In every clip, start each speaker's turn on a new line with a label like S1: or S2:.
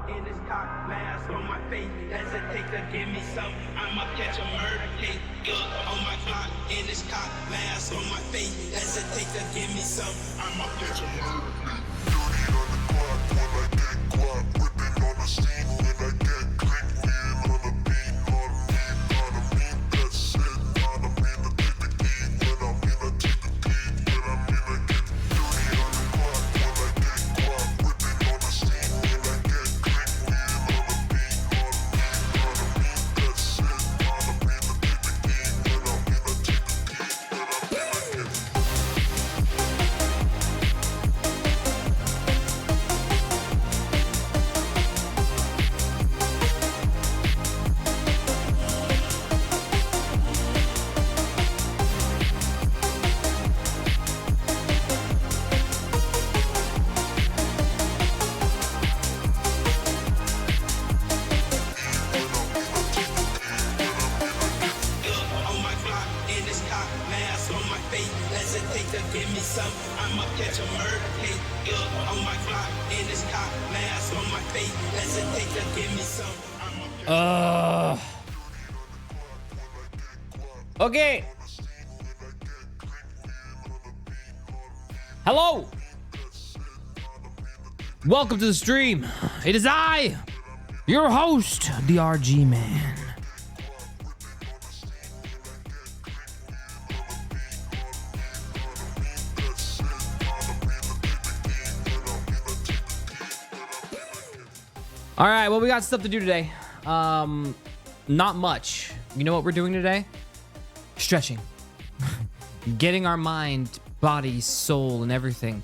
S1: in his cock, mask on my face, hesitate to give me some, I'ma catch a murder case. On my block, in his cock, mask on my face, hesitate to give me some, I'ma catch a murder case. 30 on the clock when I get guap, whipping on the scene when I get click, wheel on the beat, on me, that's it, on a mean to take the key, when I mean to take the key, when I mean to get 30 on the clock when I get guap, whipping on the scene when I get click, wheel on the beat, on me, that's it, on a mean to take the key, when I mean to take the key, when I mean to get on my block, in his cock, mask on my face, hesitate to give me some, I'ma catch a murder case. On my block, in his cock, mask on my face, hesitate to give me some, I'ma catch
S2: Okay. Hello. Welcome to the stream. It is I, your host, the RG Man. All right, well, we got stuff to do today. Not much. You know what we're doing today? Stretching. Getting our mind, body, soul, and everything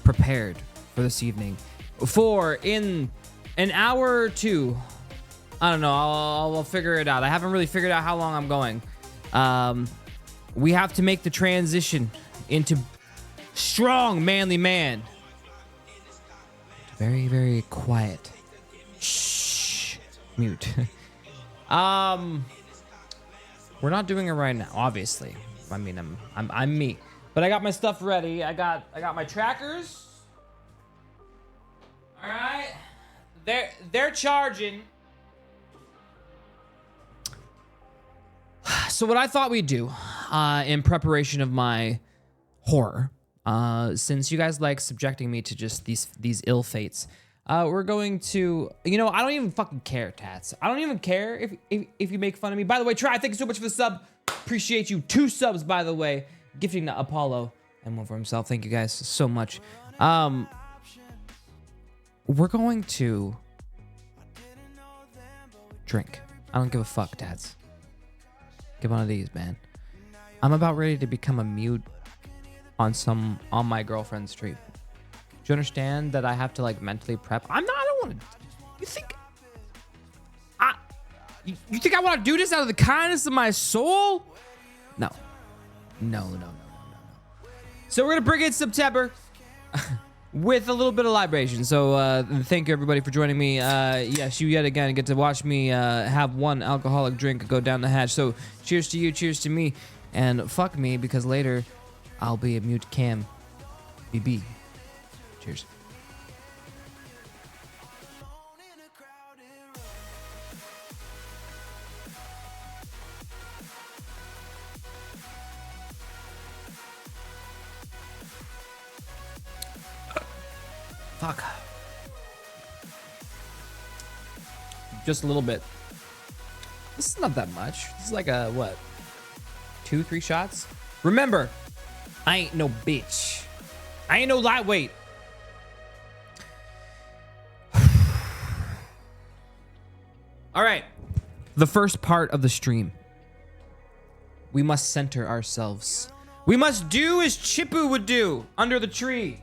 S2: prepared for this evening. For in an hour or two, I don't know, I'll figure it out. I haven't really figured out how long I'm going. We have to make the transition into strong, manly man. Very, very quiet. Shh. Mute. We're not doing it right now, obviously. I mean, I'm me. But I got my stuff ready. I got my trackers. All right. They're charging. So what I thought we'd do in preparation of my horror, since you guys like subjecting me to just these ill fates, we're going to, you know, I don't even fucking care, Tats. I don't even care if you make fun of me. By the way, Try, thank you so much for the sub. Appreciate you. 2 subs, by the way. Gifting to Apollo and one for himself. Thank you guys so much. We're going to drink. I don't give a fuck, Tats. Get one of these, man. I'm about ready to become a mute on my girlfriend's stream. Do you understand that I have to like mentally prep? I don't want to. You think you think I want to do this out of the kindness of my soul? No. So we're gonna bring in September with a little bit of libation. So thank you everybody for joining me. Yes, you yet again get to watch me have one alcoholic drink go down the hatch. So cheers to you, cheers to me, and fuck me, because later I'll be a MuteCAM BB. Cheers. Fuck. Just a little bit. This is not that much. This is like a, what? 2-3 shots? Remember, I ain't no bitch. I ain't no lightweight. All right. The first part of the stream. We must center ourselves. We must do as Chippu would do under the tree.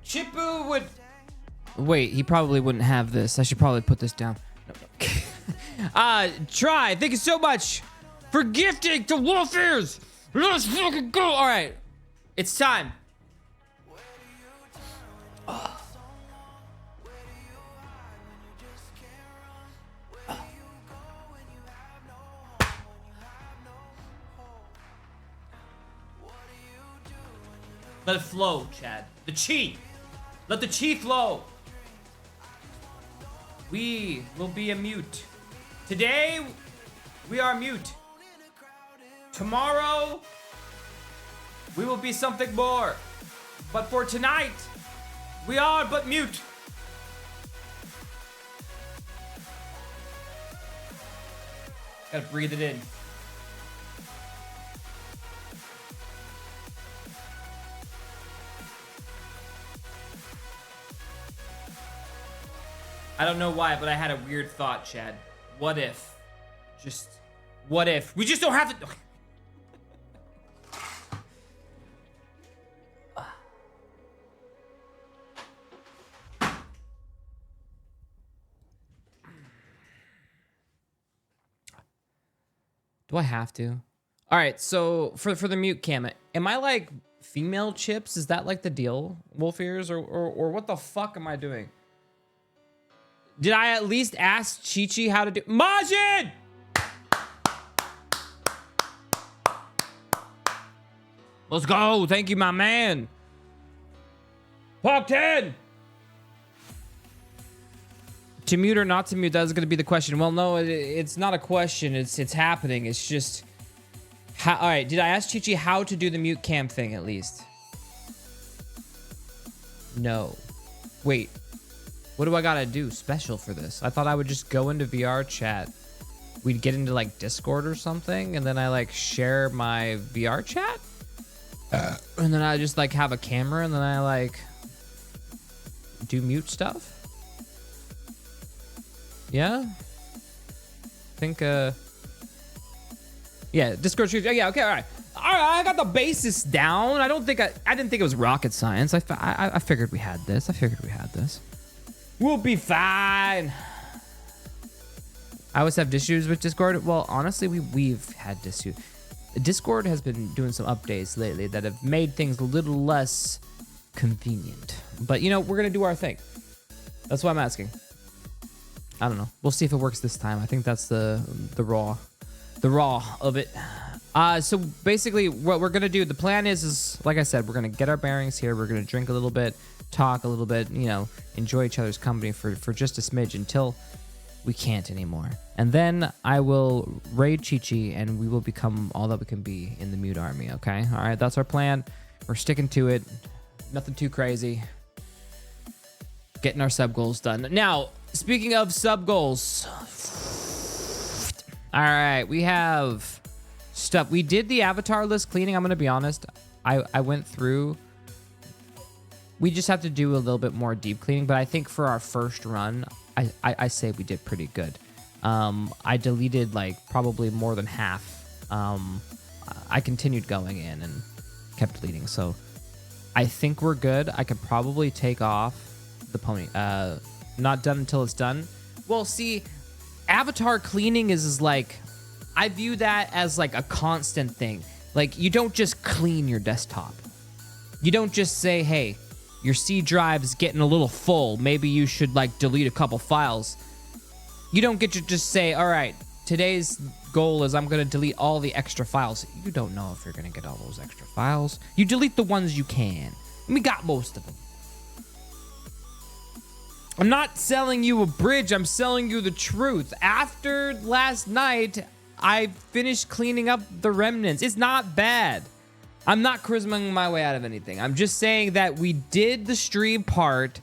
S2: Chippu would... Wait, he probably wouldn't have this. I should probably put this down. No. Try. Thank you so much for gifting to Wolf Ears. Let's fucking go. All right. It's time. Let it flow, Chad. The chi. Let the chi flow. We will be a mute. Today, we are mute. Tomorrow, we will be something more. But for tonight, we are but mute. Gotta breathe it in. I don't know why, but I had a weird thought, Chad. What if? Just, what if? We just don't have to. Do I have to? All right, so for the MuteCAM, am I like female chips? Is that like the deal, Wolf Ears, or what the fuck am I doing? Did I at least ask Chi-Chi how to do? Majin! Let's go. Thank you, my man. Pop 10. To mute or not to mute, that's going to be the question. Well, no, it's not a question. It's happening. It's just... All right, did I ask Chi-Chi how to do the MuteCAM thing at least? No. Wait. What do I gotta do special for this? I thought I would just go into VR chat. We'd get into like Discord or something, and then I like share my VR chat? And then I just like have a camera, and then I like do mute stuff? Yeah? I think, yeah, Discord streams. Yeah, okay, all right. All right, I got the basis down. I didn't think it was rocket science. I figured we had this. We'll be fine. I always have issues with Discord. Well, honestly, we've had issues. Discord has been doing some updates lately that have made things a little less convenient. But, you know, we're going to do our thing. That's why I'm asking. I don't know. We'll see if it works this time. I think that's the raw of it. So basically what we're going to do, the plan is like I said, we're going to get our bearings here. We're going to drink a little bit, talk a little bit, you know, enjoy each other's company for just a smidge until we can't anymore. And then I will raid Chi-Chi and we will become all that we can be in the mute army, okay? All right, that's our plan. We're sticking to it. Nothing too crazy. Getting our sub goals done. Now, speaking of sub goals. All right, we have stuff. We did the avatar list cleaning. I'm going to be honest. I went through. We just have to do a little bit more deep cleaning, but I think for our first run, I say we did pretty good. I deleted like probably more than half. I continued going in and kept deleting. So I think we're good. I could probably take off the pony. Not done until it's done. Well, see, avatar cleaning is like, I view that as like a constant thing. Like, you don't just clean your desktop. You don't just say, hey, your C drive is getting a little full. Maybe you should like delete a couple files. You don't get to just say, all right, today's goal is I'm going to delete all the extra files. You don't know if you're going to get all those extra files. You delete the ones you can. We got most of them. I'm not selling you a bridge. I'm selling you the truth. After last night, I finished cleaning up the remnants. It's not bad. I'm not charismaing my way out of anything. I'm just saying that we did the stream part.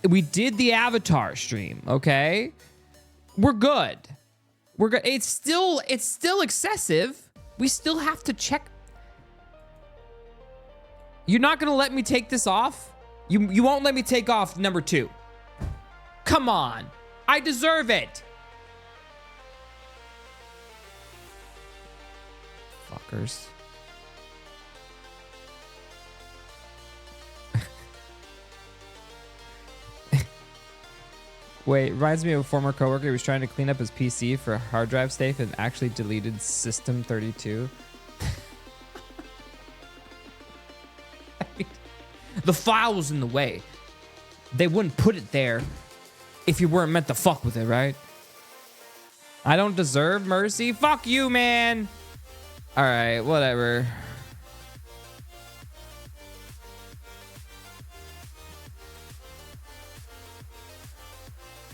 S2: We did the avatar stream, okay? We're good. We're good. It's still excessive. We still have to check. You're not gonna let me take this off? You won't let me take off number 2. Come on. I deserve it. Fuckers. Wait, reminds me of a former coworker who was trying to clean up his PC for a hard drive safe and actually deleted System 32. I mean, the file was in the way. They wouldn't put it there if you weren't meant to fuck with it, right? I don't deserve mercy. Fuck you, man. All right, whatever.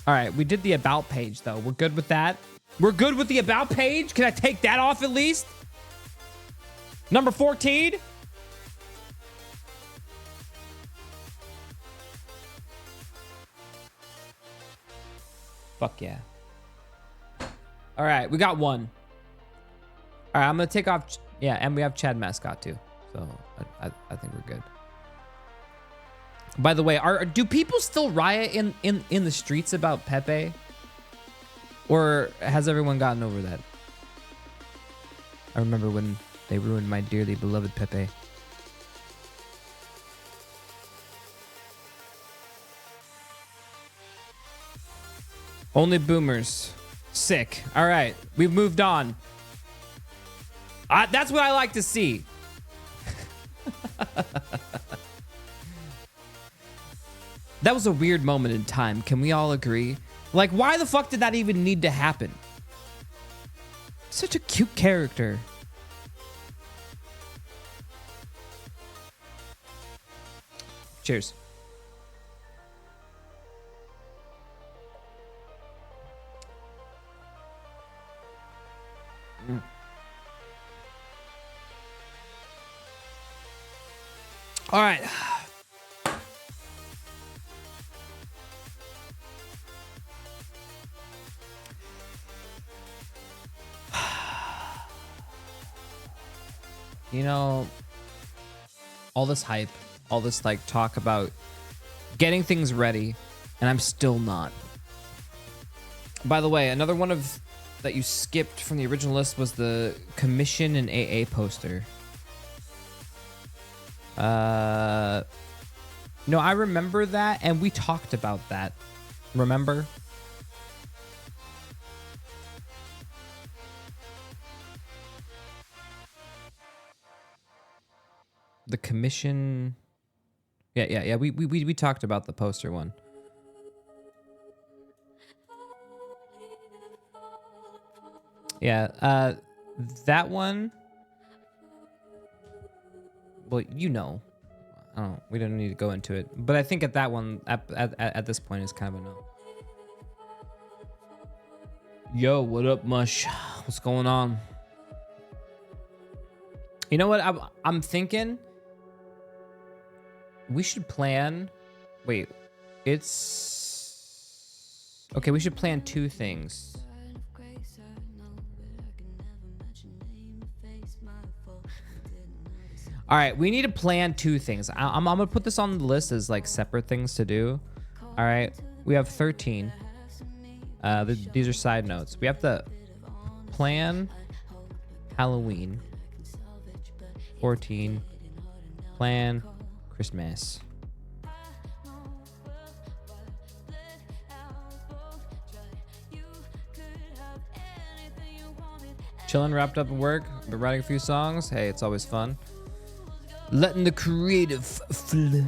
S2: All right, we did the about page though. We're good with that. We're good with the about page. Can I take that off at least? Number 14. Fuck yeah. All right, we got one. All right, I'm gonna take off. Yeah, and we have Chad Mascot too. So I think we're good. By the way, do people still riot in the streets about Pepe? Or has everyone gotten over that? I remember when they ruined my dearly beloved Pepe. Only boomers. Sick. All right, we've moved on. That's what I like to see. That was a weird moment in time. Can we all agree? Like, why the fuck did that even need to happen? Such a cute character. Cheers. All right. You know, all this hype, all this like talk about getting things ready, and I'm still not. By the way, another one of that you skipped from the original list was the Commission and AA poster. No, I remember that, and we talked about that. Remember? The Commission. Yeah. We talked about the poster one. Yeah, that one. Well, you know, we don't need to go into it, but I think at that one, at this point, is kind of a no. Yo, what up, Mush? What's going on? You know what? I'm thinking we should plan. Wait, it's okay. We should plan two things. All right, we need to plan two things. I'm gonna put this on the list as like separate things to do. All right, we have 13. These are side notes. We have to plan Halloween. 14. Plan Christmas. Chilling, wrapped up at work. Been writing a few songs. Hey, it's always fun. Letting the creative flow.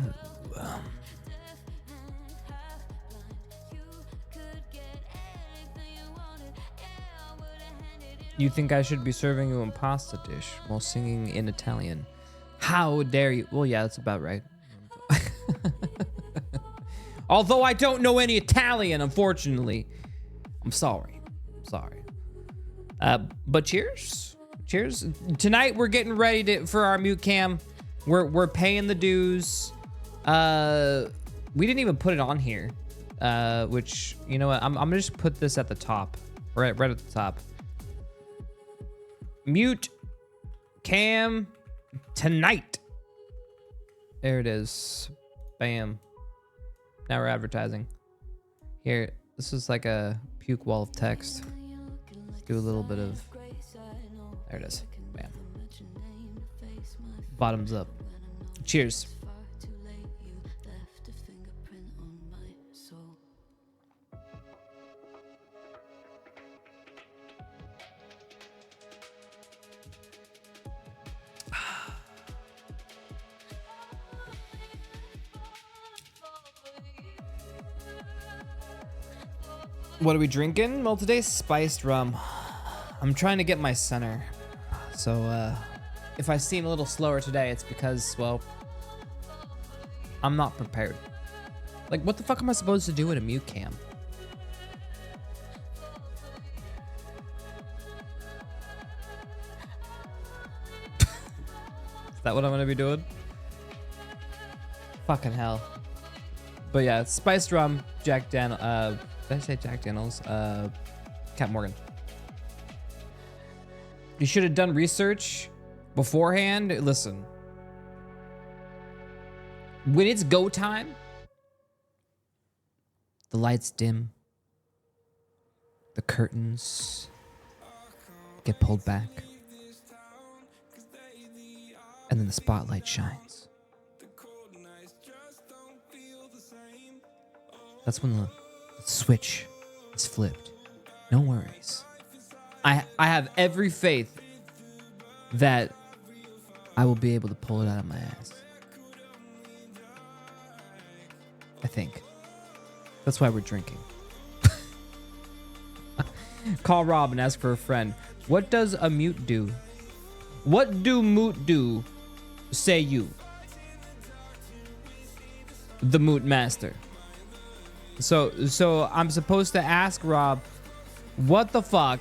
S2: You think I should be serving you a pasta dish while singing in Italian? How dare you? Well, yeah, that's about right. Although I don't know any Italian, unfortunately. I'm sorry. But cheers. Cheers. Tonight we're getting ready for our MuteCAM. We're paying the dues. We didn't even put it on here. Which, you know what? I'm gonna just put this at the top. Right at the top. MuteCAM tonight. There it is. Bam. Now we're advertising. Here, this is like a puke wall of text. Let's do a little bit of. There it is. Bam. Bottoms up. Cheers. What are we drinking? Well, today's spiced rum. I'm trying to get my center. So, if I seem a little slower today, it's because, well, I'm not prepared. Like, what the fuck am I supposed to do in a MuteCAM? Is that what I'm gonna be doing? Fucking hell. But yeah, spiced rum, Jack Dan. Did I say Jack Daniels? Cap Morgan. You should have done research beforehand. Listen, when it's go time, the lights dim, the curtains get pulled back, and then the spotlight shines. That's when the switch is flipped. No worries. I have every faith that I will be able to pull it out of my ass. I think. That's why we're drinking. Call Rob and ask for a friend. What does a mute do? What do mute do? Say you. The mute master. So I'm supposed to ask Rob, what the fuck?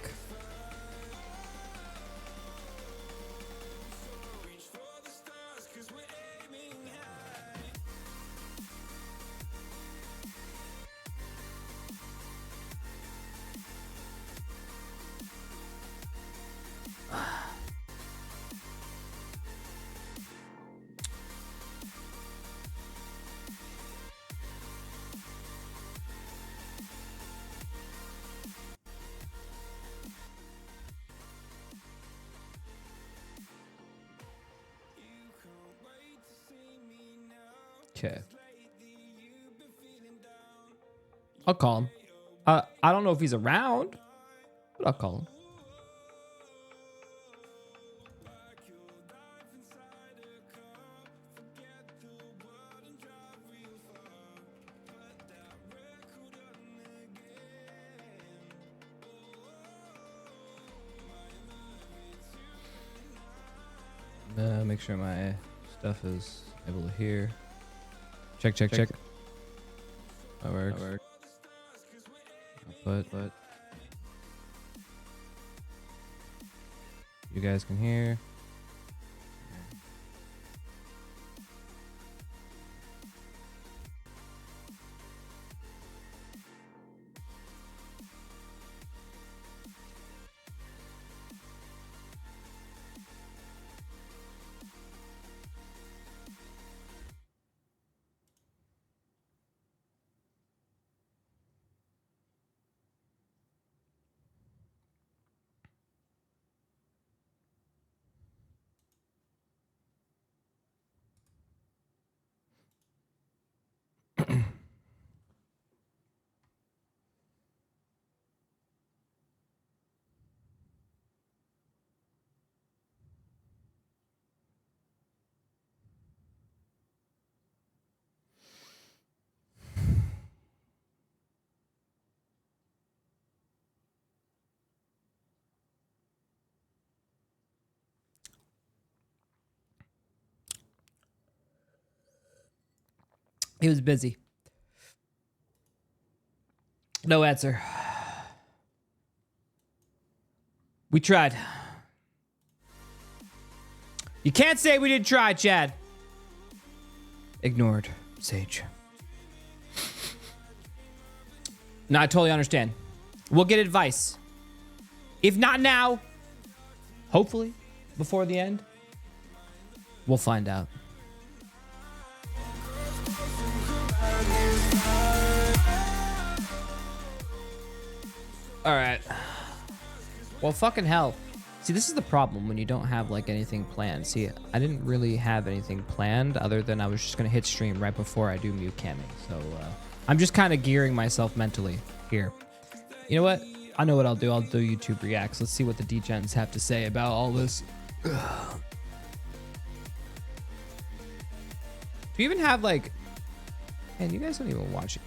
S2: Okay. I'll call him. I don't know if he's around, but I'll call him. Make sure my stuff is able to hear. Check. That works. But you guys can hear. He was busy. No answer. We tried. You can't say we didn't try, Chad. Ignored, Sage. No, I totally understand. We'll get advice. If not now, hopefully before the end, we'll find out. All right. Well, fucking hell. See, this is the problem when you don't have like anything planned. See, I didn't really have anything planned other than I was just gonna hit stream right before I do MuteCAMing. So I'm just kind of gearing myself mentally here. You know what? I know what I'll do. I'll do YouTube reacts. Let's see what the degens have to say about all this. Do you even have like? Man, you guys don't even watch it.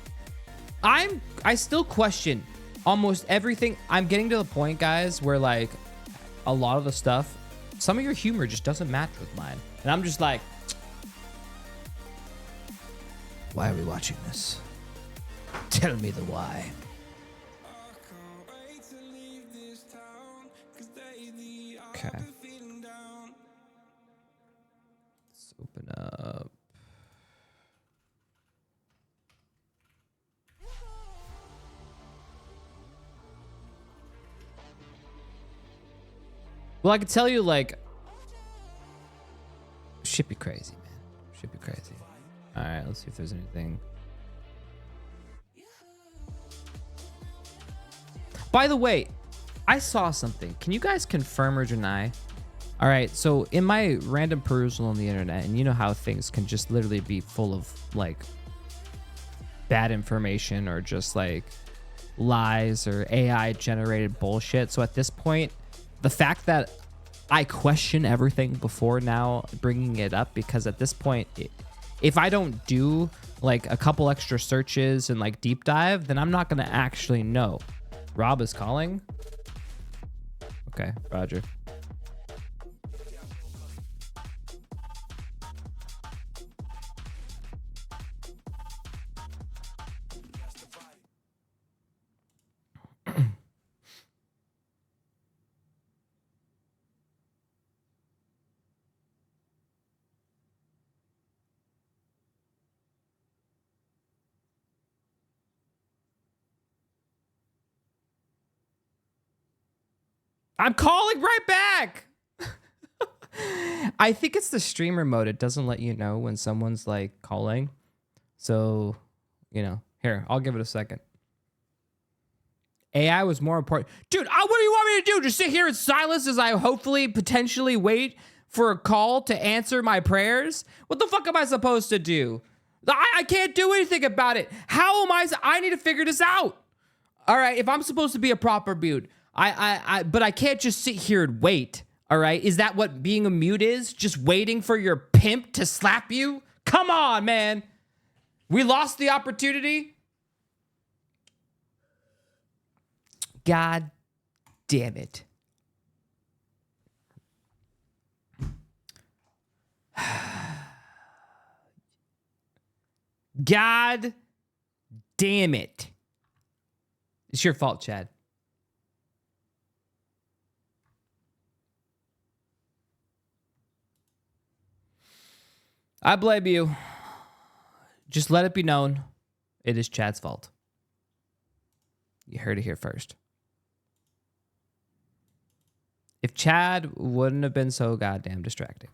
S2: I still question almost everything. I'm getting to the point, guys, where like a lot of the stuff, some of your humor just doesn't match with mine. And I'm just like, why are we watching this? Tell me the why. Okay. Open up. Well, I could tell you, like, should be crazy, man. Should be crazy. All right, let's see if there's anything. By the way, I saw something. Can you guys confirm or deny? All right, so in my random perusal on the internet, and you know how things can just literally be full of like bad information or just like lies or AI generated bullshit. So at this point, the fact that I question everything before now bringing it up, because at this point, if I don't do like a couple extra searches and like deep dive, then I'm not going to actually know. Rob is calling. Okay, Roger. I'm calling right back. I think it's the streamer mode. It doesn't let you know when someone's like calling. So, you know, here, I'll give it a second. AI was more important. Dude, what do you want me to do? Just sit here in silence as I hopefully potentially wait for a call to answer my prayers? What the fuck am I supposed to do? I can't do anything about it. How am I need to figure this out. All right, if I'm supposed to be a proper mute, but I can't just sit here and wait. All right, is that what being a mute is? Just waiting for your pimp to slap you? Come on, man. We lost the opportunity. God damn it. God damn it. It's your fault, Chad. I blame you. Just let it be known, it is Chad's fault. You heard it here first. If Chad wouldn't have been so goddamn distracting.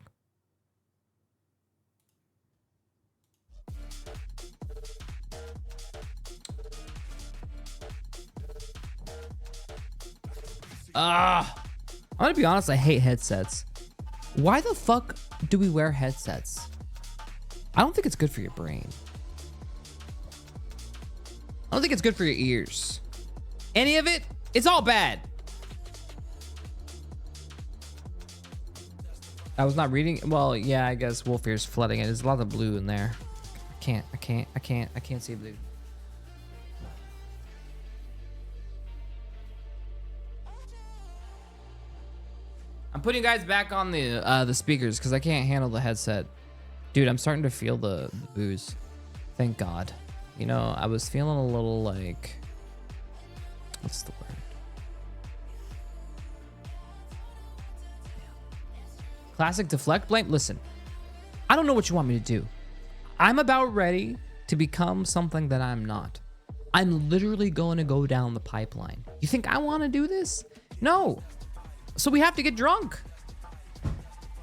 S2: I'm gonna be honest, I hate headsets. Why the fuck do we wear headsets? I don't think it's good for your brain. I don't think it's good for your ears. Any of it, it's all bad. I was not reading. Well, yeah, I guess Wolf Ear's flooding it. There's a lot of blue in there. I can't see blue. I'm putting you guys back on the speakers because I can't handle the headset. Dude, I'm starting to feel the booze. Thank God. You know, I was feeling a little like, what's the word? Classic deflect blame. Listen, I don't know what you want me to do. I'm about ready to become something that I'm not. I'm literally going to go down the pipeline. You think I want to do this? No. So we have to get drunk.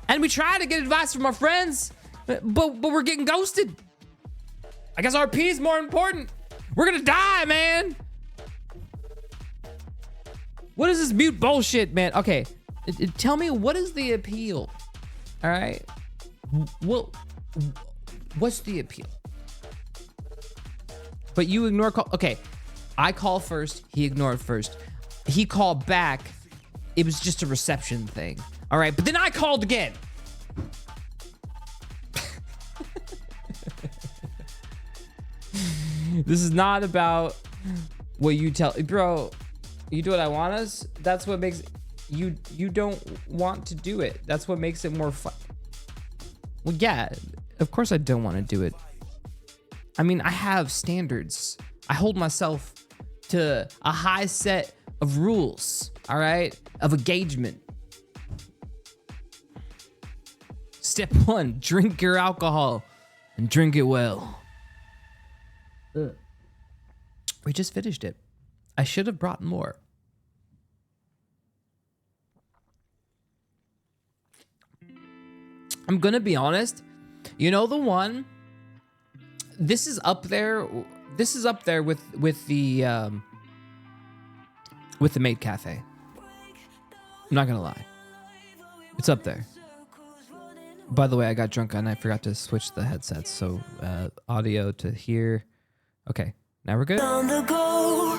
S2: And we try to get advice from our friends, but we're getting ghosted. I guess RP is more important. We're gonna die, man. What is this mute bullshit, man? Okay, tell me, what is the appeal? All right. Well, what's the appeal? But you ignore call. Okay, I call first. He ignored first. He called back. It was just a reception thing. All right, but then I called again. This is not about what you tell, bro. You do what I want us. That's what makes you don't want to do it. That's what makes it more fun. Well, yeah, of course I don't want to do it. I mean, I have standards. I hold myself to a high set of rules, all right, of engagement. Step 1, drink your alcohol and drink it well. We just finished it. I should have brought more. I'm gonna be honest. You know the one. This is up there. This is up there with the Mate Cafe. I'm not gonna lie. It's up there. By the way, I got drunk and I forgot to switch the headsets, so audio to here. Okay, now we're good.
S3: On the go.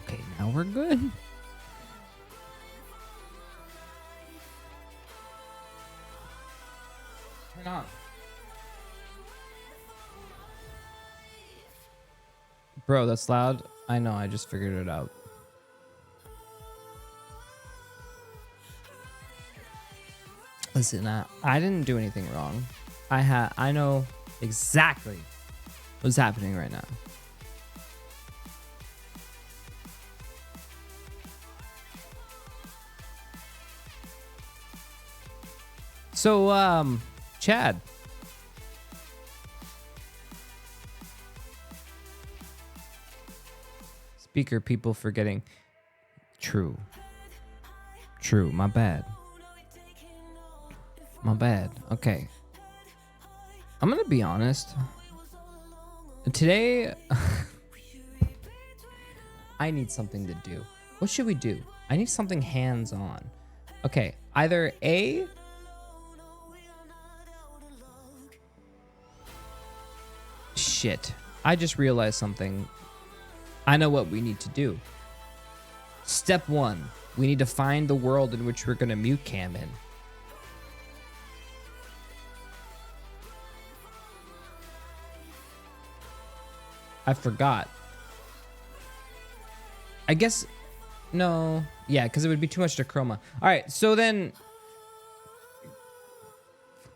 S2: Okay, now we're good. Turn on. Bro, that's loud. I know, I just figured it out. Listen, I didn't do anything wrong. I know exactly what's happening right now. So, Chad. Speaker people forgetting. True. True, my bad. My bad. Okay. I'm gonna be honest. Today, I need something to do. What should we do? I need something hands-on. Okay, either A... Shit. I just realized something. I know what we need to do. Step 1. We need to find the world in which we're gonna MuteCAM in. I forgot. I guess... No. Yeah, because it would be too much to chroma. Alright, so then...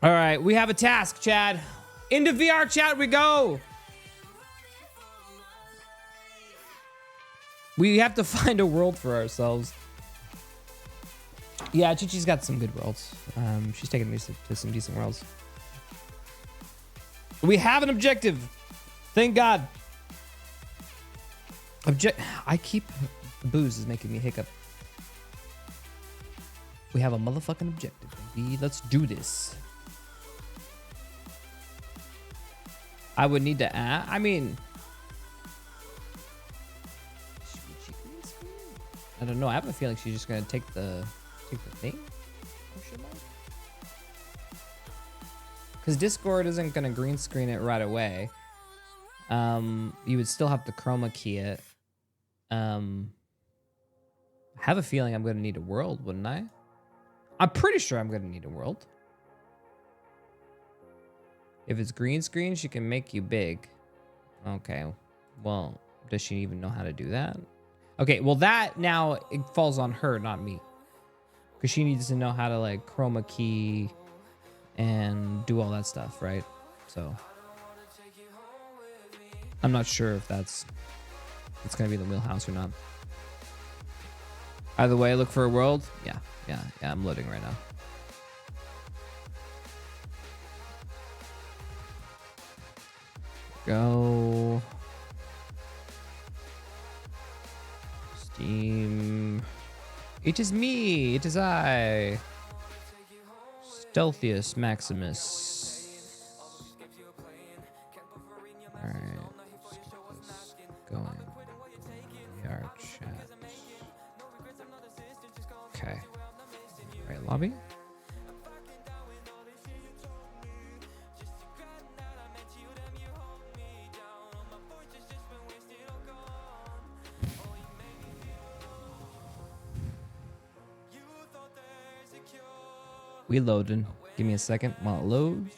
S2: Alright, we have a task, Chad. Into VR chat we go! We have to find a world for ourselves. Yeah, Chichi's got some good worlds. She's taking me to some decent worlds. We have an objective. Thank God. I keep... Booze is making me hiccup. We have a motherfucking objective, baby. Let's do this. I would need to add... I mean... I don't know. I have a feeling she's just gonna take the thing. Because Discord isn't gonna green screen it right away. You would still have to chroma key it. I have a feeling I'm gonna need a world, wouldn't I? I'm pretty sure I'm gonna need a world. If it's green screen, she can make you big. Okay. Well, does she even know how to do that? Okay, well that now it falls on her, not me. Because she needs to know how to like chroma key and do all that stuff, right? So I'm not sure if it's gonna be in the wheelhouse or not. Either way, look for a world. Yeah, I'm loading right now. Go. Steam. It is me. It is I. Stealthiest Maximus. All right. Let's get this going. VR chat. Okay. All right, lobby. We loading. Give me a second while it loads.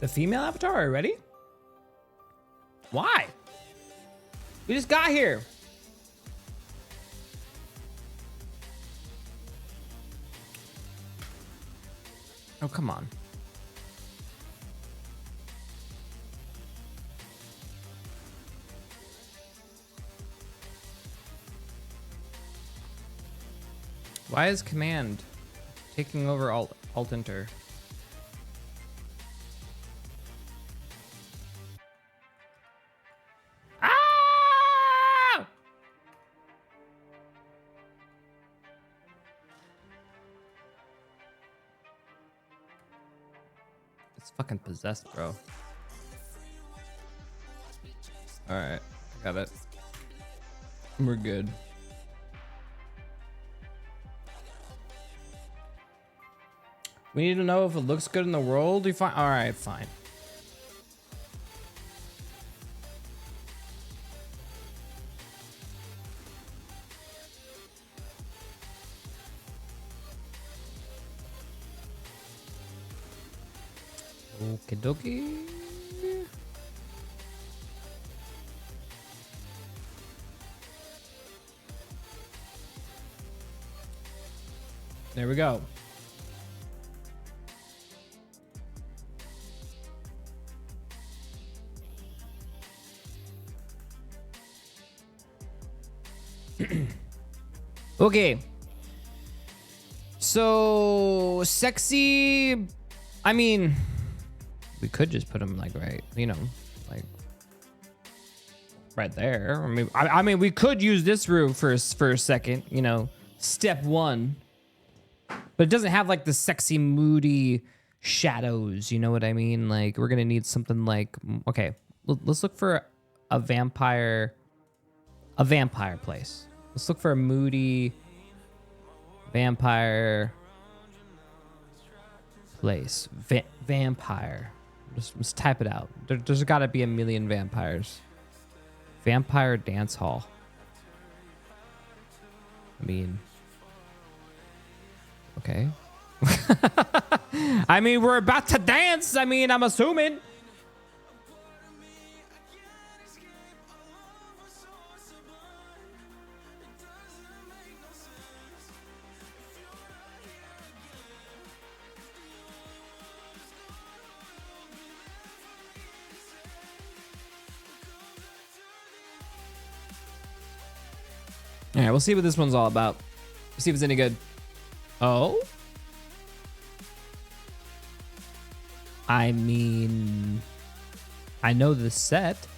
S2: The female avatar already? Why? We just got here. Oh, come on. Why is command taking over alt enter? Ah! It's fucking possessed, bro. All right, got it. We're good. We need to know if it looks good in the world. You fine? All right, fine. Okie dokie. There we go. Okay. So sexy. I mean, we could just put him like right, you know, like right there. I mean, we could use this room for a second, you know, step one. But it doesn't have like the sexy, moody shadows. You know what I mean? Like we're gonna need something like, okay, let's look for a vampire place. Let's look for a moody vampire place. Vampire. Let's type it out. There's got to be a million vampires. Vampire dance hall. I mean, okay. I mean, we're about to dance. I mean, I'm assuming. All right, we'll see what this one's all about. See if it's any good. Oh? I mean, I know the set.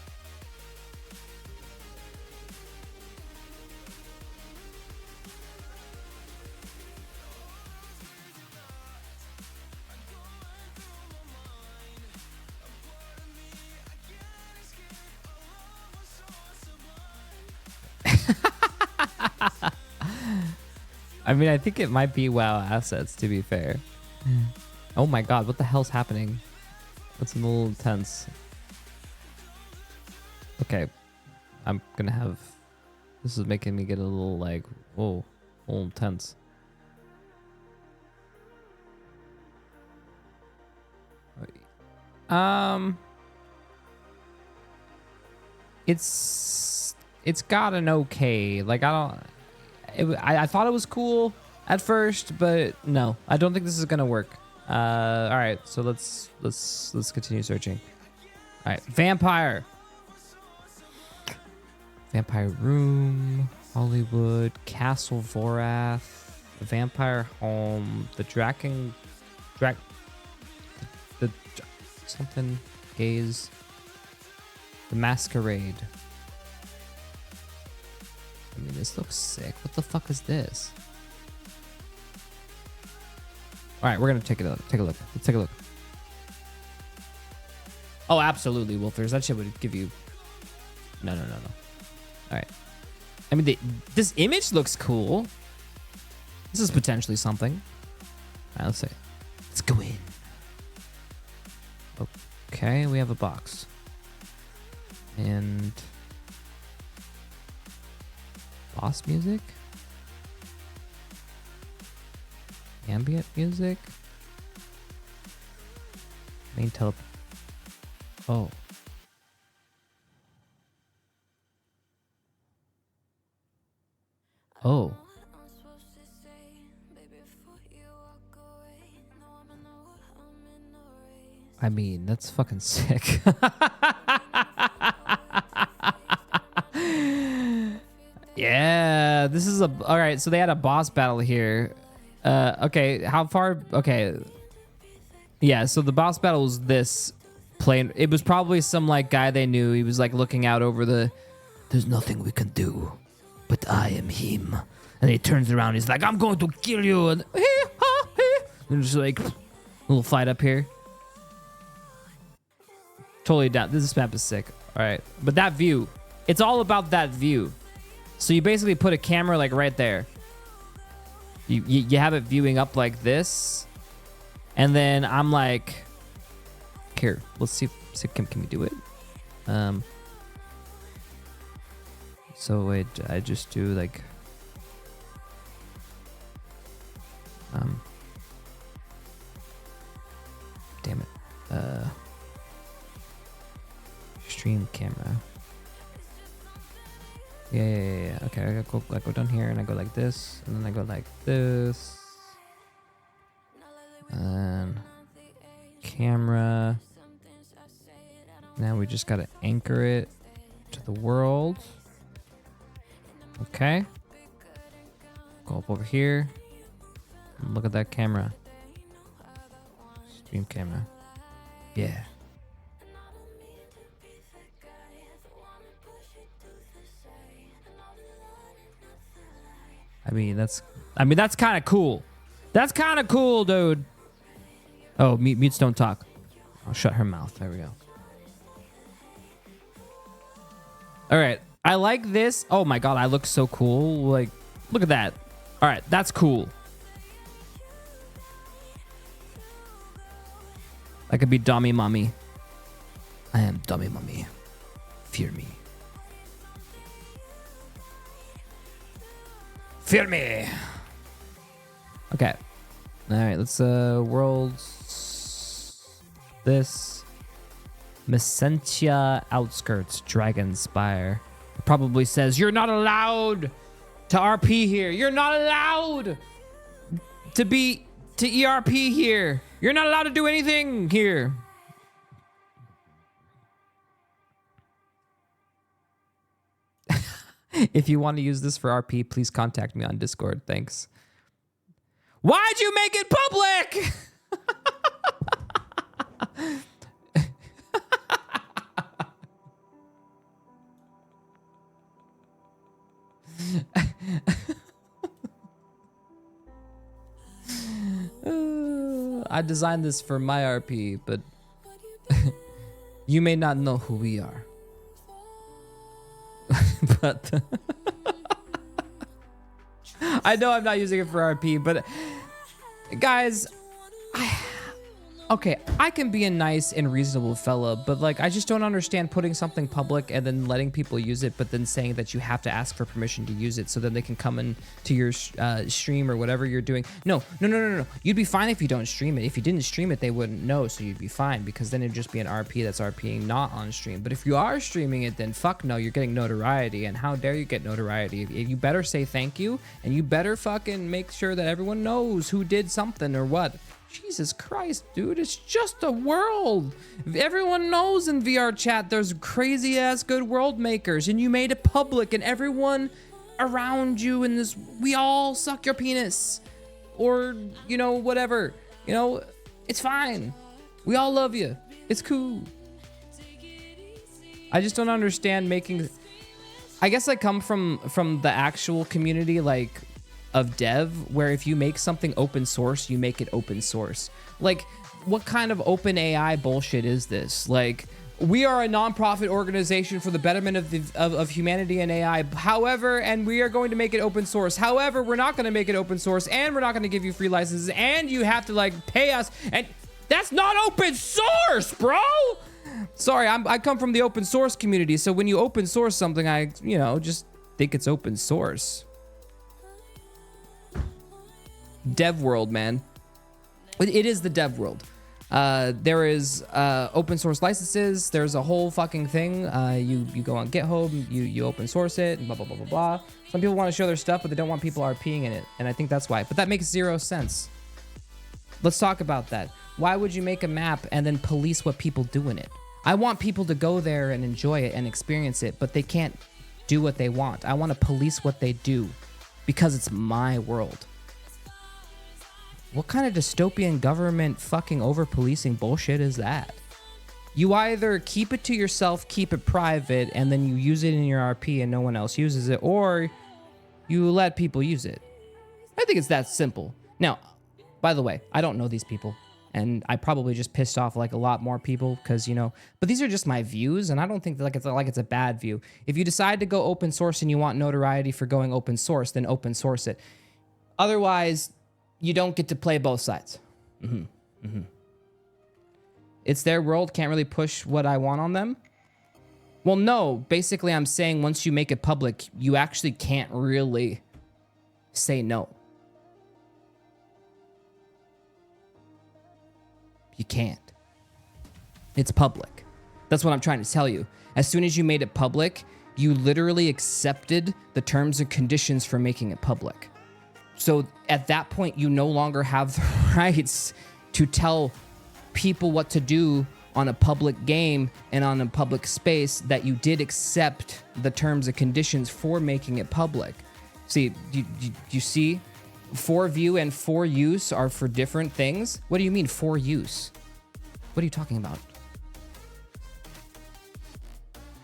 S2: I mean, I think it might be WoW assets, to be fair. Oh my god, what the hell's happening? That's a little tense. Okay, I'm gonna have... This is making me get a little like, whoa, a little tense. It's got an okay, like I thought it was cool at first, but no, I don't think this is gonna work. All right, so let's continue searching. All right, vampire room, Hollywood, Castle Vorath, the vampire home, the something gaze, the masquerade. I mean, this looks sick. What the fuck is this? All right, we're gonna take a look. Let's take a look. Oh, absolutely, Wolfers. That shit would give you. No. All right. I mean, this image looks cool. This is potentially something. All right, let's see. Let's go in. Okay, we have a box. And boss music, ambient music, main Oh. Oh. I mean, that's fucking sick. Yeah, this is a... All right, so they had a boss battle here. Okay, how far... Okay. Yeah, so the boss battle was this plane. It was probably some, like, guy they knew. He was, like, looking out over the... There's nothing we can do, but I am him. And he turns around. He's like, I'm going to kill you. And just, like, a little fight up here. Totally down. This map is sick. All right. But that view, it's all about that view. So you basically put a camera like right there. You have it viewing up like this. And then I'm like, here, let's see can we do it? So wait, I just do like, damn it. Stream camera. Yeah. Okay, I go down here and I go like this, and then I go like this, and camera. Now we just gotta anchor it to the world. Okay. Go up over here. Look at that camera. Stream camera. Yeah. I mean that's kind of cool. That's kind of cool, dude. Oh, mutes don't talk. I'll shut her mouth. There we go. All right. I like this. Oh my god, I look so cool. Like, look at that. All right, that's cool. I could be dummy mummy. I am dummy mummy. Fear me. Fear me. Okay. All right, let's worlds this Messentia outskirts Dragon Spire. It probably says you're not allowed to RP here. You're not allowed to ERP here. You're not allowed to do anything here. If you want to use this for RP, please contact me on Discord. Thanks. Why'd you make it public? I designed this for my RP, but you may not know who we are. But I know I'm not using it for RP, but guys, okay, I can be a nice and reasonable fella, but like, I just don't understand putting something public and then letting people use it, but then saying that you have to ask for permission to use it so then they can come in to your stream or whatever you're doing. No. You'd be fine if you don't stream it. If you didn't stream it, they wouldn't know, so you'd be fine because then it'd just be an RP that's RPing not on stream. But if you are streaming it, then fuck no, you're getting notoriety, and how dare you get notoriety? You better say thank you, and you better fucking make sure that everyone knows who did something or what. Jesus Christ, dude, it's just a world. Everyone knows in VR chat there's crazy ass good world makers, and you made it public, and everyone around you in this, we all suck your penis, or, you know, whatever, you know, it's fine. We all love you. It's cool. I just don't understand making, I guess I come from the actual community, like, of dev, where if you make something open source, you make it open source. Like, what kind of open AI bullshit is this? Like, we are a non-profit organization for the betterment of humanity and AI. However, and we are going to make it open source. However, we're not going to make it open source, and we're not going to give you free licenses, and you have to like pay us. And that's not open source, bro. Sorry, I come from the open source community, so when you open source something, I, you know, just think it's open source. Dev world, man. It is the dev world. There is open source licenses. There's a whole fucking thing. You go on GitHub, you open source it, and blah, blah, blah, blah, blah. Some people want to show their stuff, but they don't want people RPing in it. And I think that's why. But that makes 0 sense. Let's talk about that. Why would you make a map and then police what people do in it? I want people to go there and enjoy it and experience it, but they can't do what they want. I want to police what they do because it's my world. What kind of dystopian government fucking over-policing bullshit is that? You either keep it to yourself, keep it private, and then you use it in your RP and no one else uses it, or you let people use it. I think it's that simple. Now, by the way, I don't know these people, and I probably just pissed off like a lot more people because, you know, but these are just my views, and I don't think that it's a bad view. If you decide to go open source and you want notoriety for going open source, then open source it. Otherwise, you don't get to play both sides. It's their world, can't really push what I want on them. Well, no, basically I'm saying once you make it public, you actually can't really say no. You can't. It's public. That's what I'm trying to tell you. As soon as you made it public, you literally accepted the terms and conditions for making it public. So at that point, you no longer have the rights to tell people what to do on a public game and on a public space that you did accept the terms and conditions for making it public. See, you see? For view and for use are for different things. What do you mean for use? What are you talking about?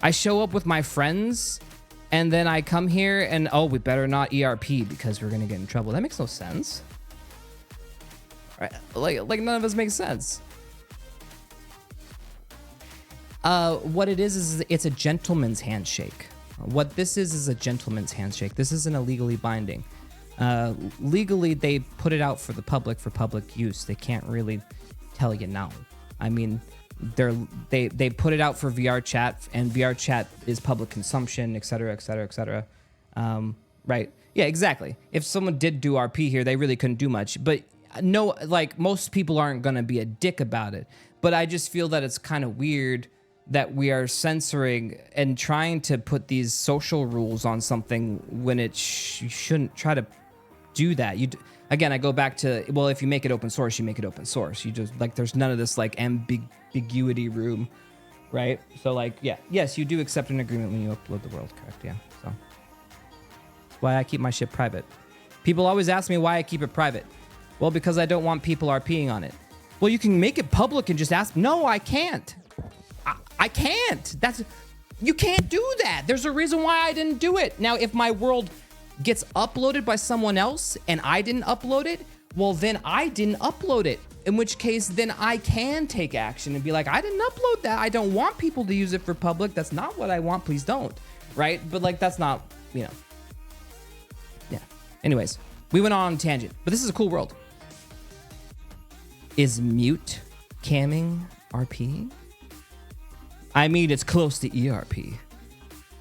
S2: I show up with my friends and then I come here and, oh, we better not ERP because we're gonna get in trouble. That makes no sense. Right? Like none of us makes sense. What it is it's a gentleman's handshake. What this is a gentleman's handshake. This isn't a legally binding. Legally, they put it out for the public for public use. They can't really tell you no. I mean, they put it out for VR chat, and VR chat is public consumption, et cetera, et cetera, et cetera. Right? Yeah, exactly. If someone did do RP here, they really couldn't do much. But no, like most people aren't gonna be a dick about it. But I just feel that it's kind of weird that we are censoring and trying to put these social rules on something when it you shouldn't try to do that. Again, I go back to, well, if you make it open source, you make it open source. You just, like, there's none of this, like, ambiguity room, right? So, like, yeah. Yes, you do accept an agreement when you upload the world, correct? Yeah, so. That's why I keep my shit private. People always ask me why I keep it private. Well, because I don't want people RPing on it. Well, you can make it public and just ask. No, I can't. I can't. You can't do that. There's a reason why I didn't do it. Now, if my world gets uploaded by someone else and I didn't upload it, well, then I didn't upload it. In which case, then I can take action and be like, I didn't upload that. I don't want people to use it for public. That's not what I want. Please don't. Right? But like, that's not, you know. Yeah. Anyways, we went on a tangent, but this is a cool world. Is mute camming RP? I mean, it's close to ERP.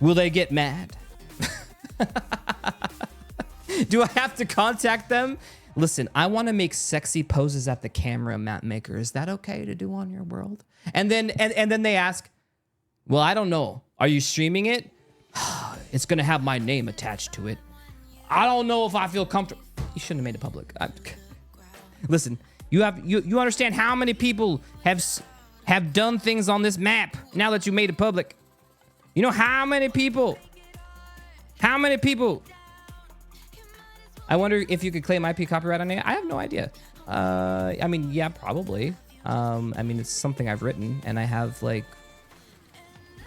S2: Will they get mad? Do I have to contact them? Listen, I want to make sexy poses at the camera, map maker. Is that okay to do on your world? And then they ask, well, I don't know. Are you streaming it? It's going to have my name attached to it. I don't know if I feel comfortable. You shouldn't have made it public. Listen, you understand how many people have done things on this map now that you made it public? You know how many people? How many people? I wonder if you could claim IP copyright on it. I have no idea. I mean, yeah, probably. I mean, it's something I've written, and I have like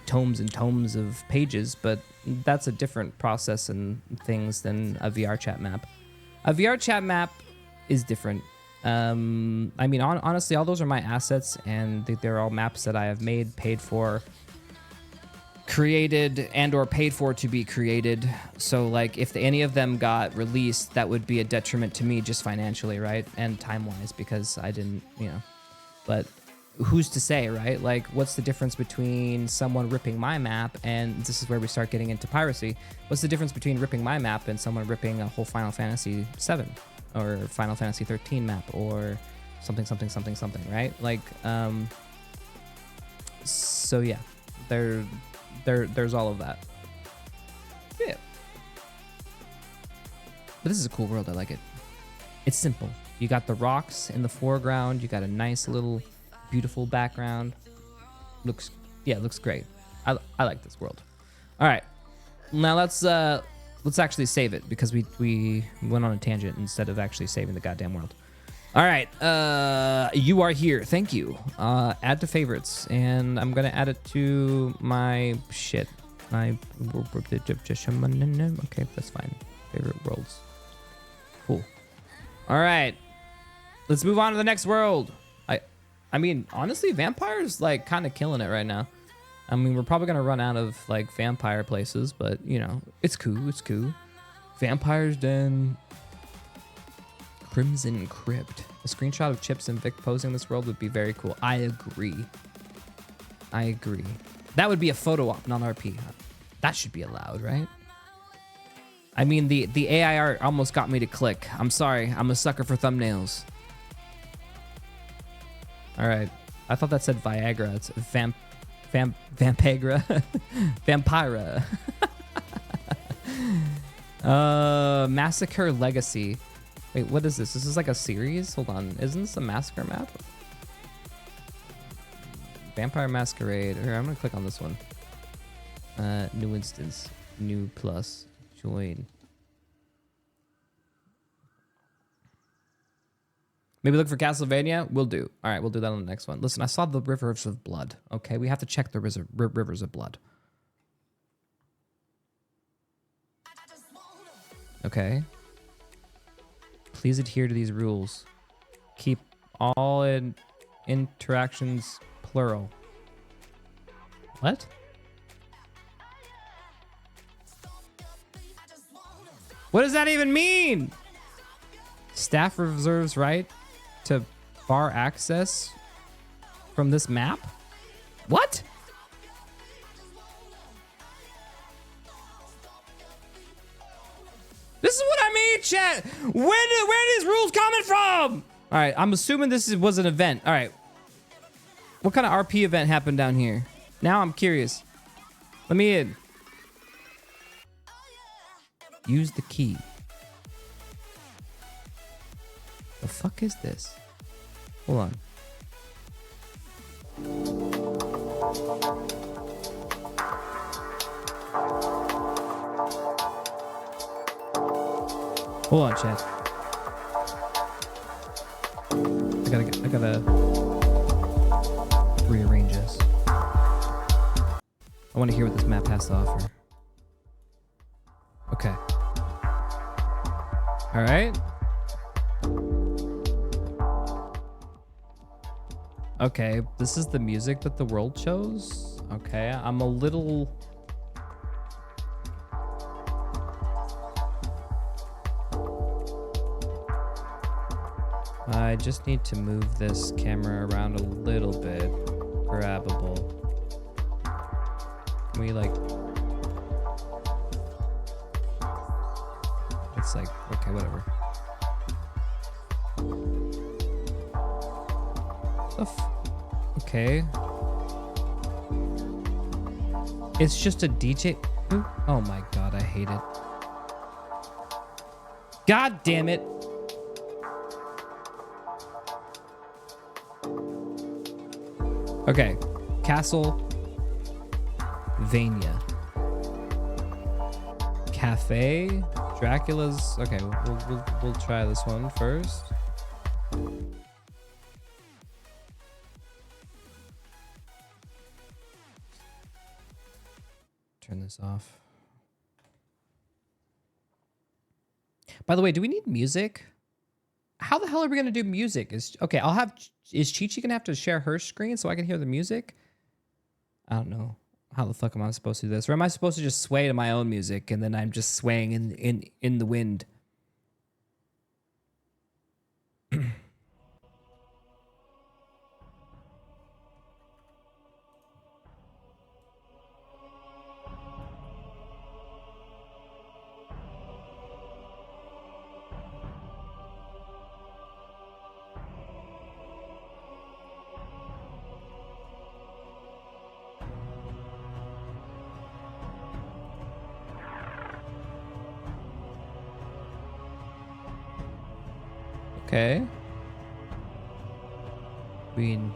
S2: tomes and tomes of pages, but that's a different process and things than a VR chat map. A VR chat map is different. I mean, honestly, all those are my assets, and they're all maps that I have made, paid for, created, and or paid for to be created. So like if any of them got released, that would be a detriment to me just financially, right? And time-wise, because I didn't, you know. But who's to say, right? Like, what's the difference between someone ripping my map, and this is where we start getting into piracy. What's the difference between ripping my map and someone ripping a whole Final Fantasy VII or Final Fantasy 13 map, or something, something, something, something, right? Like, so yeah, there's all of that. Yeah. But this is a cool world. I like it. It's simple. You got the rocks in the foreground. You got a nice little beautiful background. Looks great. I like this world. All right. Now let's actually save it because we went on a tangent instead of actually saving the goddamn world. All right. You are here. Thank you. Add to favorites, and I'm gonna add it to my shit. Okay, that's fine. Favorite worlds. Cool. All right. Let's move on to the next world. I mean, honestly, vampires like kind of killing it right now. I mean, we're probably gonna run out of like vampire places, but you know, it's cool. It's cool. Vampire's Den. Crimson Crypt. A screenshot of Chips and Vic posing this world would be very cool. I agree. That would be a photo op, not RP. That should be allowed, right? I mean, the AI art almost got me to click. I'm sorry. I'm a sucker for thumbnails. All right. I thought that said Viagra. It's Vampagra. Vampira. Massacre Legacy. Wait, what is this? This is like a series? Hold on. Isn't this a massacre map? Vampire Masquerade. Here, I'm going to click on this one. New instance. New plus. Join. Maybe look for Castlevania? Will do. All right, we'll do that on the next one. Listen, I saw the Rivers of Blood. Okay, we have to check the Rivers of Blood. Okay. Please adhere to these rules. Keep all interactions plural. What? What does that even mean? Staff reserves right to bar access from this map? What? This is what I mean, chat. Where are these rules coming from? All right, I'm assuming this was an event. All right. What kind of RP event happened down here? Now I'm curious. Let me in. Use the key. The fuck is this? Hold on. Hold on, chat. I gotta rearrange this. I want to hear what this map has to offer. Okay. All right. Okay, this is the music that the world chose. Okay, I'm a little... I just need to move this camera around a little bit. Grabbable. Can we like... It's like, okay, whatever. Okay. It's just a DJ. Ooh. Oh my god, I hate it. God damn it. Okay. Castle Vania. Cafe Dracula's. Okay, we'll try this one first. Turn this off. By the way, do we need music? How the hell are we gonna do music? Is Chi-Chi gonna have to share her screen so I can hear the music? I don't know. How the fuck am I supposed to do this? Or am I supposed to just sway to my own music and then I'm just swaying in the wind? Okay. Queen.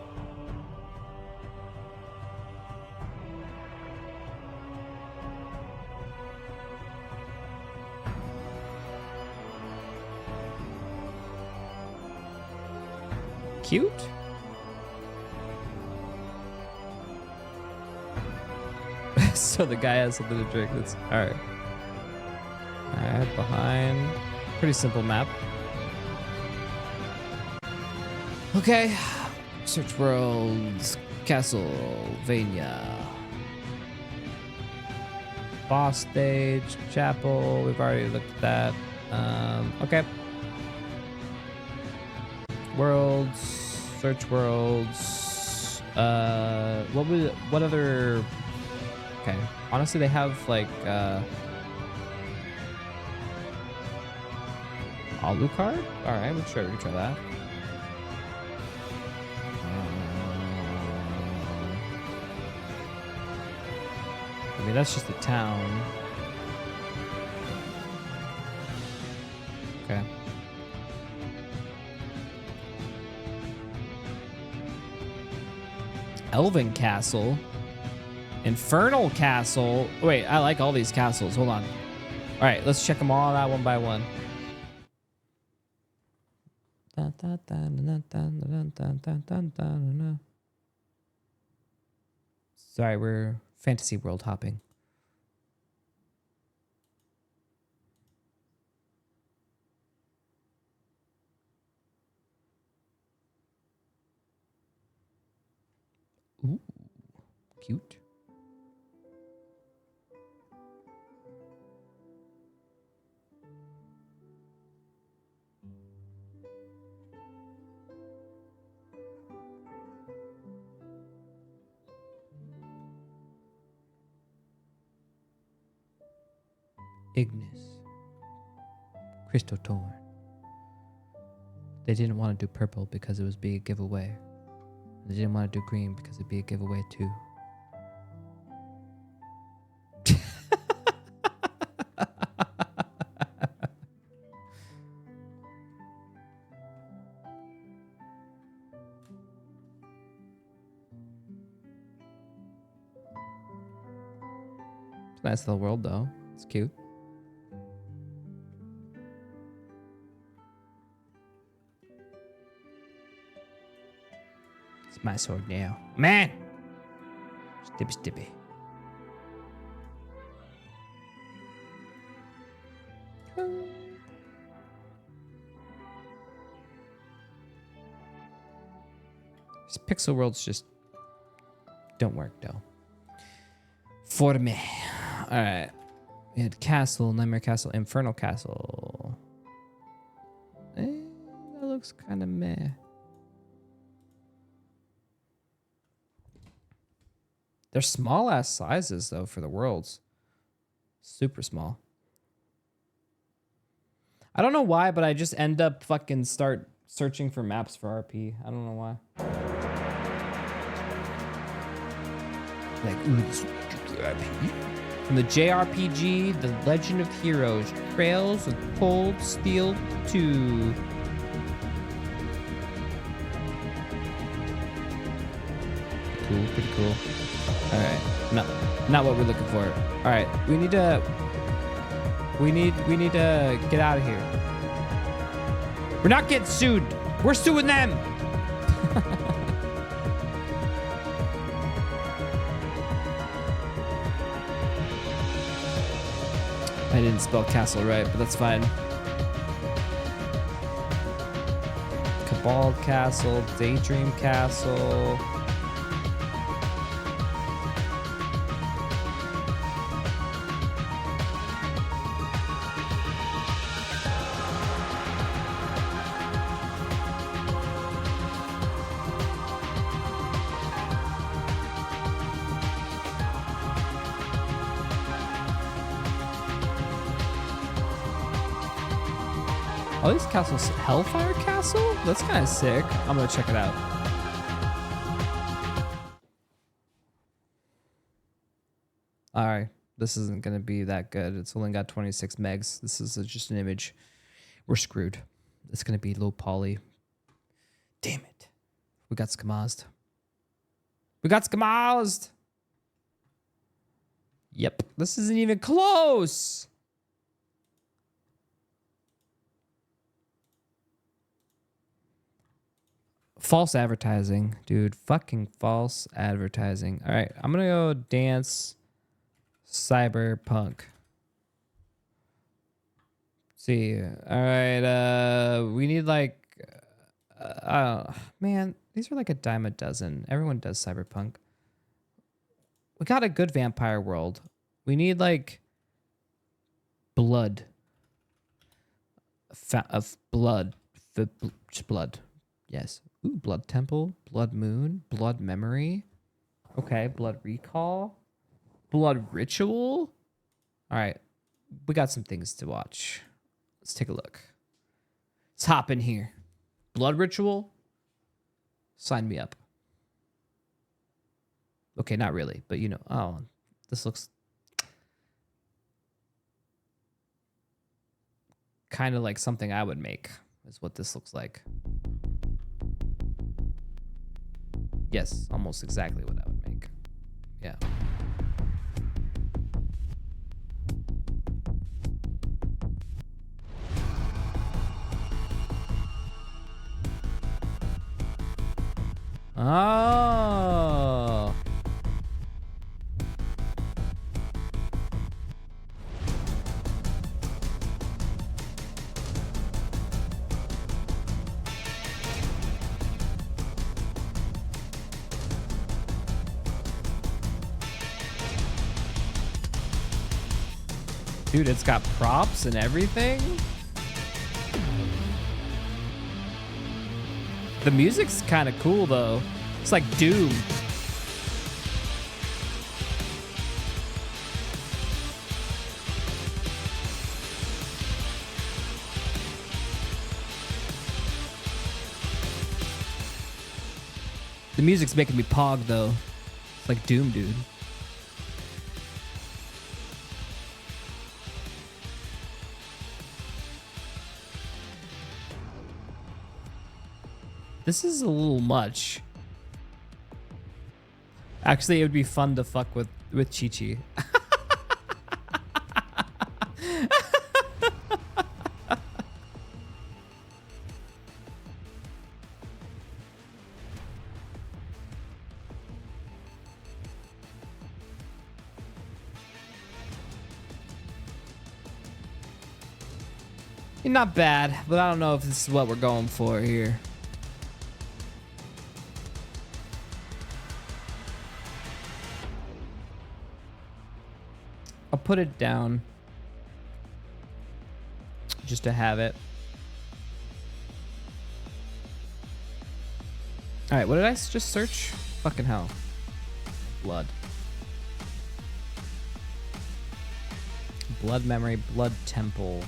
S2: Cute. So the guy has something to drink. That's all right. All right, behind. Pretty simple map. Okay. Search worlds. Castlevania. Boss stage. Chapel. We've already looked at that. Okay. Worlds. Search worlds. What other? Okay. Honestly, they have like Alucard? Alright, we'll try that. I mean, that's just the town. Okay. Elven Castle. Infernal Castle. Wait, I like all these castles. Hold on. All right, let's check them all out one by one. Sorry, we're fantasy world hopping. Ooh, cute. Ignis. Crystal Thorn. They didn't want to do purple because it was be a giveaway. They didn't want to do green because it'd be a giveaway too. It's a nice little world though. It's cute. It's my sword now. Man! Stippy stippy. These pixel worlds just don't work though. For me. Alright. We had Castle, Nightmare Castle, Infernal Castle. That looks kind of meh. They're small ass sizes though for the worlds. Super small. I don't know why, but I just end up fucking start searching for maps for RP. I don't know why. Like, ooh, this RP. From the JRPG, The Legend of Heroes, Trails of Cold Steel 2. Cool, pretty cool. All right, no, not what we're looking for. All right, we need to get out of here. We're not getting sued. We're suing them. I didn't spell castle right, but that's fine. Cabal Castle, Daydream Castle. Oh, these castles, Hellfire Castle? That's kind of sick. I'm gonna check it out. All right, this isn't gonna be that good. It's only got 26 megs. This is just an image. We're screwed. It's gonna be low poly. Damn it. We got skamazed. We got skamazed. Yep. This isn't even close. False advertising, dude. Fucking false advertising. All right, I'm gonna go dance cyberpunk. See, all right. We need like, man, these are like a dime a dozen. Everyone does cyberpunk. We got a good vampire world. We need like blood. Of blood. Blood. Yes. Ooh, blood temple, blood moon, blood memory. Okay, blood recall, blood ritual. All right, we got some things to watch. Let's take a look. Let's hop in here. Blood ritual. Sign me up. Okay, not really, but you know, oh, this looks kind of like something I would make, is what this looks like. Yes, almost exactly what I would make. Yeah. Oh. Dude, it's got props and everything. The music's kind of cool though. It's like Doom. The music's making me pog though. It's like Doom, dude. This is a little much. Actually, it would be fun to fuck with Chi-Chi. Not bad, but I don't know if this is what we're going for here. I'll put it down just to have it. All right, what did I just search? Fucking hell. Blood. Blood memory, blood temple.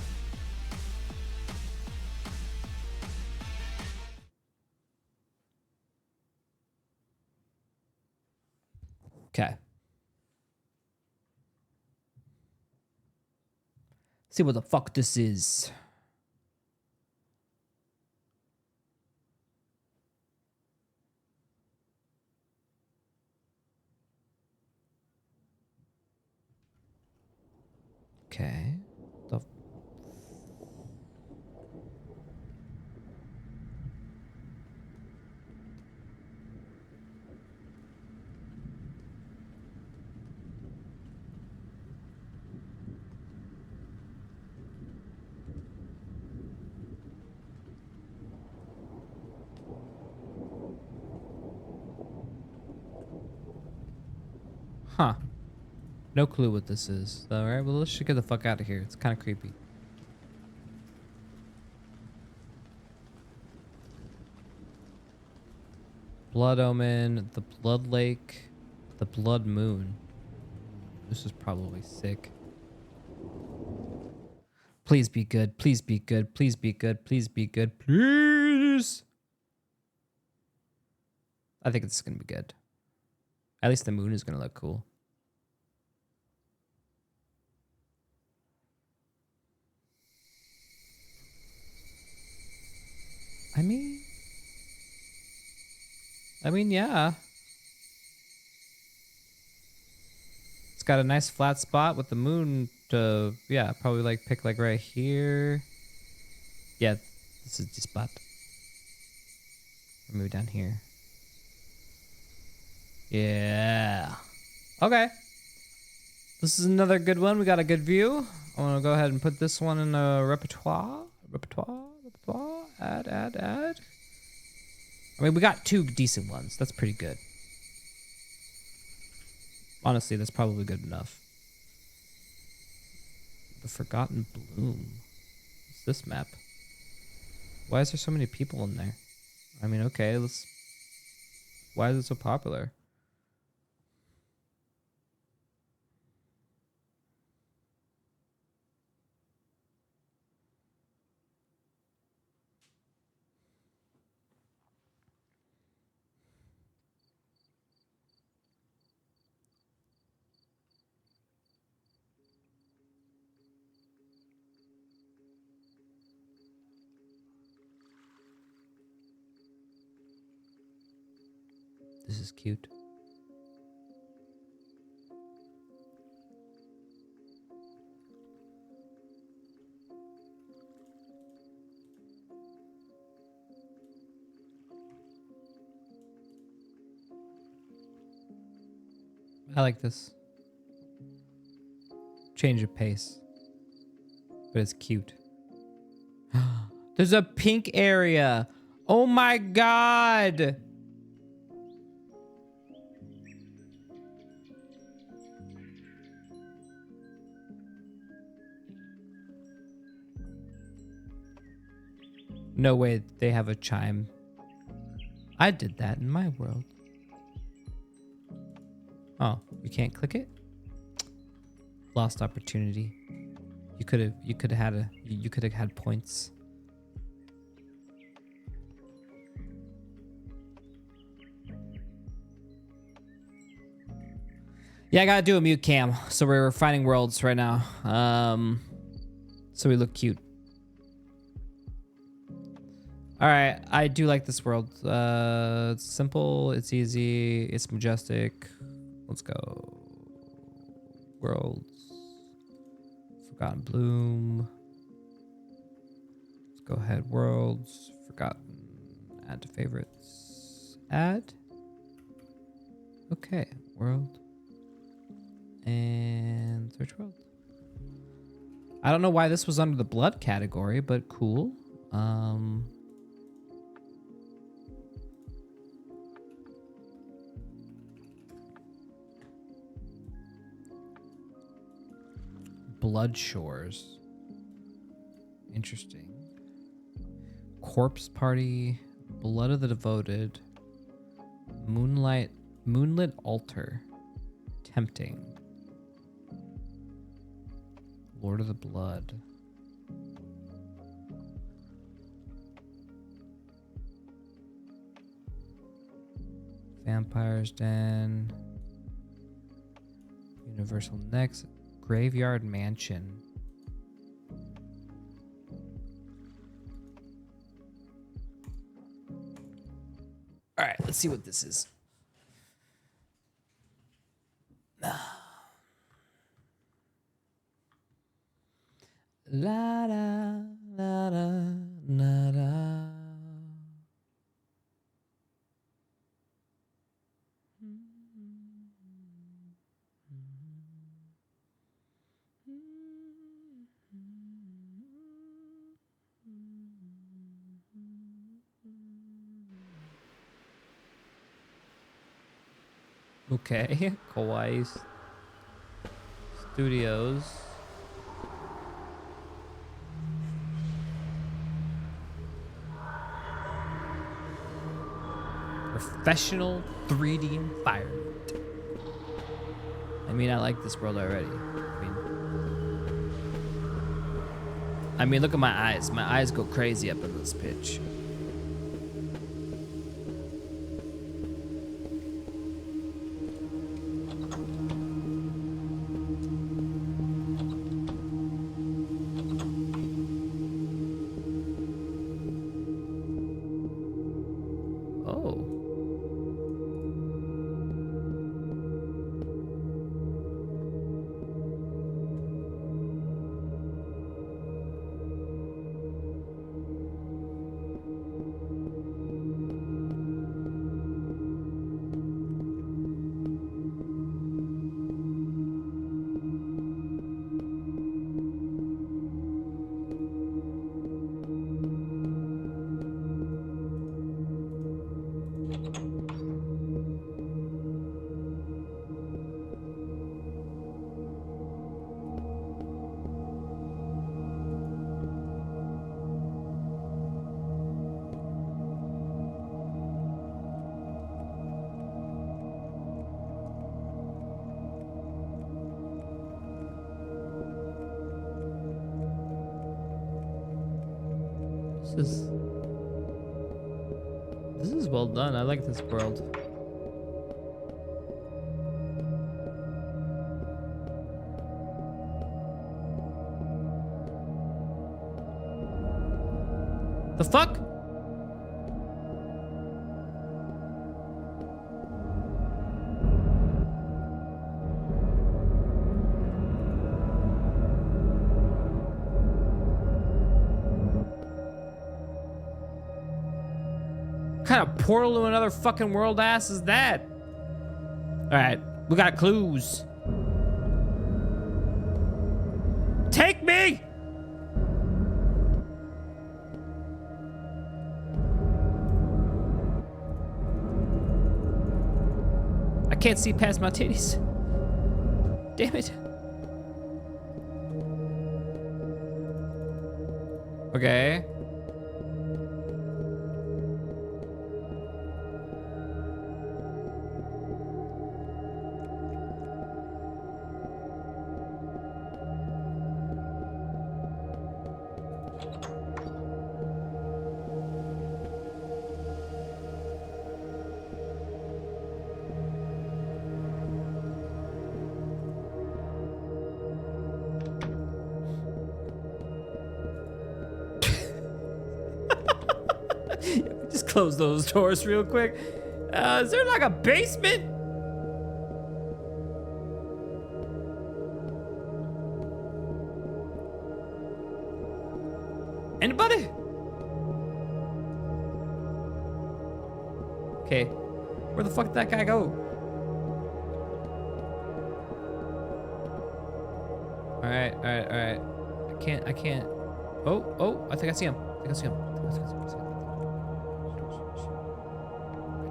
S2: Okay. See what the fuck this is. Okay. The Huh. No clue what this is. All right, well, let's just get the fuck out of here. It's kind of creepy. Blood Omen, the Blood Lake, the Blood Moon. This is probably sick. Please be good. Please be good. Please be good. Please be good. Please. I think it's going to be good. At least the moon is going to look cool. I mean, yeah. It's got a nice flat spot with the moon to, yeah, probably like pick like right here. Yeah, this is the spot. Move down here. Yeah. Okay. This is another good one. We got a good view. I want to go ahead and put this one in the repertoire. Add. I mean, we got 2 decent ones. That's pretty good. Honestly, that's probably good enough. The Forgotten Bloom. What's this map? Why is there so many people in there? I mean, okay, let's... Why is it so popular? This is cute. I like this. Change of pace. But it's cute. There's a pink area. Oh my god. No way they have a chime. I did that in my world. Oh, you can't click it? Lost opportunity. You could have had points. Yeah, I gotta do a mute cam. So we're finding worlds right now. So we look cute. All right, I do like this world. It's simple, it's easy, it's majestic. Let's go. Worlds. Forgotten Bloom. Let's go ahead. Worlds. Forgotten. Add to favorites. Add. Okay. World. And search world. I don't know why this was under the blood category, but cool. Blood Shores. Interesting. Corpse Party. Blood of the Devoted. Moonlit Altar. Tempting. Lord of the Blood. Vampire's Den. Universal Next. Graveyard Mansion. All right, let's see what this is. La da la da la da. Okay, Kawaii Studios. Professional 3D environment. I mean, I like this world already. I mean, look at my eyes. My eyes go crazy up in this pitch. This is well done. I like this world. The fuck? What kind of portal to another fucking world ass is that? All right, we got clues. Take me! I can't see past my titties. Damn it. Okay. Just close those doors real quick. Is there like a basement? Anybody? Okay. Where the fuck did that guy go? Alright. I can't. Oh, I think I see him. I see him.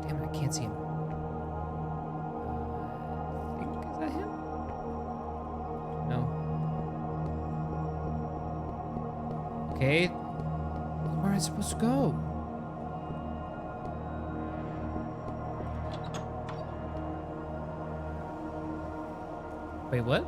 S2: Damn it, I can't see him. Is that him? No. Okay. Where am I supposed to go? Wait, what?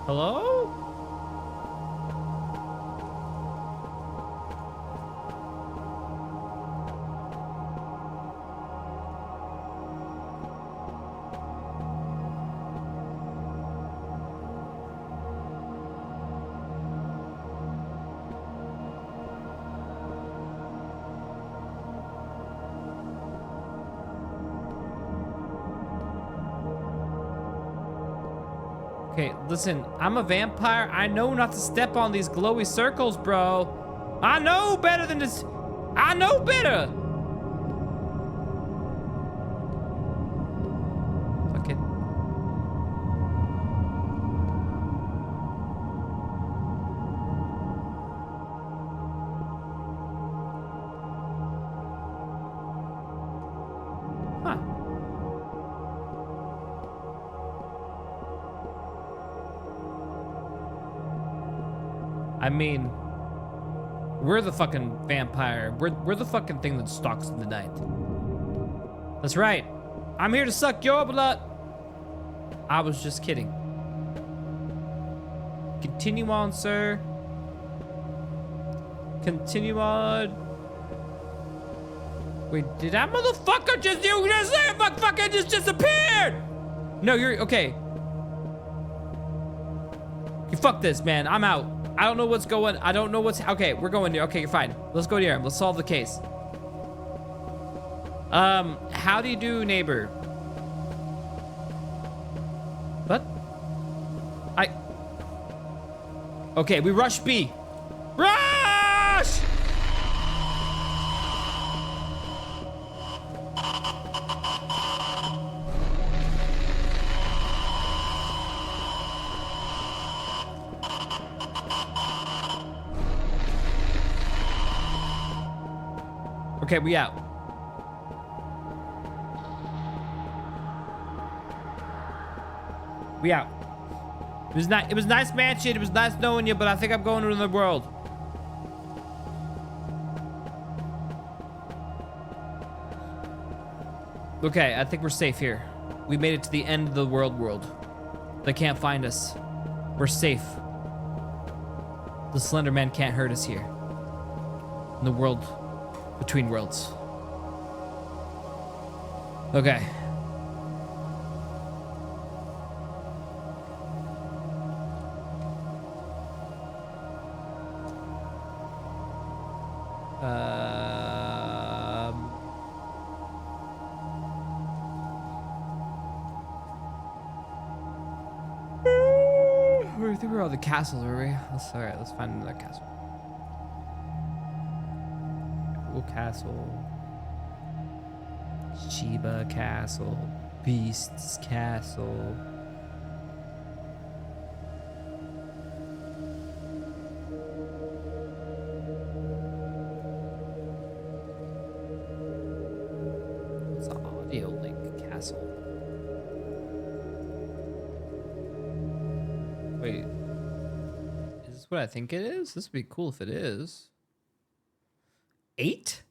S2: Hello? Okay, listen, I'm a vampire. I know not to step on these glowy circles, bro. I know better than this. I know better. Fuck it. Huh. I mean, we're the fucking vampire. We're the fucking thing that stalks in the night. That's right. I'm here to suck your blood. I was just kidding. Continue on, sir. Continue on. Wait, did that motherfucker just, you just say motherfucker just disappeared? No, you're, okay. You fuck this, man. I'm out. I don't know what's going. I don't know what's. Okay, we're going there. Okay, you're fine. Let's go there. Let's solve the case. How do you do, neighbor? What? Okay, we rush B. Rush! Okay, we out. We out. It was nice mansion. It was nice knowing you, but I think I'm going to another world. Okay, I think we're safe here. We made it to the end of the world. They can't find us. We're safe. The Slender Man can't hurt us here. In the world between worlds. Okay. I think we're all the castles, were we? All right, let's find another castle. Cool castle. Sheba Castle. Beast's Castle. It's an audio link castle. Wait. Is this what I think it is? This would be cool if it is. 8?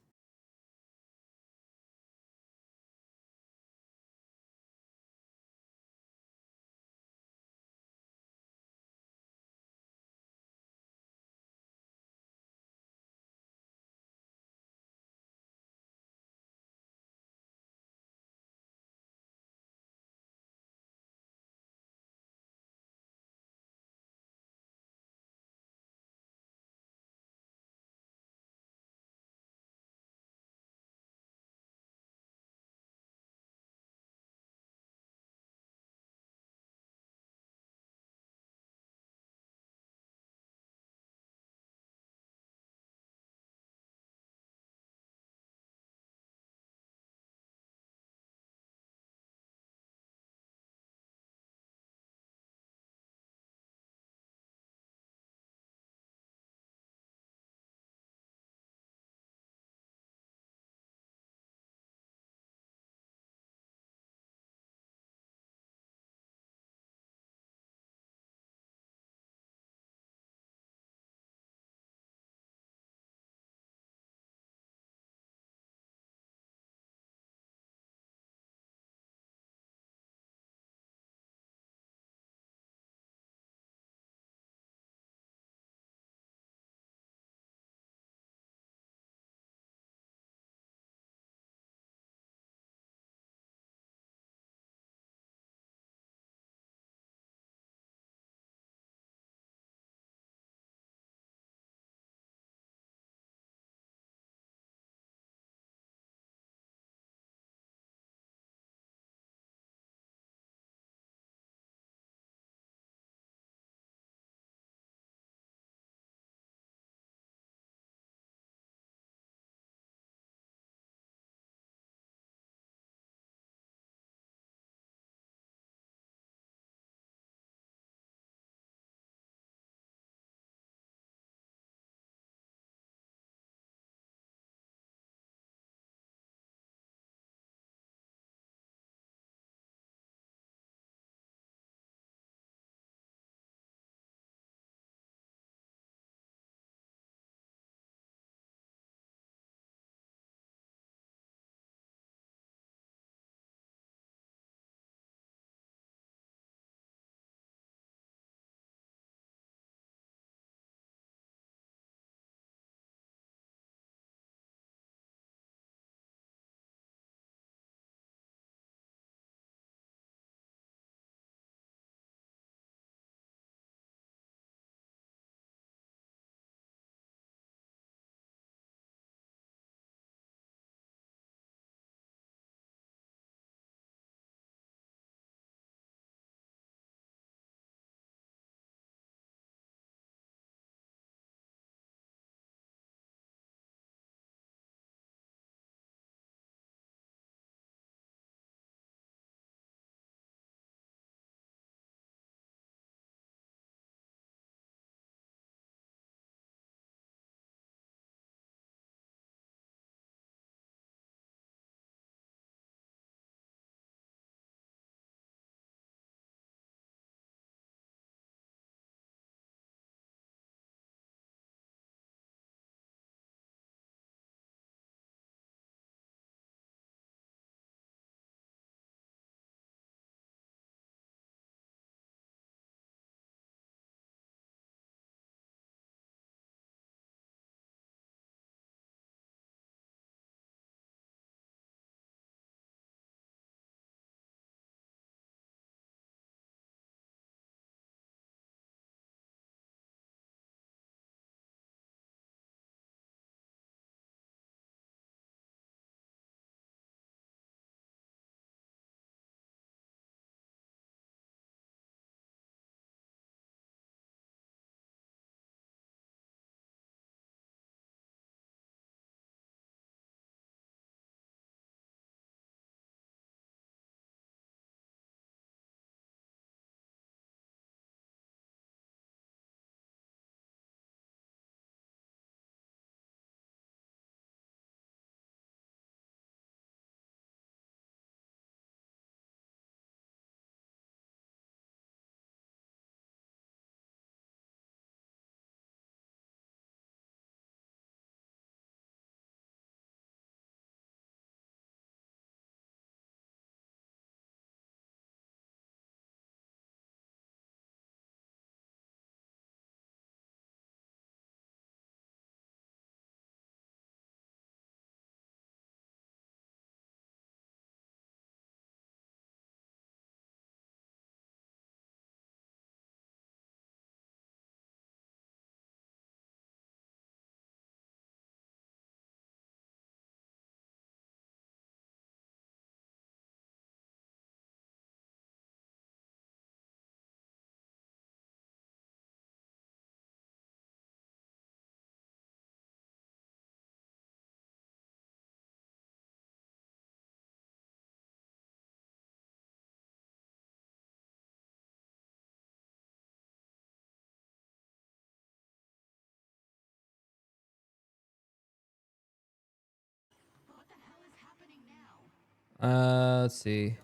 S2: Let's see.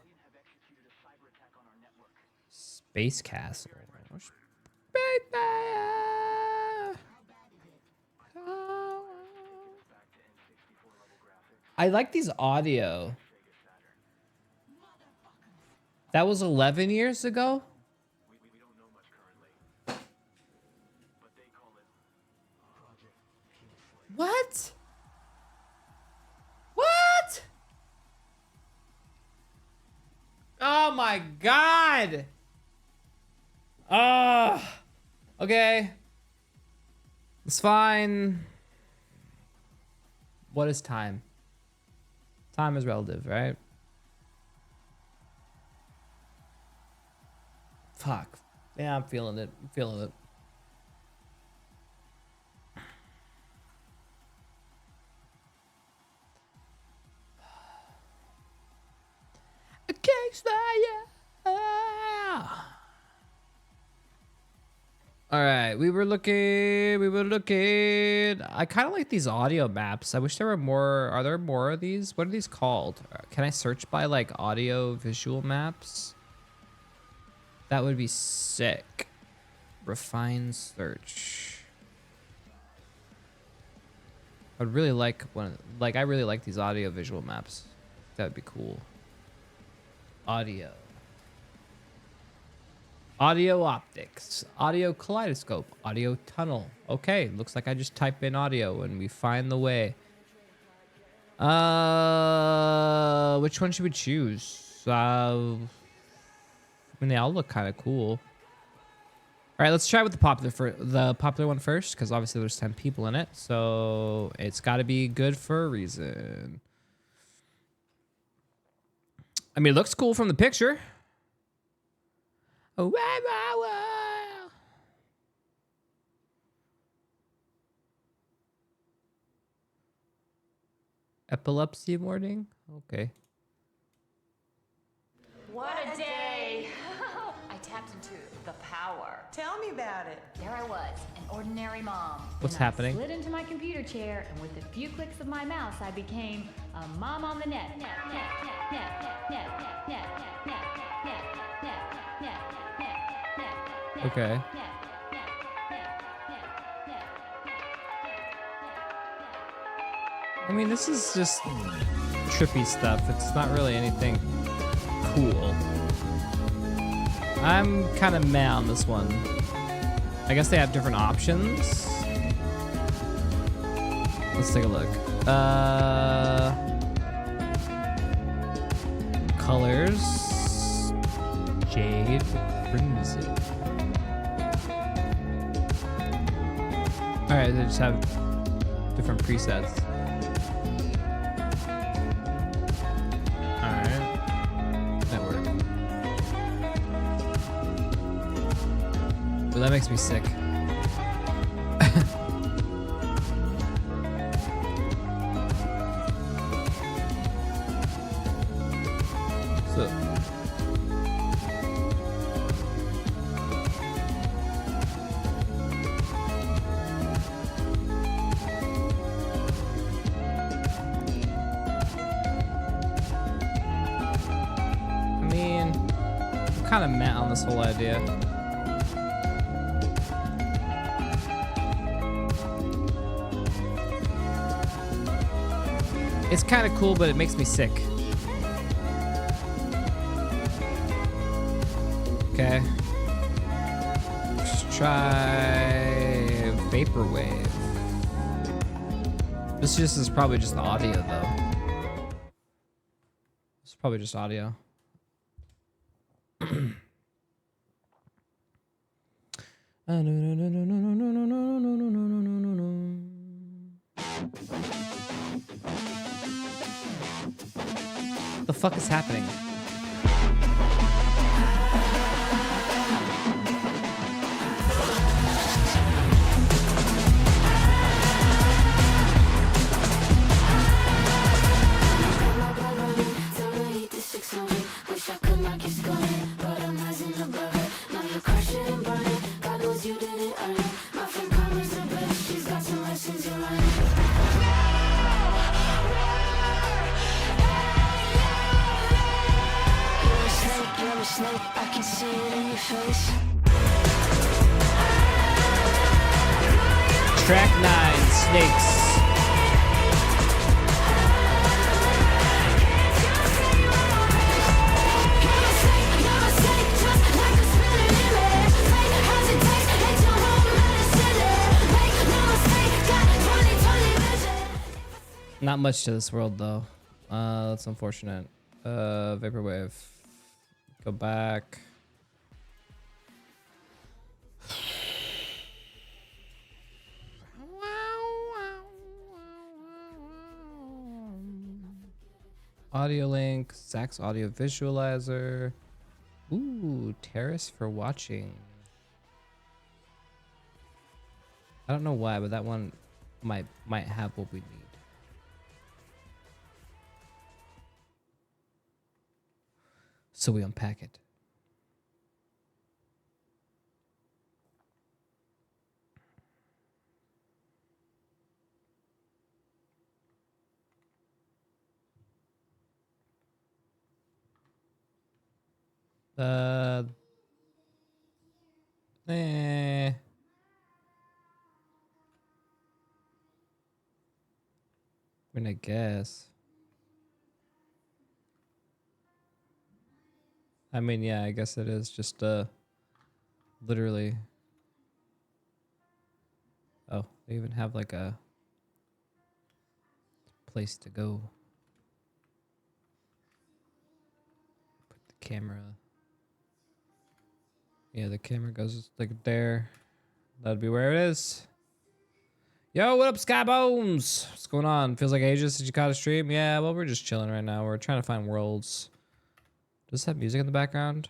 S2: Space Castle. I like these audio. That was 11 years ago? What? What? Oh my god. Okay. It's fine. What is time? Time is relative, right? Fuck. Yeah, I'm feeling it. I'm feeling it. A case fire. All right, we were looking. I kind of like these audio maps. I wish there were more. Are there more of these? What are these called? Can I search by like audio visual maps? That would be sick. Refine search. I'd really like one. Like I really like these audio visual maps. That'd be cool. Audio. Audio optics, audio kaleidoscope, audio tunnel. Okay, looks like I just type in audio and we find the way. Which one should we choose? I mean, they all look kind of cool. All right, let's try with the popular one first, because obviously there's 10 people in it, so it's got to be good for a reason. I mean, it looks cool from the picture. Oh, epilepsy warning? Okay.
S3: What a day! I tapped into the power.
S4: Tell me about it.
S3: There I was, an ordinary mom.
S2: What's
S3: Then I
S2: happening?
S3: slid into my computer chair, and with a few clicks of my mouse, I became a mom on the net.
S2: Okay. I mean, this is just trippy stuff. It's not really anything cool. I'm kind of meh on this one. I guess they have different options. Let's take a look. Colors. Jade, crimson. All right, they just have different presets. All right, that worked. But that makes me sick. So. Kind of mad on this whole idea. It's kind of cool, but it makes me sick. Okay. Let's try vaporwave. This is probably just the audio though. It's probably just audio. The fuck is happening? Track 9, Snakes. Not much to this world though. That's unfortunate. Vaporwave. Go back. Audio link, Zach's audio visualizer. Ooh, terrace for watching. I don't know why, but that one might have what we need. So we unpack it. Eh. I mean, I guess. I mean, yeah, I guess it is just literally. Oh, they even have like a place to go. Put the camera. Yeah, the camera goes like there. That'd be where it is. Yo, what up, Sky Bones? What's going on? Feels like ages since you caught a stream. Yeah, well, we're just chilling right now. We're trying to find worlds. Does it have music in the background?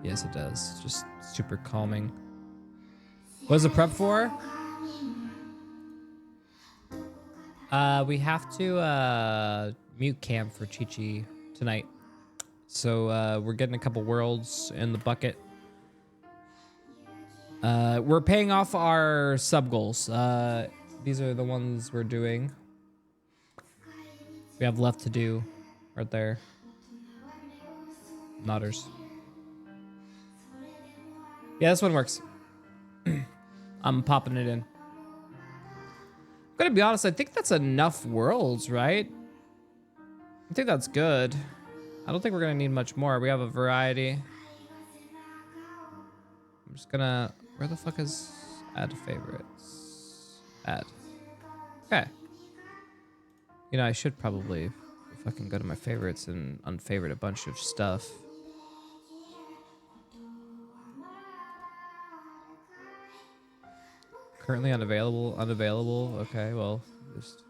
S2: Yes, it does. Just super calming. What is the prep for? We have to mute cam for Chi-Chi tonight. So we're getting a couple worlds in the bucket. We're paying off our sub goals. These are the ones we're doing. We have left to do right there. Nodders. Yeah, this one works. I'm popping it in. I'm gonna be honest, I think that's enough worlds, right? I think that's good. I don't think we're gonna need much more. We have a variety. I'm just gonna, where the fuck is add favorites? Add. Okay. You know, I should probably fucking go to my favorites and unfavorite a bunch of stuff. Currently unavailable, unavailable. Okay, well, just,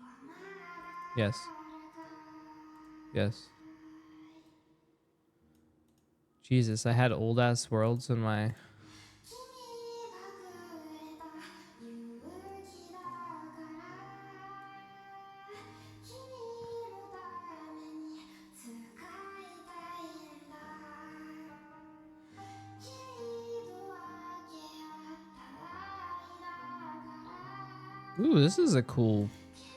S2: yes. Yes. Jesus, I had old ass worlds in my. Ooh, this is a cool.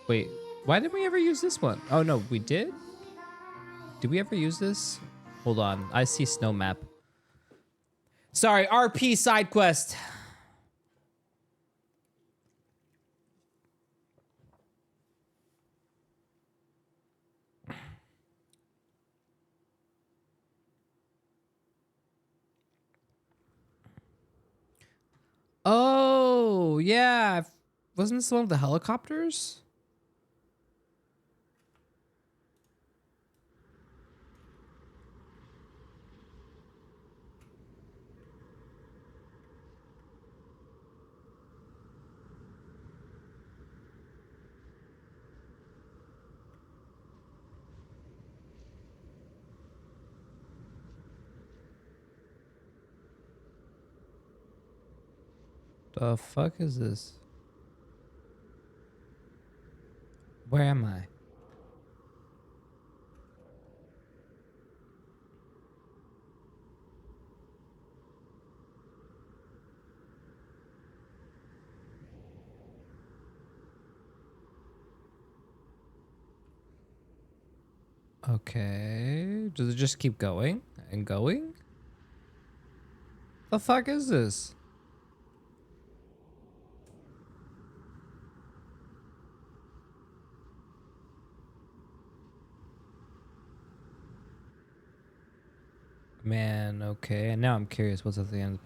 S2: Wait, why didn't we ever use this one? Oh no, we did? Did we ever use this? Hold on, I see snow map. Sorry, RP side quest. Oh, yeah. Wasn't this the one with the helicopters? The fuck is this? Where am I? Okay. Does it just keep going and going? The fuck is this? Man, okay. And now I'm curious what's at the end.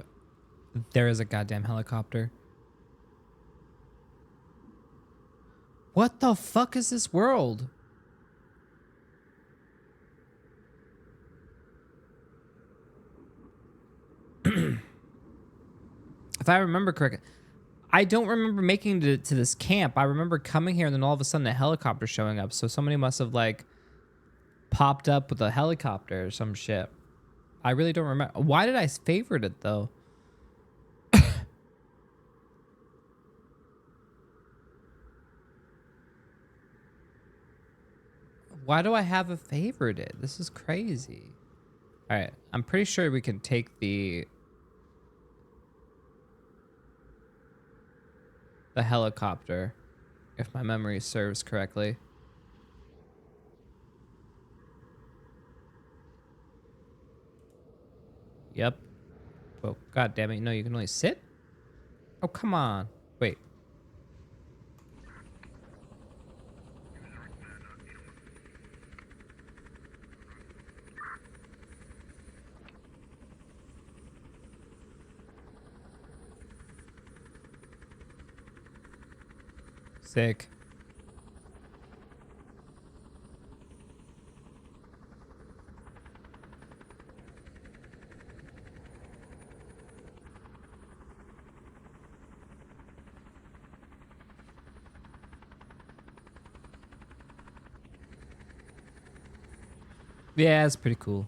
S2: There is a goddamn helicopter. What the fuck is this world? If I remember correctly, I don't remember making it to this camp. I remember coming here and then all of a sudden a helicopter showing up. So somebody must have like popped up with a helicopter or some shit. I really don't remember. Why did I favorite it though? Why do I have a favorited? This is crazy. All right, I'm pretty sure we can take the helicopter if my memory serves correctly. Yep. Oh, god damn it. No, you can only sit? Oh, come on. Wait. Sick. Yeah, it's pretty cool.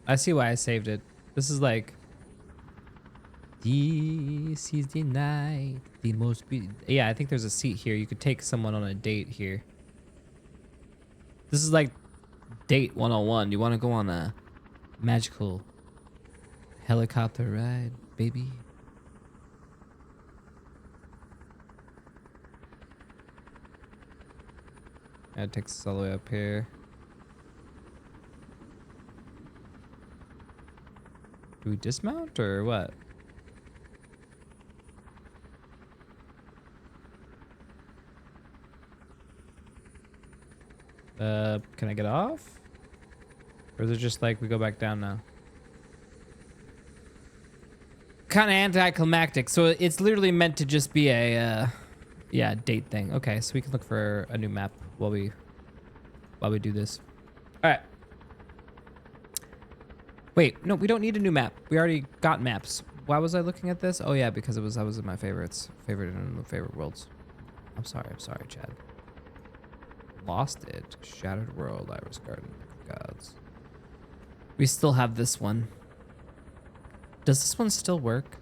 S2: I see why I saved it. This is like... This is the night, the most yeah, I think there's a seat here. You could take someone on a date here. This is like date 101. You want to go on a magical helicopter ride, baby? That takes us all the way up here. Do we dismount or what? Can I get off? Or is it just like we go back down now? Kind of anticlimactic. So it's literally meant to just be a, yeah, date thing. Okay, so we can look for a new map while we do this. All right. Wait, no, we don't need a new map. We already got maps. Why was I looking at this? Oh yeah, because I was in my favorites. Favorite in the favorite worlds. I'm sorry, Chad. Lost it. Shattered world. Iris Garden. Gods. We still have this one. Does this one still work?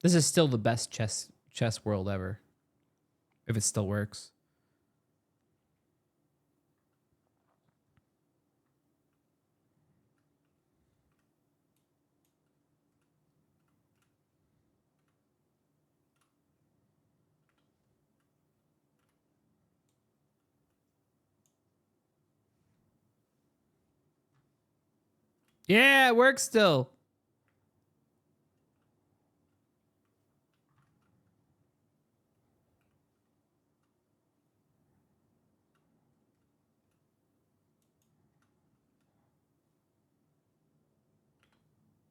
S2: This is still the best chess world ever. If it still works. Yeah, it works still.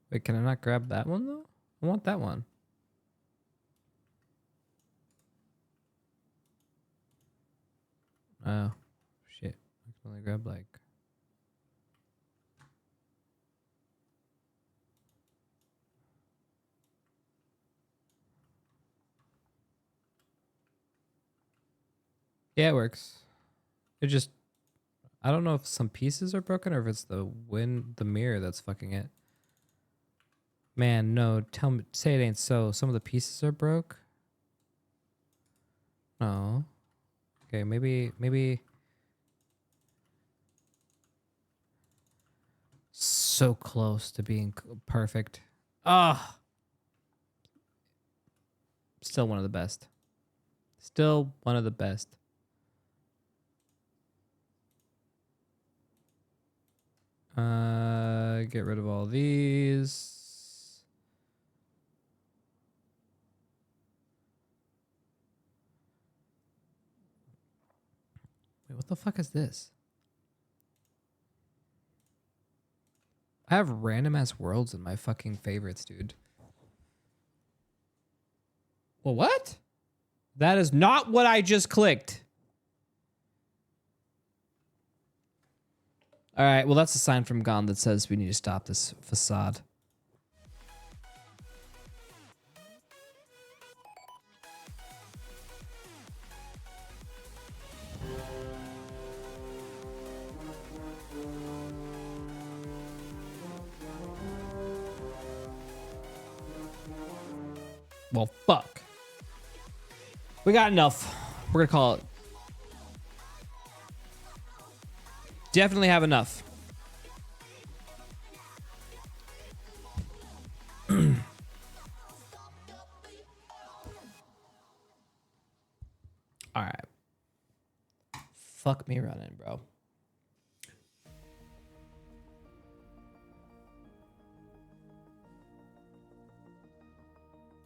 S2: Wait, can I not grab that one though? I want that one. Oh, shit. I can only grab like... Yeah, it works. It just... I don't know if some pieces are broken or if it's the mirror that's fucking it. Man, no, tell me, say it ain't so. Some of the pieces are broke. Oh. Okay, maybe. So close to being perfect. Ah, still one of the best. Still one of the best. Get rid of all these. Wait, what the fuck is this? I have random ass worlds in my fucking favorites, dude. Well, what? That is not what I just clicked. All right, well, that's a sign from Gon that says we need to stop this facade. Well, fuck. We got enough. We're gonna call it. Definitely have enough. All right. Fuck me running, bro.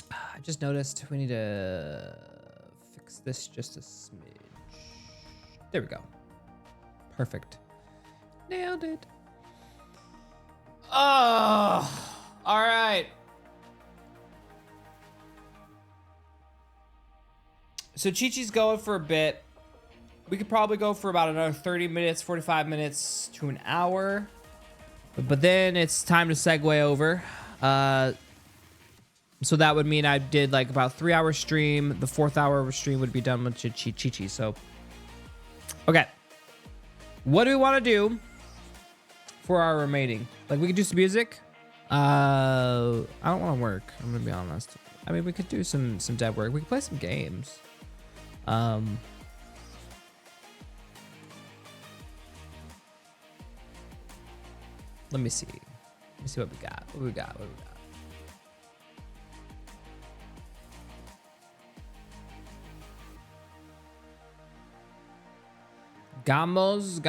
S2: I just noticed we need to fix this just a smidge. There we go. Perfect. Nailed it. Oh, all right. So Chi-Chi's going for a bit. We could probably go for about another 30 minutes, 45 minutes to an hour. But then it's time to segue over. So that would mean I did like about 3 hour stream. The 4th hour of a stream would be done with Chi-Chi. So, okay. What do we want to do for our remaining? Like, we could do some music. I don't want to work. I'm gonna be honest. I mean, we could do some dev work. We could play some games. Let me see. Let me see what we got. What we got. Gamos.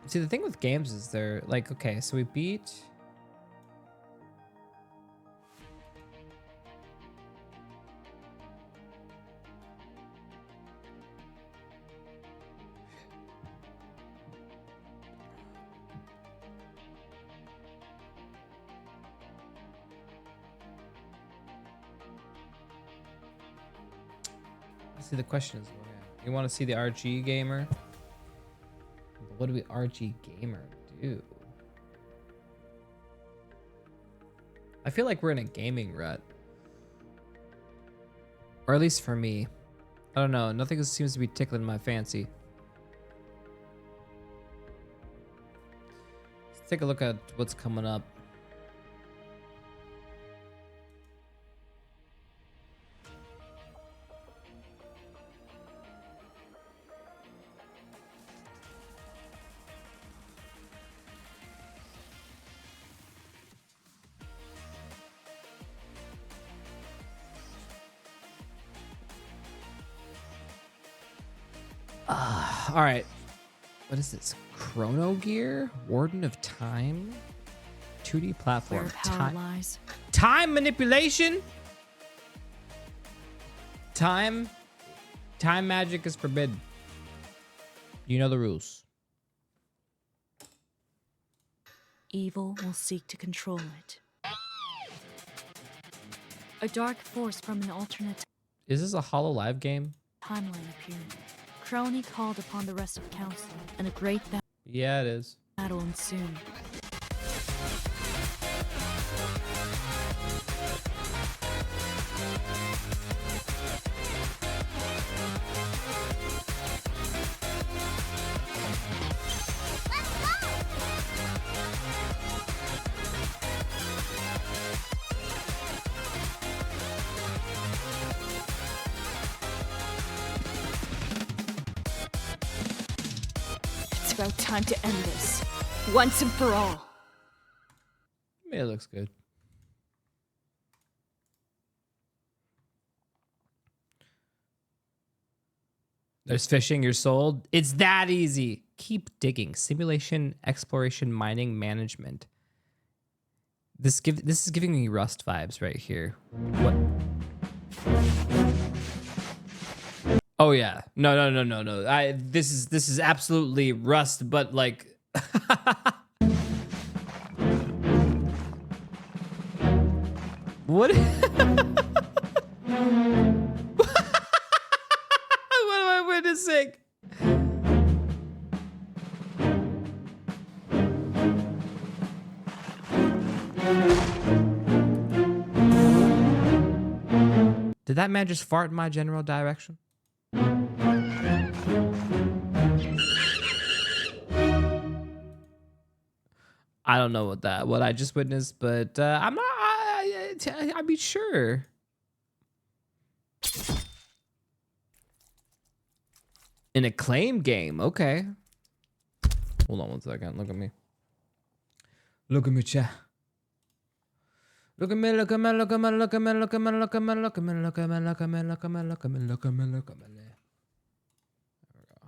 S2: See, the thing with games is they're like, okay, so we beat. See, the question is, you want to see the RG gamer? What do we RG gamer do? I feel like we're in a gaming rut. Or at least for me. I don't know. Nothing seems to be tickling my fancy. Let's take a look at what's coming up. All right. What is this? Chrono Gear? Warden of Time? 2D platform.
S4: Where power lies.
S2: Time manipulation? Time magic is forbidden. You know the rules.
S4: Evil will seek to control it. A dark force from an alternate
S2: Is this a HoloLive game?
S4: timeline appeared. Crony called upon the rest of Council, and a great
S2: Yeah, it is.
S4: battle ensued. It's about time to end this, once and for all.
S2: Yeah, it looks good. There's fishing, you're sold. It's that easy. Keep digging. Simulation, exploration, mining, management. This is giving me Rust vibes right here. What? Oh yeah. No. This is absolutely Rust, but like what? What am I witnessing? Did that man just fart in my general direction? I don't know what I just witnessed, but I'm not. I mean, sure. An acclaimed game, okay. Hold on 1 second. Look at me. Look at me, chat. Look at me, look at me, look at me, look at me, look at me, look at me, look at me, look at me, look at me, look at me, look at me, look at me, look at me. There we go.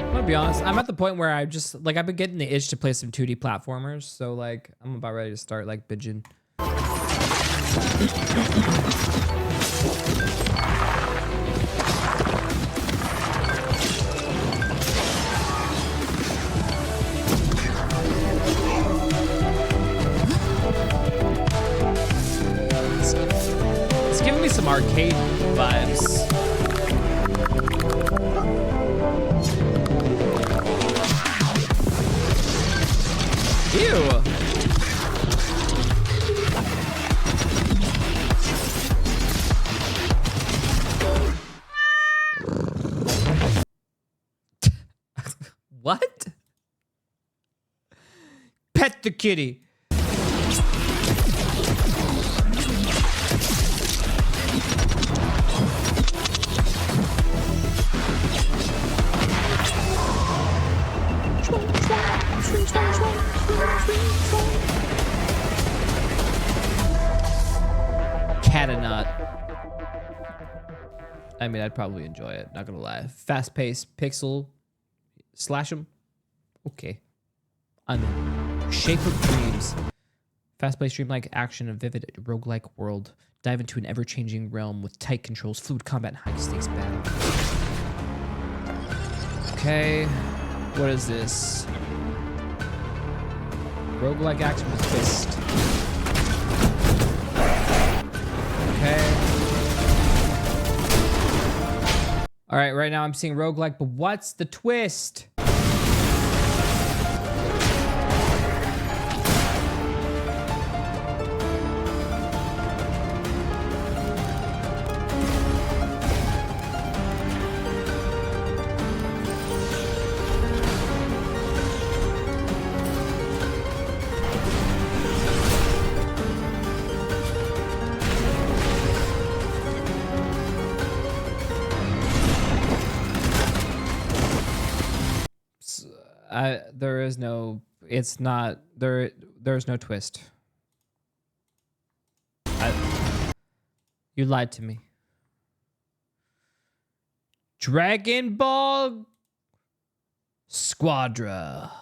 S2: I'm gonna be honest, I'm at the point where I just like I've been getting the itch to play some 2D platformers, so like I'm about ready to start like binging. It's giving me some arcade vibes. Ew. What? Pet the kitty. Catanut. I mean, I'd probably enjoy it. Not gonna lie. Fast-paced pixel slash 'em. Okay. I'm in. Shape of Dreams. Fast-paced dreamlike action, a vivid roguelike world. Dive into an ever-changing realm with tight controls, fluid combat, and high-stakes battle. Okay. What is this? Roguelike action with twist. Okay. All right, right now I'm seeing roguelike, but what's the twist? There is no, it's not, there's no twist. You lied to me. Dragon Ball Squadra.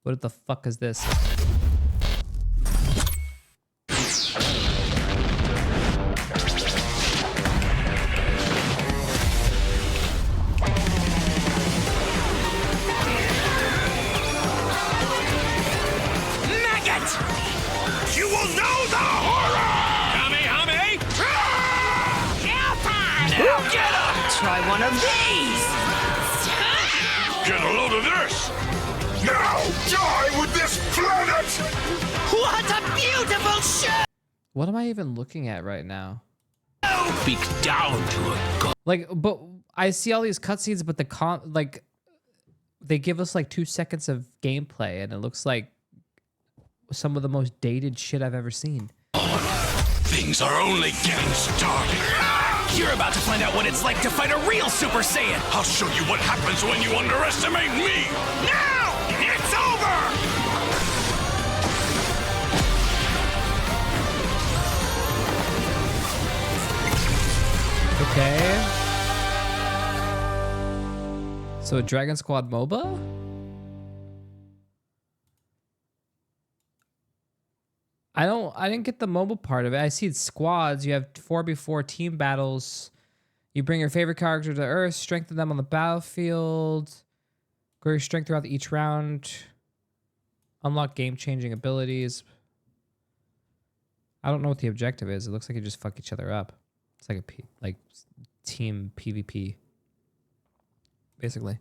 S2: What the fuck is this?
S1: You will know the horror! Kame-hame! Now get up!
S5: Try one of these!
S1: Get a load of this! Now die with this planet!
S5: What a beautiful show!
S2: What am I even looking at right now?
S1: Speak down to a god.
S2: Like, but I see all these cutscenes, but like, they give us like 2 seconds of gameplay, and it looks like some of the most dated shit I've ever seen.
S1: Things are only getting started.
S5: You're about to find out what it's like to fight a real Super Saiyan.
S6: I'll show you what happens when you underestimate me!
S5: Now! It's over!
S2: Okay. So a Dragon Squad MOBA? I didn't get the MOBA part of it. I see it's squads. You have 4v4 team battles. You bring your favorite character to Earth, strengthen them on the battlefield, grow your strength throughout each round, unlock game-changing abilities. I don't know what the objective is. It looks like you just fuck each other up. It's like a team PvP, basically.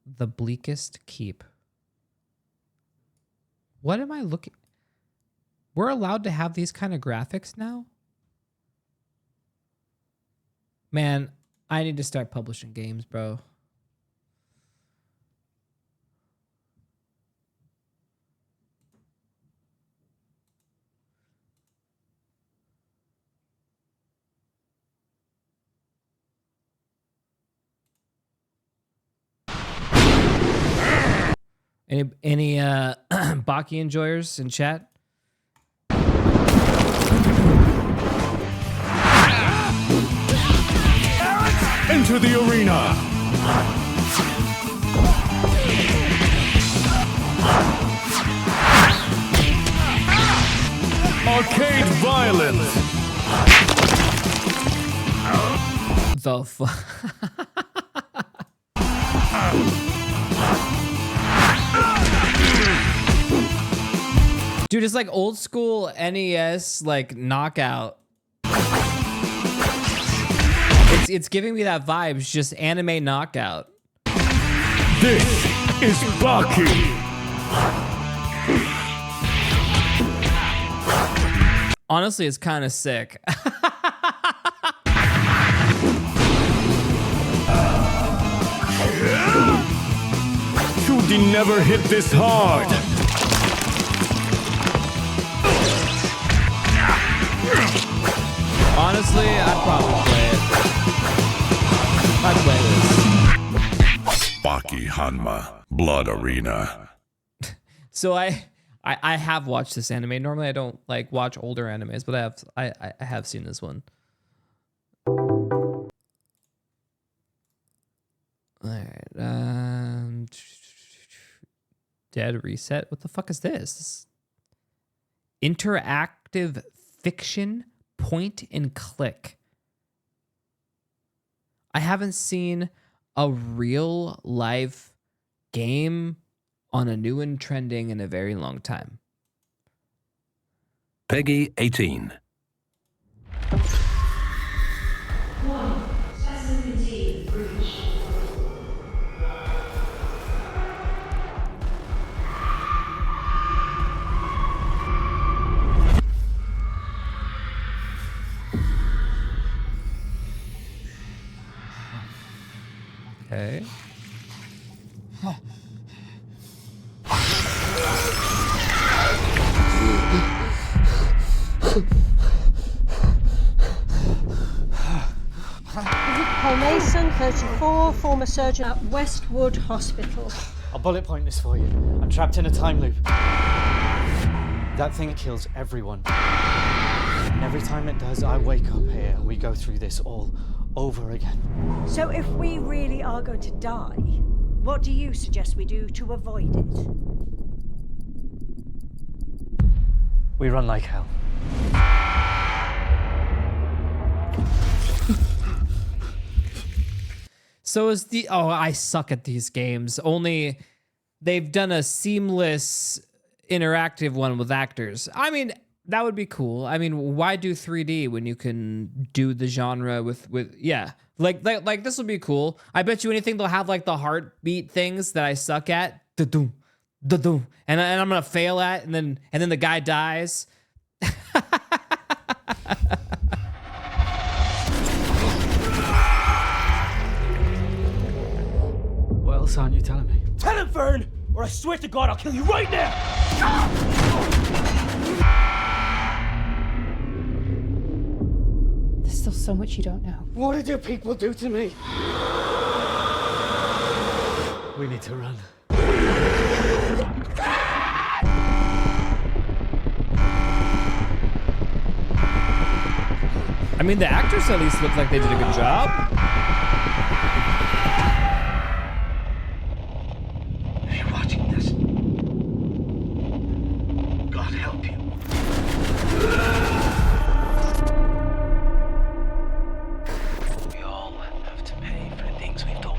S2: The Bleakest Keep. What am I looking? We're allowed to have these kind of graphics now? Man, I need to start publishing games, bro. Any Baki enjoyers in chat?
S6: Enter the arena! Arcade violence!
S2: The fuck? Dude, it's like old school NES, like knockout. It's giving me that vibe. It's just anime knockout.
S6: This is Baki!
S2: Honestly, it's kind of sick.
S6: Shooty never hit this hard!
S2: Honestly, I'd probably play it. I'd play this.
S6: Baki Hanma, Blood Arena.
S2: So I have watched this anime. Normally I don't like watch older animes, but I have seen this one. Alright, Dead Reset. What the fuck is this? Interactive fiction point and click. I haven't seen a real life game on a new and trending in a very long time.
S7: Peggy 18.
S2: Okay.
S8: Paul Mason, 34, former surgeon at Westwood Hospital.
S9: I'll bullet point this for you. I'm trapped in a time loop. That thing kills everyone. And every time it does, I wake up here and we go through this all over again.
S8: So if we really are going to die, what do you suggest we do to avoid it?
S9: We run like hell.
S2: So is the I suck at these games. Only they've done a seamless interactive one with actors. I mean, that would be cool. I mean, why do 3D when you can do the genre with yeah. Like this would be cool. I bet you anything they'll have like the heartbeat things that I suck at. Da-doom, da-doom. And I'm gonna fail at and then the guy dies.
S9: What else aren't you telling me?
S5: Tell him, Fern, or I swear to God I'll kill you right now!
S7: still so much you don't know.
S9: What do people do to me? We need to run.
S2: I mean, the actors at least look like they did a good job.
S5: If you're watching this, God help you. We all have to pay for the things we've done.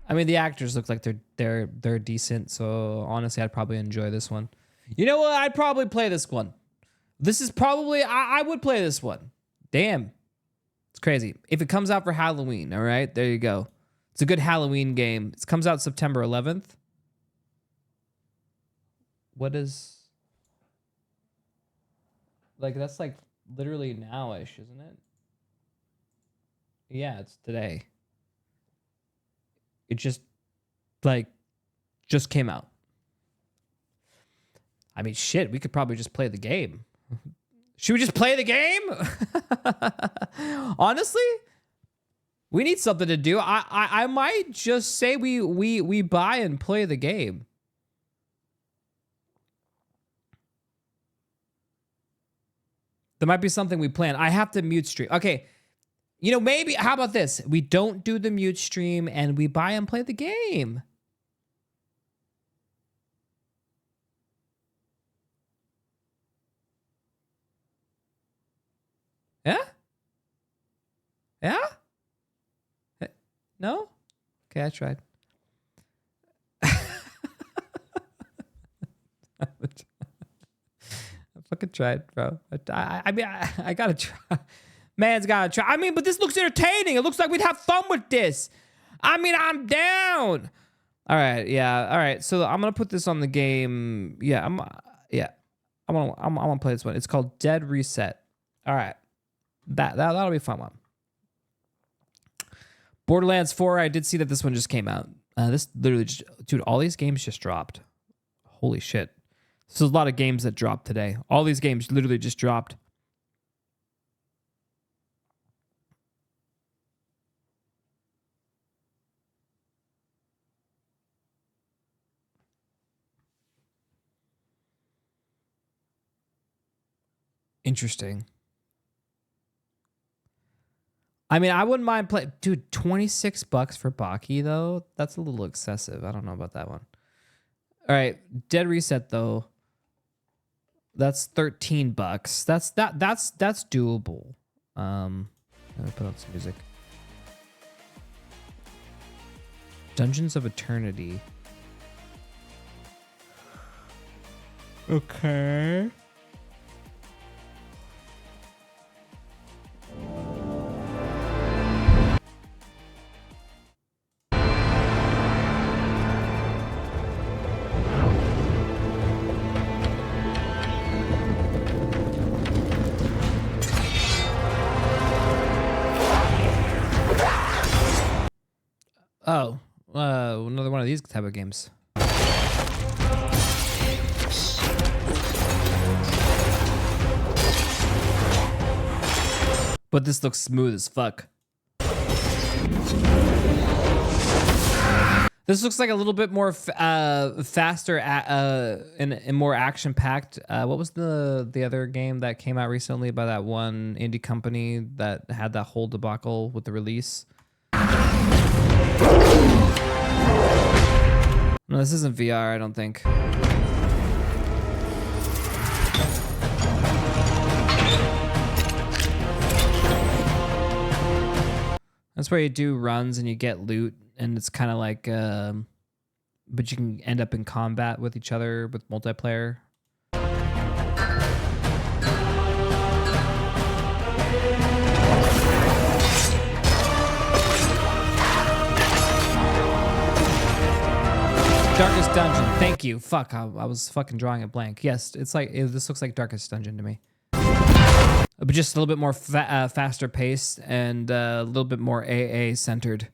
S2: I mean, the actors look like they're decent, so honestly, I'd probably enjoy this one. You know what? I'd probably play this one. This is probably I would play this one. Damn, it's crazy. If it comes out for Halloween, all right, there you go. It's a good Halloween game. It comes out September 11th. What is like? That's like literally nowish, isn't it? Yeah, it's today. It just came out. I mean, shit, we could probably just play the game. Should we just play the game? Honestly, we need something to do. I might just say we buy and play the game. There might be something we plan. I have to mute stream. Okay. You know, maybe, how about this? We don't do the mute stream and we buy and play the game. Yeah? Yeah? No? Okay, I tried. I fucking tried, bro. I mean, I gotta try. Man's gotta try. I mean, but this looks entertaining. It looks like we'd have fun with this. I mean, I'm down. All right, yeah. All right, so I'm gonna put this on the game. Yeah, I'm gonna play this one. It's called Dead Reset. All right, that'll be a fun one. Borderlands 4. I did see that this one just came out. This literally just, dude, all these games just dropped. Holy shit. This is a lot of games that dropped today. All these games literally just dropped. Interesting. I mean, I wouldn't mind playing. Dude, $26 for Baki, though? That's a little excessive. I don't know about that one. All right. Dead Reset, though. That's $13. That's doable. Let me put on some music. Dungeons of Eternity. Okay. Oh, another one of these type of games. But this looks smooth as fuck. This looks like a little bit more faster and more action packed. What was the other game that came out recently by that one indie company that had that whole debacle with the release? No, this isn't VR, I don't think. That's where you do runs and you get loot, and it's kind of like, but you can end up in combat with each other with multiplayer. Darkest Dungeon. Thank you. Fuck, I was fucking drawing a blank. Yes, it's like this looks like Darkest Dungeon to me, but just a little bit more faster paced and a little bit more AA centered.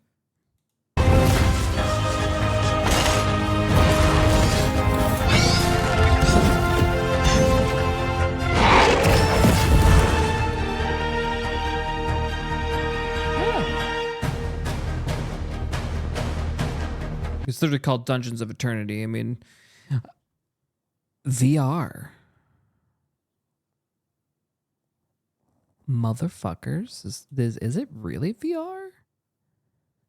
S2: It's literally called Dungeons of Eternity. I mean, VR. Motherfuckers. Is it really VR?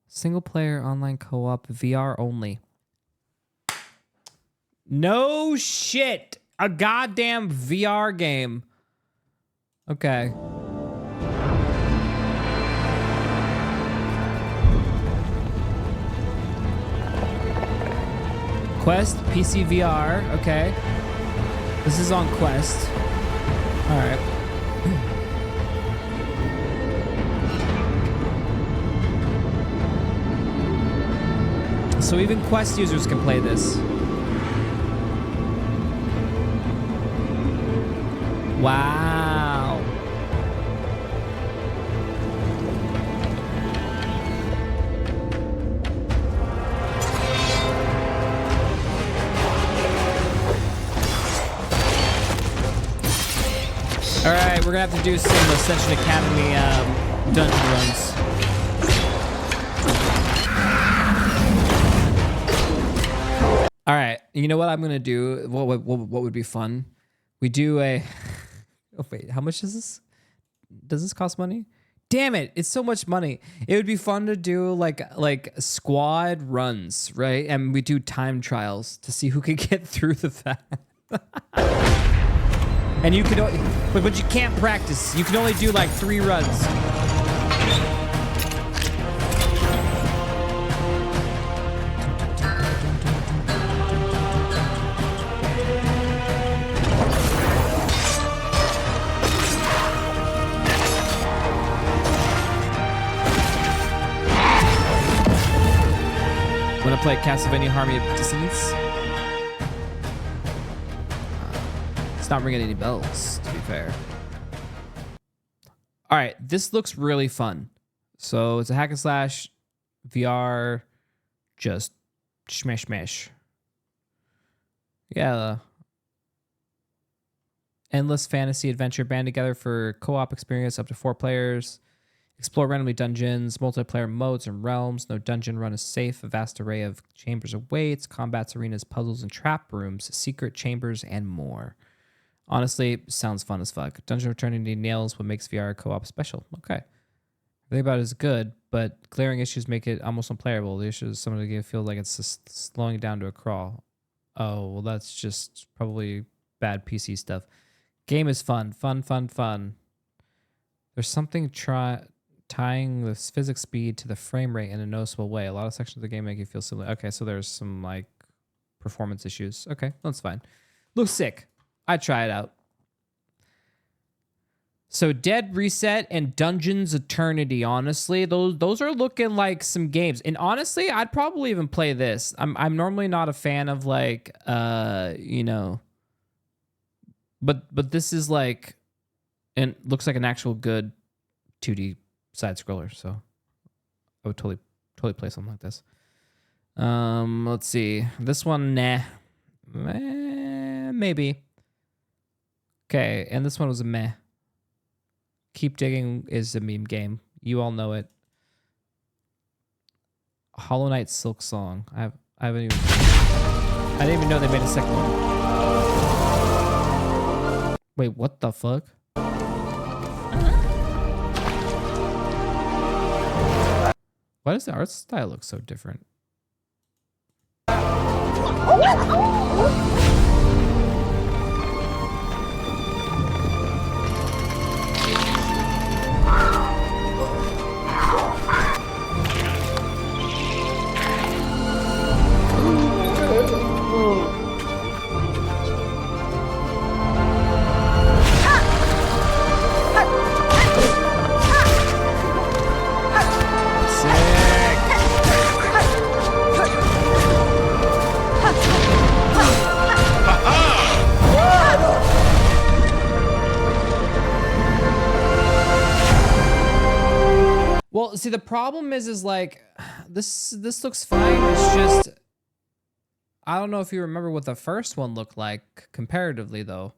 S2: Single player online co-op VR only. No shit. A goddamn VR game. Okay. Quest, PC VR. Okay. This is on Quest. All right. So even Quest users can play this. Wow. All right, we're gonna have to do some Ascension Academy dungeon runs. All right, you know what I'm gonna do? What would be fun? We do a. Oh wait, how much is this? Does this cost money? Damn it! It's so much money. It would be fun to do like squad runs, right? And we do time trials to see who can get through the fast. And you can, but you can't practice. You can only do like 3 runs. Want to play Castlevania Harmony of Dissonance? It's not ringing any bells, to be fair. All right, this looks really fun. So it's a hack and slash VR, just smash. Yeah. Endless fantasy adventure band together for co-op experience up to 4 players. Explore randomly dungeons, multiplayer modes and realms. No dungeon run is safe. A vast array of chambers awaits. Combats, arenas, puzzles, and trap rooms. Secret chambers, and more. Honestly, sounds fun as fuck. Dungeon Eternity nails what makes VR co-op special. Okay. Everything about it is good, but glaring issues make it almost unplayable. The issue is some of the game feel like it's just slowing it down to a crawl. Oh, well, that's just probably bad PC stuff. Game is fun. Fun. There's something tying the physics speed to the frame rate in a noticeable way. A lot of sections of the game make you feel similar. Okay, so there's some like performance issues. Okay, that's fine. Looks sick. I'd try it out. So Dead Reset and Dungeons Eternity, honestly, those are looking like some games. And honestly, I'd probably even play this. I'm normally not a fan of like you know, but this is like, and looks like an actual good 2D side scroller, so I would totally play something like this. Let's see. This one, nah. Maybe. Okay, and this one was a meh. Keep Digging is a meme game. You all know it. Hollow Knight Silk Song. I didn't even know they made a second one. Wait, what the fuck? Why does the art style look so different? Well, see, the problem is like this looks fine. It's just I don't know if you remember what the first one looked like comparatively, though.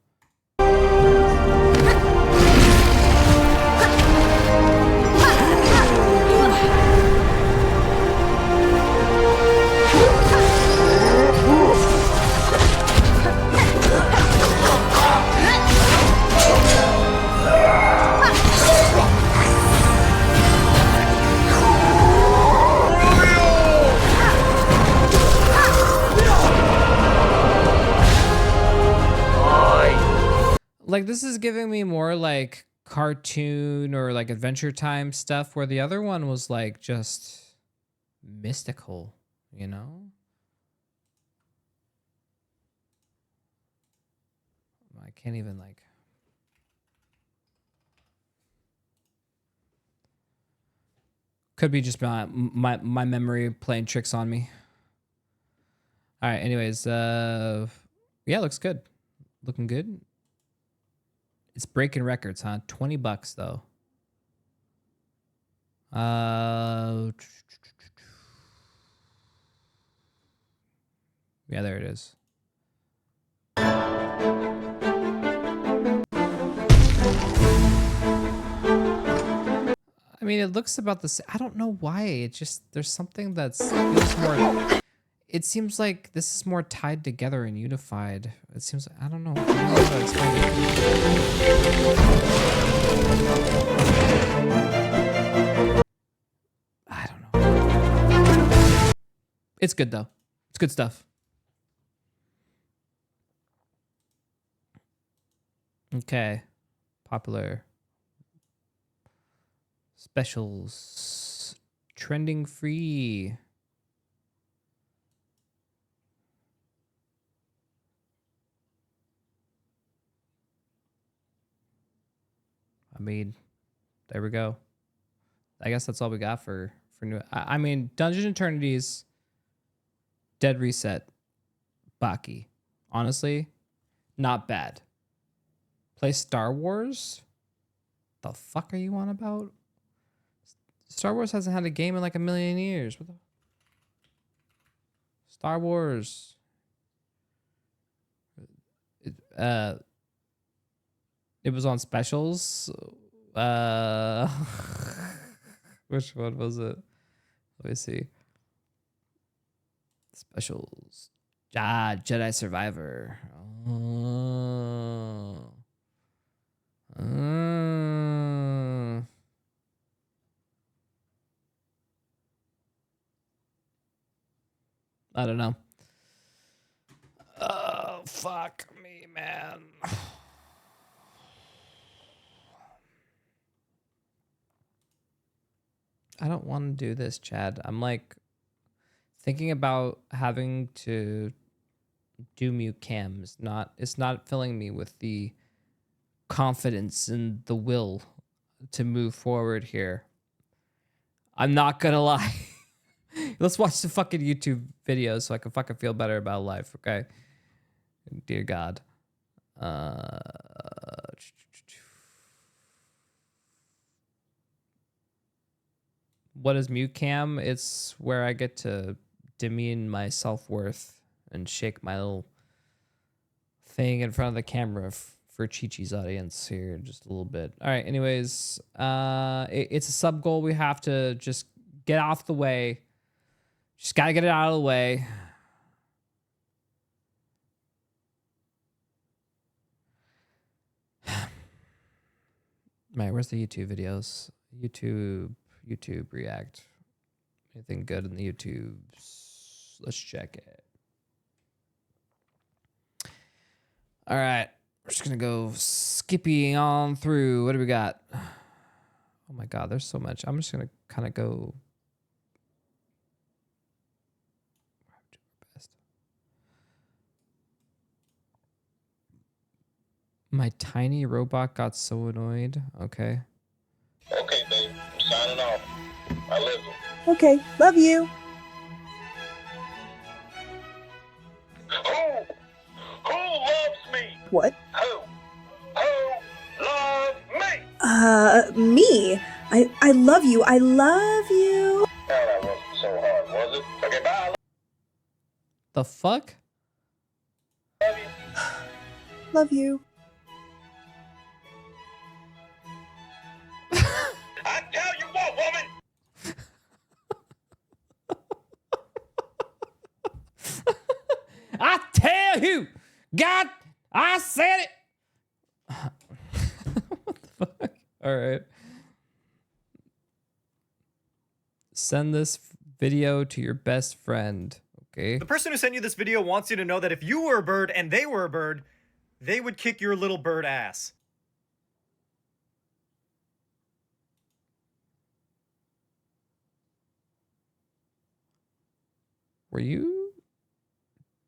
S2: Like, this is giving me more like cartoon or like Adventure Time stuff, where the other one was like just mystical, you know? I can't even like. Could be just my memory playing tricks on me. All right. Anyways, yeah, looks good. Looking good. It's breaking records, huh? $20 though. Yeah, there it is. I mean, it looks about the same. I don't know why. It just, there's something that's feels more. It seems like this is more tied together and unified. It seems, I don't know. I don't know how to explain it. I don't know. It's good though. It's good stuff. Okay. Popular. Specials. Trending free. I mean, there we go. I guess that's all we got for new. I mean, Dungeon Eternities, Dead Reset, Baki. Honestly, not bad. Play Star Wars? The fuck are you on about? Star Wars hasn't had a game in like a million years. What the? Star Wars. It was on specials. Which one was it? Let me see. Specials. Ah, Jedi Survivor. Oh. I don't know. Oh, fuck me, man. I don't want to do this, Chad. I'm like thinking about having to do MuteCAM. It's not filling me with the confidence and the will to move forward here. I'm not gonna lie. Let's watch the fucking YouTube videos so I can fucking feel better about life, okay? Dear God. What is MuteCAM? It's where I get to demean my self-worth and shake my little thing in front of the camera for Chi-Chi's audience here just a little bit. All right, anyways, it's a sub goal we have to just get off the way. Just gotta get it out of the way. Right, where's the YouTube videos? YouTube React. Anything good in the YouTubes? Let's check it. All right, we're just gonna go skipping on through. What do we got? Oh my God, there's so much. I'm just gonna kind of go. My tiny robot got so annoyed. Okay.
S7: Okay, babe. I'm signing off. I love you.
S10: Okay, love you.
S7: Who loves me?
S10: What?
S7: Who loves me?
S10: Me. I love you. I love you.
S7: Oh, that wasn't so hard, was it? Okay, bye.
S2: The fuck?
S7: Love you.
S10: Love you.
S7: I tell you what, woman.
S2: I tell you, God, I said it. What the fuck? All right. Send this video to your best friend. Okay.
S11: The person who sent you this video wants you to know that if you were a bird and they were a bird, they would kick your little bird ass.
S2: Were you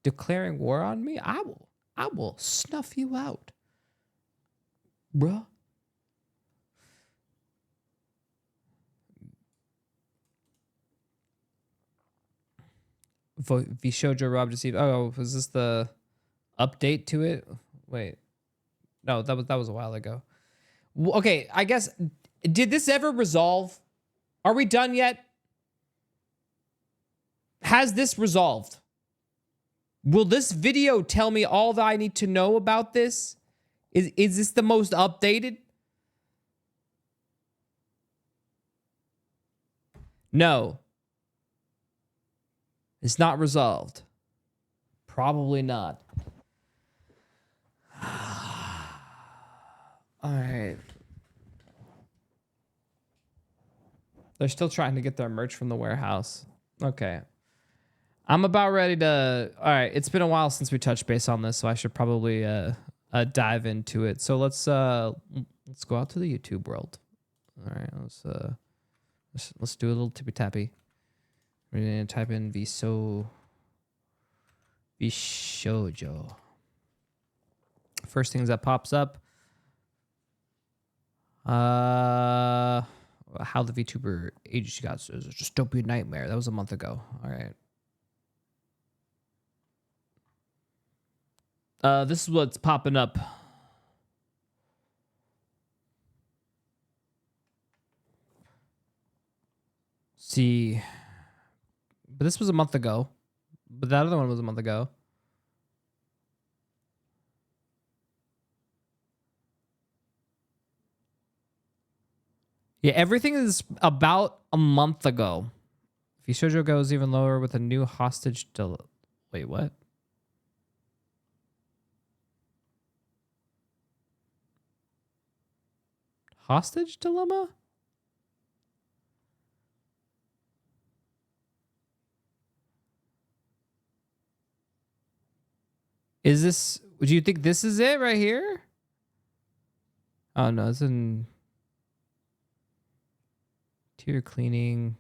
S2: declaring war on me? I will snuff you out, bruh. Vishojo Rob deceived. Oh, was this the update to it? Wait, no, that was a while ago. Okay, I guess, did this ever resolve? Are we done yet? Has this resolved? Will this video tell me all that I need to know about this? Is this the most updated? No. It's not resolved. Probably not. All right. They're still trying to get their merch from the warehouse. Okay. I'm about ready to... All right. It's been a while since we touched base on this, so I should probably dive into it. So let's go out to the YouTube world. All right. Let's do a little tippy tappy. We're gonna type in Vishojo. First things that pops up. How the VTuber agency got a dystopian nightmare. That was a month ago. All right. This is what's popping up. See, but this was a month ago. But that other one was a month ago. Yeah, everything is about a month ago. Vishojo goes even lower with a new hostage wait, what? Hostage dilemma? Is this... Would you think this is it right here? Oh, no. It's in... Interior cleaning.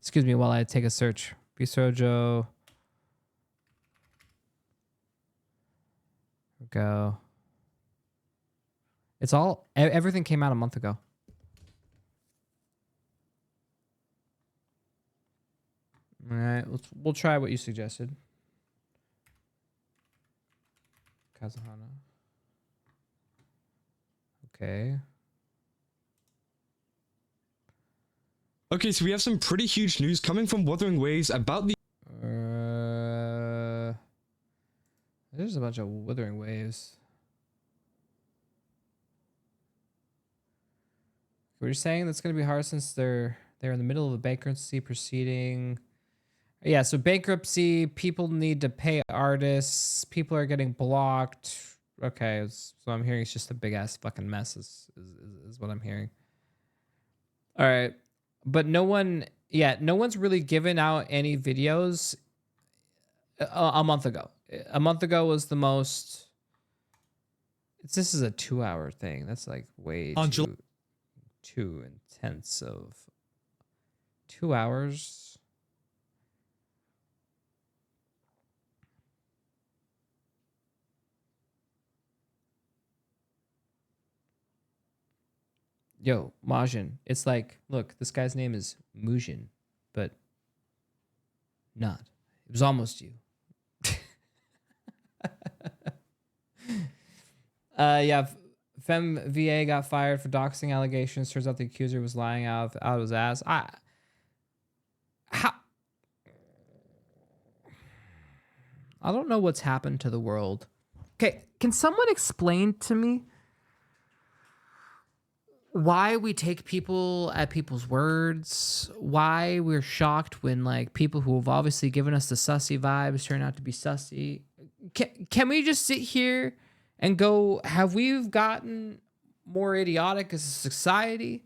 S2: Excuse me while I take a search. Vishojo. Go. It's all... Everything came out a month ago. All right, we'll try what you suggested. Kazuhana. Okay.
S12: Okay, so we have some pretty huge news coming from Wuthering Waves about the...
S2: There's a bunch of Wuthering Waves. We're saying that's going to be hard since they're in the middle of a bankruptcy proceeding. Yeah, so bankruptcy, people need to pay artists, people are getting blocked. Okay, so I'm hearing it's just a big ass fucking mess is what I'm hearing. All right. But no one's really given out any videos a month ago. A month ago was the most... This is a 2-hour thing. That's like way too intense of 2 hours. Yo, Majin. It's like, look, this guy's name is Mujin, but not. It was almost you. Yeah, Femme VA got fired for doxing allegations. Turns out the accuser was lying out of his ass. I don't know what's happened to the world. Okay, can someone explain to me why we take people at people's words? Why we're shocked when like people who have obviously given us the sussy vibes turn out to be sussy? Can we just sit here and go, have we gotten more idiotic as a society?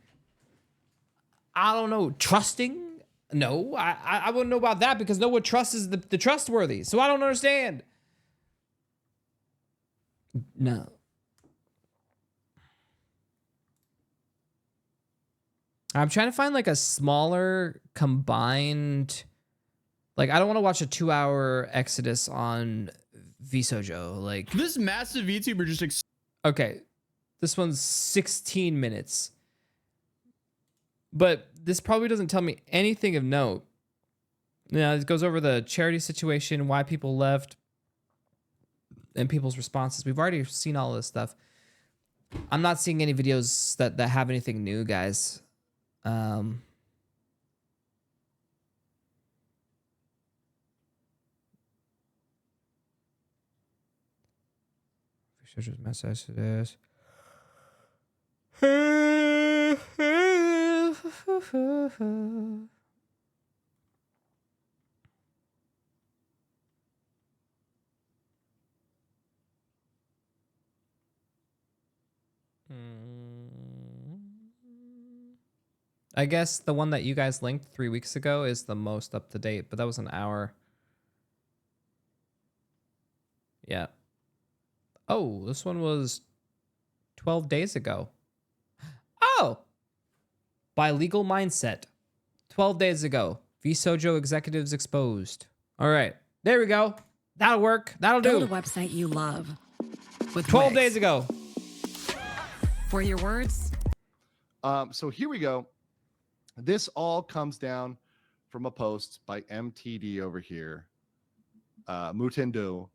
S2: I don't know, trusting No, I wouldn't know about that because no one trusts the trustworthy. So I don't understand. No. I'm trying to find like a smaller combined. Like I don't want to watch a 2-hour Exodus on Vsojo. Like
S13: this massive YouTuber just.
S2: Okay, this one's 16 minutes. But this probably doesn't tell me anything of note. Yeah, it goes over the charity situation, why people left, and people's responses. We've already seen all this stuff. I'm not seeing any videos that have anything new, guys. Just message to this. I guess the one that you guys linked 3 weeks ago is the most up to date, but that was an hour. Yeah. Oh, this one was 12 days ago. Oh! By Legal Mindset. 12 days ago. Vsojo executives exposed. All right. There we go. That'll work. That'll do.
S14: Build a website you love. With
S2: 12
S14: Wix.
S2: days ago.
S14: For your words.
S15: So here we go. This all comes down from a post by MTD over here. Mutendo,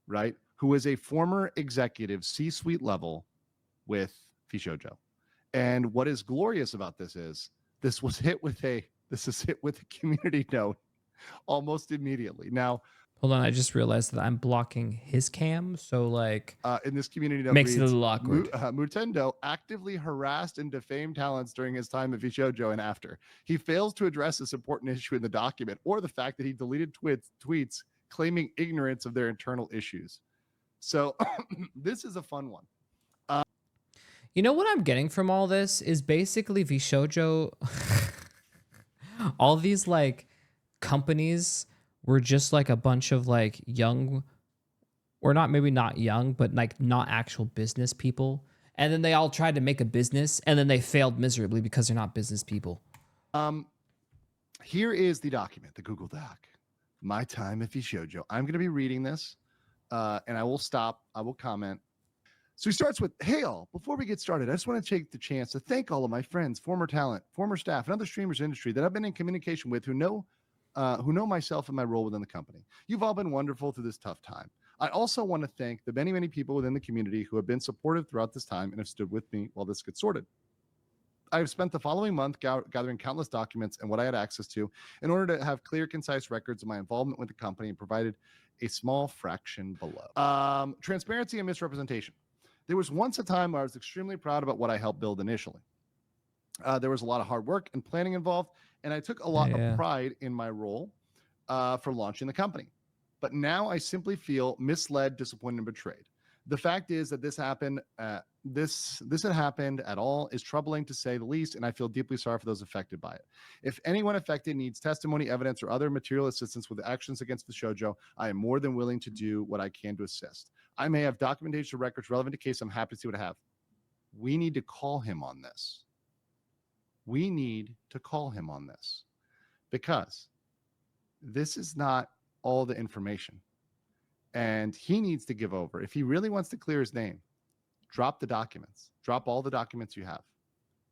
S15: right? Who is a former executive C-suite level with Vsojo. And what is glorious about this is this is hit with a community note almost immediately. Now,
S2: hold on, I just realized that I'm blocking his cam, so like
S15: in this community note
S2: makes
S15: reads,
S2: it a little awkward.
S15: Mutendo actively harassed and defamed talents during his time at Vsojo and after. He fails to address this important issue in the document or the fact that he deleted tweets claiming ignorance of their internal issues. So this is a fun one.
S2: You know what I'm getting from all this is basically Vsojo. All these like companies were just like a bunch of like young, or not, maybe not young, but like not actual business people. And then they all tried to make a business and then they failed miserably because they're not business people.
S15: Here is the document, the Google Doc. My time at Vsojo. I'm going to be reading this and I will stop. I will comment. So he starts with, hey all, before we get started, I just want to take the chance to thank all of my friends, former talent, former staff, and other streamers in the industry that I've been in communication with who know myself and my role within the company. You've all been wonderful through this tough time. I also want to thank the many, many people within the community who have been supportive throughout this time and have stood with me while this gets sorted. I have spent the following month gathering countless documents and what I had access to in order to have clear, concise records of my involvement with the company and provided a small fraction below. Transparency and misrepresentation. There was once a time where I was extremely proud about what I helped build initially. There was a lot of hard work and planning involved, and I took a lot of pride in my role for launching the company. But now I simply feel misled, disappointed, and betrayed. The fact is that this happened. This had happened at all is troubling to say the least, and I feel deeply sorry for those affected by it. If anyone affected needs testimony, evidence, or other material assistance with actions against Vsojo, I am more than willing to do what I can to assist. I may have documentation or records relevant to the case. I'm happy to see what I have. We need to call him on this. We need to call him on this because this is not all the information. And he needs to give over. If he really wants to clear his name, drop the documents. Drop all the documents you have.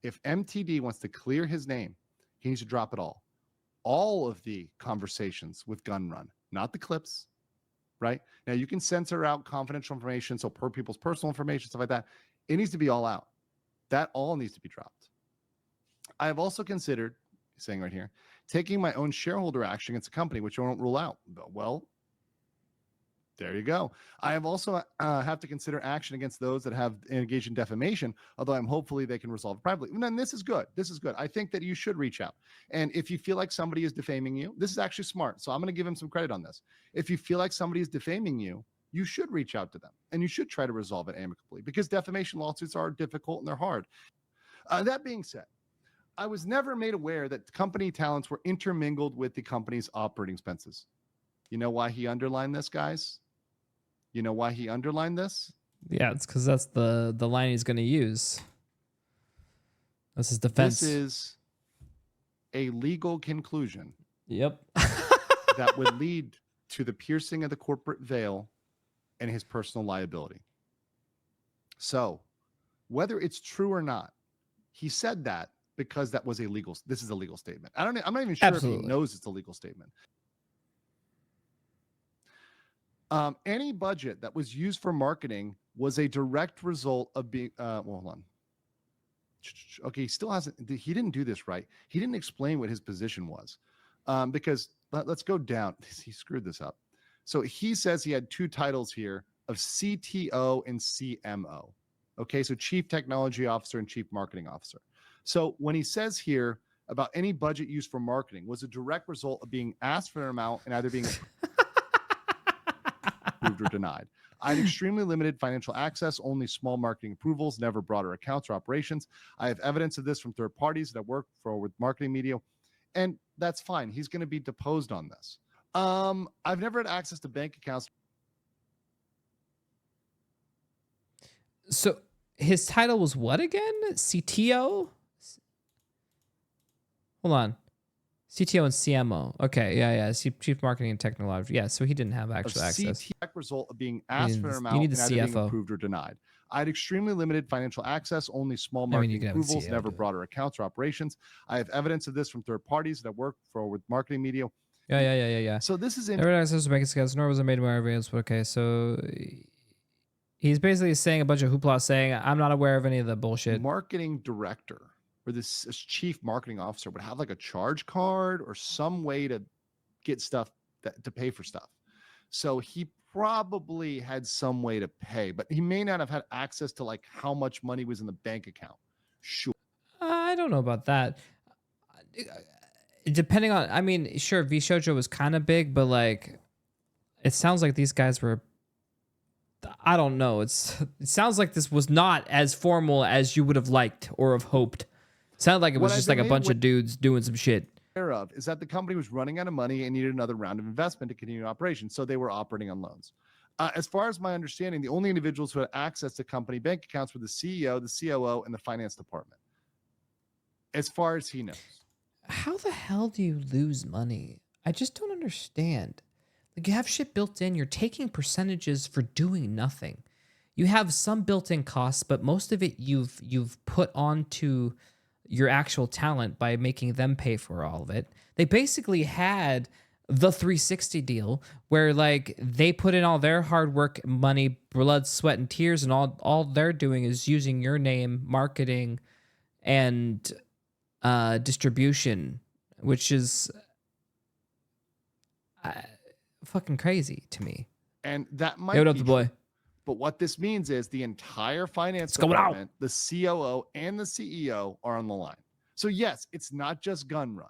S15: If MTD wants to clear his name, he needs to drop it all. All of the conversations with Gun Run, not the clips, right? Now, you can censor out confidential information, so per people's personal information, stuff like that. It needs to be all out. That all needs to be dropped. I have also considered, saying right here, taking my own shareholder action against a company, which I won't rule out. Well, there you go. I have also have to consider action against those that have engaged in defamation, although I'm hopefully they can resolve it privately. And then this is good. This is good. I think that you should reach out. And if you feel like somebody is defaming you, this is actually smart. So I'm going to give him some credit on this. If you feel like somebody is defaming you, you should reach out to them and you should try to resolve it amicably because defamation lawsuits are difficult and they're hard. That being said, I was never made aware that company talents were intermingled with the company's operating expenses. You know why he underlined this, guys? You know why he underlined this?
S2: Yeah, it's because that's the line he's going to use. That's his defense.
S15: This is a legal conclusion.
S2: Yep.
S15: That would lead to the piercing of the corporate veil and his personal liability. So, whether it's true or not, he said that because that was a legal. This is a legal statement. I'm not even sure if he knows it's a legal statement. Any budget that was used for marketing was a direct result of being. Well, hold on. Okay, he still hasn't. He didn't do this right. He didn't explain what his position was, because let's go down. He screwed this up. So he says he had two titles here of CTO and CMO. Okay, so Chief Technology Officer and Chief Marketing Officer. So when he says here about any budget used for marketing was a direct result of being asked for an amount and either being approved or denied. I had extremely limited financial access, only small marketing approvals, never broader accounts or operations. I have evidence of this from third parties that I work for with marketing media, and that's fine. He's going to be deposed on this. I've never had access to bank accounts.
S2: So his title was what again? CTO? Hold on. CTO and CMO. Okay, yeah. Chief Marketing and Technology. Yeah, so he didn't have actual access.
S15: CTO result of being asked for an amount
S2: you need
S15: and
S2: the
S15: either being
S2: CFO.
S15: approved or denied. I had extremely limited financial access, only small marketing approvals, never broader accounts or operations. I have evidence of this from third parties that I work for with marketing media.
S2: Yeah.
S15: So this is
S2: never had access to bank accounts, nor was I made aware of it. Okay, so he's basically saying a bunch of hoopla, saying I'm not aware of any of the bullshit.
S15: Marketing director or this chief marketing officer would have like a charge card or some way to get stuff to pay for stuff. So he probably had some way to pay, but he may not have had access to like how much money was in the bank account. Sure.
S2: I don't know about that. Depending on, I mean, sure, V Shoujo was kind of big, but like, it sounds like these guys were. I don't know. It sounds like this was not as formal as you would have liked or have hoped. It sounded like it was just like a bunch of dudes doing some shit.
S15: Of is that the company was running out of money and needed another round of investment to continue operations, so they were operating on loans. As far as my understanding, the only individuals who had access to company bank accounts were the CEO, the COO, and the finance department. As far as he knows.
S2: How the hell do you lose money? I just don't understand. Like, you have shit built in. You're taking percentages for doing nothing. You have some built-in costs, but most of it you've put onto your actual talent by making them pay for all of it. They basically had the 360 deal where like they put in all their hard work, money, blood, sweat, and tears, and all they're doing is using your name, marketing, and distribution, which is fucking crazy to me.
S15: And that might
S2: Yo, what up,
S15: be
S2: the boy?
S15: true. But what this means is the entire finance department, the COO and the CEO are on the line. So yes, it's not just gun run.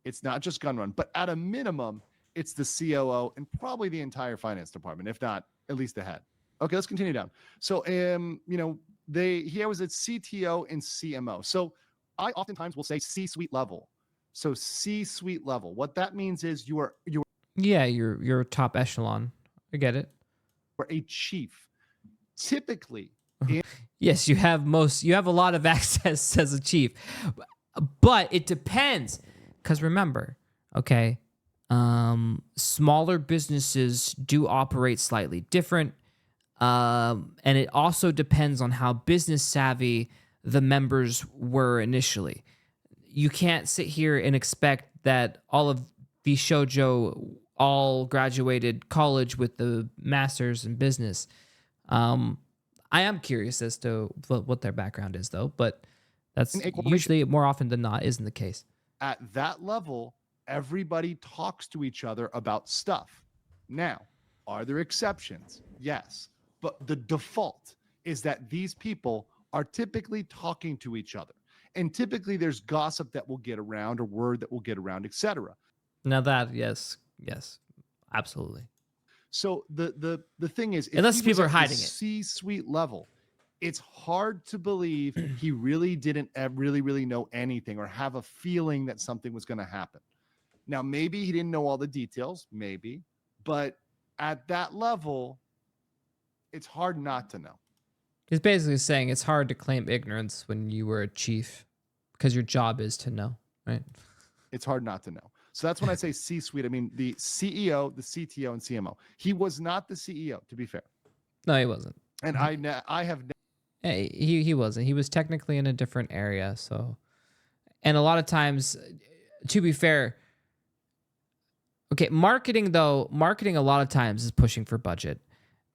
S15: It's not just gun run, but at a minimum, it's the COO and probably the entire finance department, if not at least the head. Okay, let's continue down. So he was at CTO and CMO. So I oftentimes will say C-suite level. So C-suite level. What that means is you're
S2: top echelon. I get it.
S15: You're a chief. Typically,
S2: yes, you have a lot of access as a chief, but it depends. Because remember, okay, smaller businesses do operate slightly different, and it also depends on how business savvy the members were initially. You can't sit here and expect that all of the shoujo all graduated college with the masters in business. I am curious as to what their background is, though, but that's usually more often than not isn't the case.
S15: At that level, everybody talks to each other about stuff. Now, are there exceptions? Yes. But the default is that these people are typically talking to each other. And typically there's gossip that will get around or word that will get around, etc.
S2: Now that, yes, absolutely.
S15: So the thing is,
S2: unless people are hiding it,
S15: C-suite level, it's hard to believe he really didn't really know anything or have a feeling that something was going to happen. Now, maybe he didn't know all the details, maybe, but at that level, it's hard not to know.
S2: He's basically saying it's hard to claim ignorance when you were a chief because your job is to know, right?
S15: It's hard not to know. So that's when I say C-suite. I mean the CEO, the CTO, and CMO. He was not the CEO, to be fair.
S2: No, he wasn't.
S15: And I have
S2: Hey, he wasn't. He was technically in a different area. So, and a lot of times, to be fair, okay, marketing a lot of times is pushing for budget,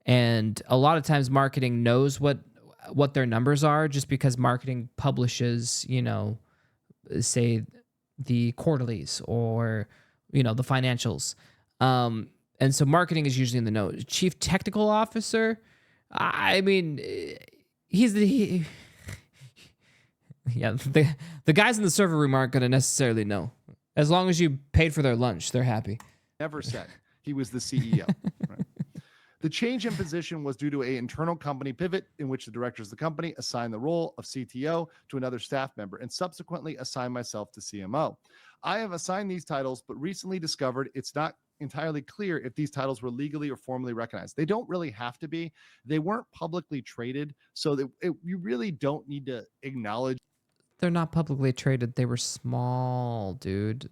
S2: and a lot of times marketing knows what their numbers are just because marketing publishes, say the quarterlies or the financials, and so marketing is usually in the know. Chief technical officer, I mean, the guys in the server room aren't going to necessarily know. As long as you paid for their lunch, they're happy.
S15: never said he was the CEO. Right? The change in position was due to an internal company pivot in which the directors of the company assigned the role of CTO to another staff member and subsequently assigned myself to CMO. I have assigned these titles, but recently discovered it's not entirely clear if these titles were legally or formally recognized. They don't really have to be. They weren't publicly traded, so that you really don't need to acknowledge.
S2: They're not publicly traded. They were small, dude.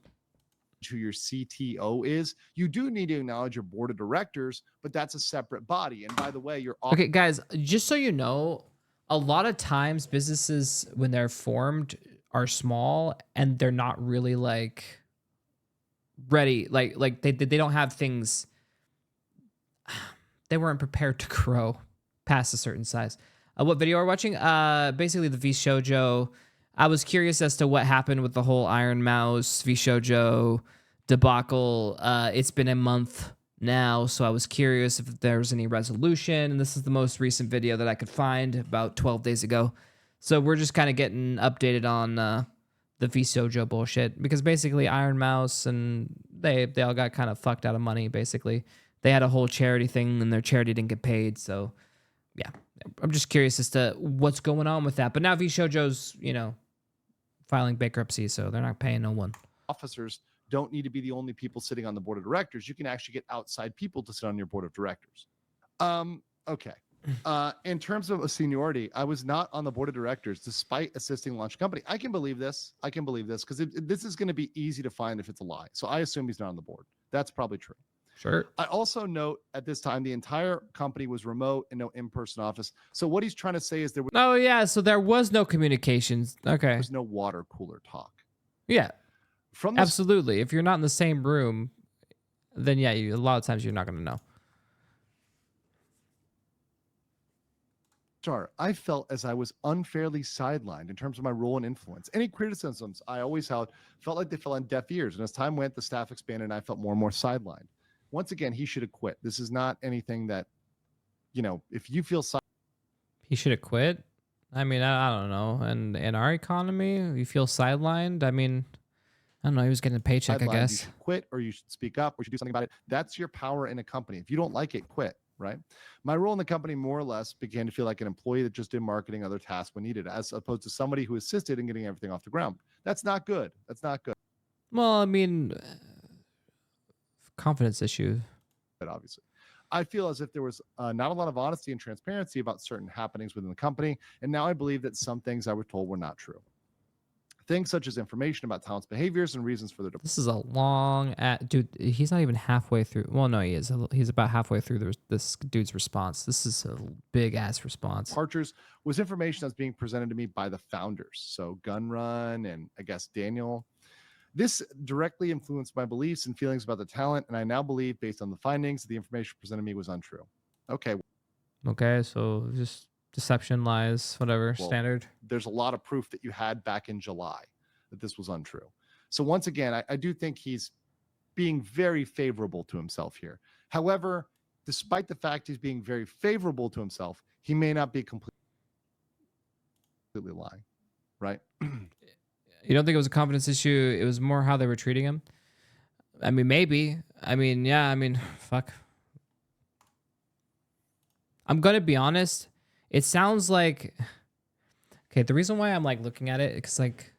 S15: Who your CTO is. You do need to acknowledge your board of directors, but that's a separate body. And by the way, you're
S2: okay, guys. Just so you know, a lot of times businesses, when they're formed, are small and they're not really like ready. Like they don't have things. They weren't prepared to grow past a certain size. What video are we watching? Basically the V Shoujo. I was curious as to what happened with the whole Iron Mouse V Shoujo debacle. It's been a month now, so I was curious if there was any resolution. And this is the most recent video that I could find, about 12 days ago. So we're just kind of getting updated on the V Shoujo bullshit, because basically Iron Mouse and they all got kind of fucked out of money. Basically, they had a whole charity thing, and their charity didn't get paid. So yeah, I'm just curious as to what's going on with that. But now V Shoujo's, filing bankruptcy, so they're not paying no one.
S15: Officers don't need to be the only people sitting on the board of directors. You can actually get outside people to sit on your board of directors. Okay. In terms of a seniority, I was not on the board of directors despite assisting launch a company. I can believe this because this is going to be easy to find if it's a lie. So I assume he's not on the board. That's probably true.
S2: Sure.
S15: I also note at this time the entire company was remote and no in-person office. So what he's trying to say is there was
S2: so there was no communications. Okay.
S15: There was no water cooler talk.
S2: Yeah.
S15: From
S2: absolutely. If you're not in the same room, then yeah, a lot of times you're not going to know.
S15: I felt as I was unfairly sidelined in terms of my role and influence. Any criticisms I always felt like they fell on deaf ears. And as time went, the staff expanded and I felt more and more sidelined. Once again, he should have quit. This is not anything that, if you feel
S2: he should have quit. I mean, I don't know. And in our economy, you feel sidelined. I mean, I don't know. He was getting a paycheck, I guess.
S15: You should quit, or you should speak up, or you should do something about it. That's your power in a company. If you don't like it, quit, right? My role in the company more or less began to feel like an employee that just did marketing, other tasks when needed, as opposed to somebody who assisted in getting everything off the ground. That's not good. That's not good.
S2: Well, I mean, confidence issue.
S15: But obviously, I feel as if there was not a lot of honesty and transparency about certain happenings within the company. And now I believe that some things I was told were not true. Things such as information about talent's behaviors and reasons for their
S2: This is a long dude. He's not even halfway through. Well, no, he is. He's about halfway through this dude's response. This is a big ass response.
S15: Departures was information that's being presented to me by the founders. So Gunrun and I guess Daniel. This directly influenced my beliefs and feelings about the talent, and I now believe, based on the findings, the information presented to me was untrue. Okay.
S2: Okay, so just deception, lies, whatever, standard.
S15: There's a lot of proof that you had back in July that this was untrue. So once again, I do think he's being very favorable to himself here. However, despite the fact he's being very favorable to himself, he may not be completely lying, right?
S2: You don't think it was a confidence issue? It was more how they were treating him? I mean, maybe. I mean, yeah, fuck. I'm going to be honest. it sounds like, okay, the reason why I'm like looking at it, because like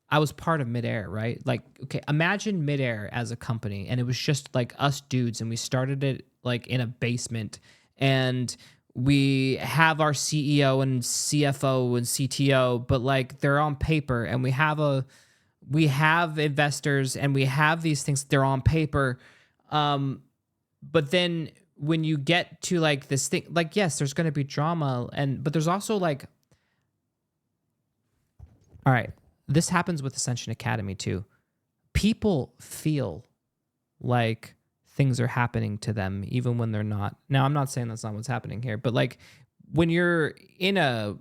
S2: I was part of Midair, right? Like, okay, imagine Midair as a company, and it was just like us dudes, and we started it like in a basement, and we have our CEO and CFO and CTO, but like they're on paper, and we have investors, and we have these things, they're on paper. But then when you get to like this thing, like, yes, there's going to be drama, but there's also like, all right, this happens with Ascension Academy too. People feel like things are happening to them even when they're not. Now, I'm not saying that's not what's happening here, but like when you're in a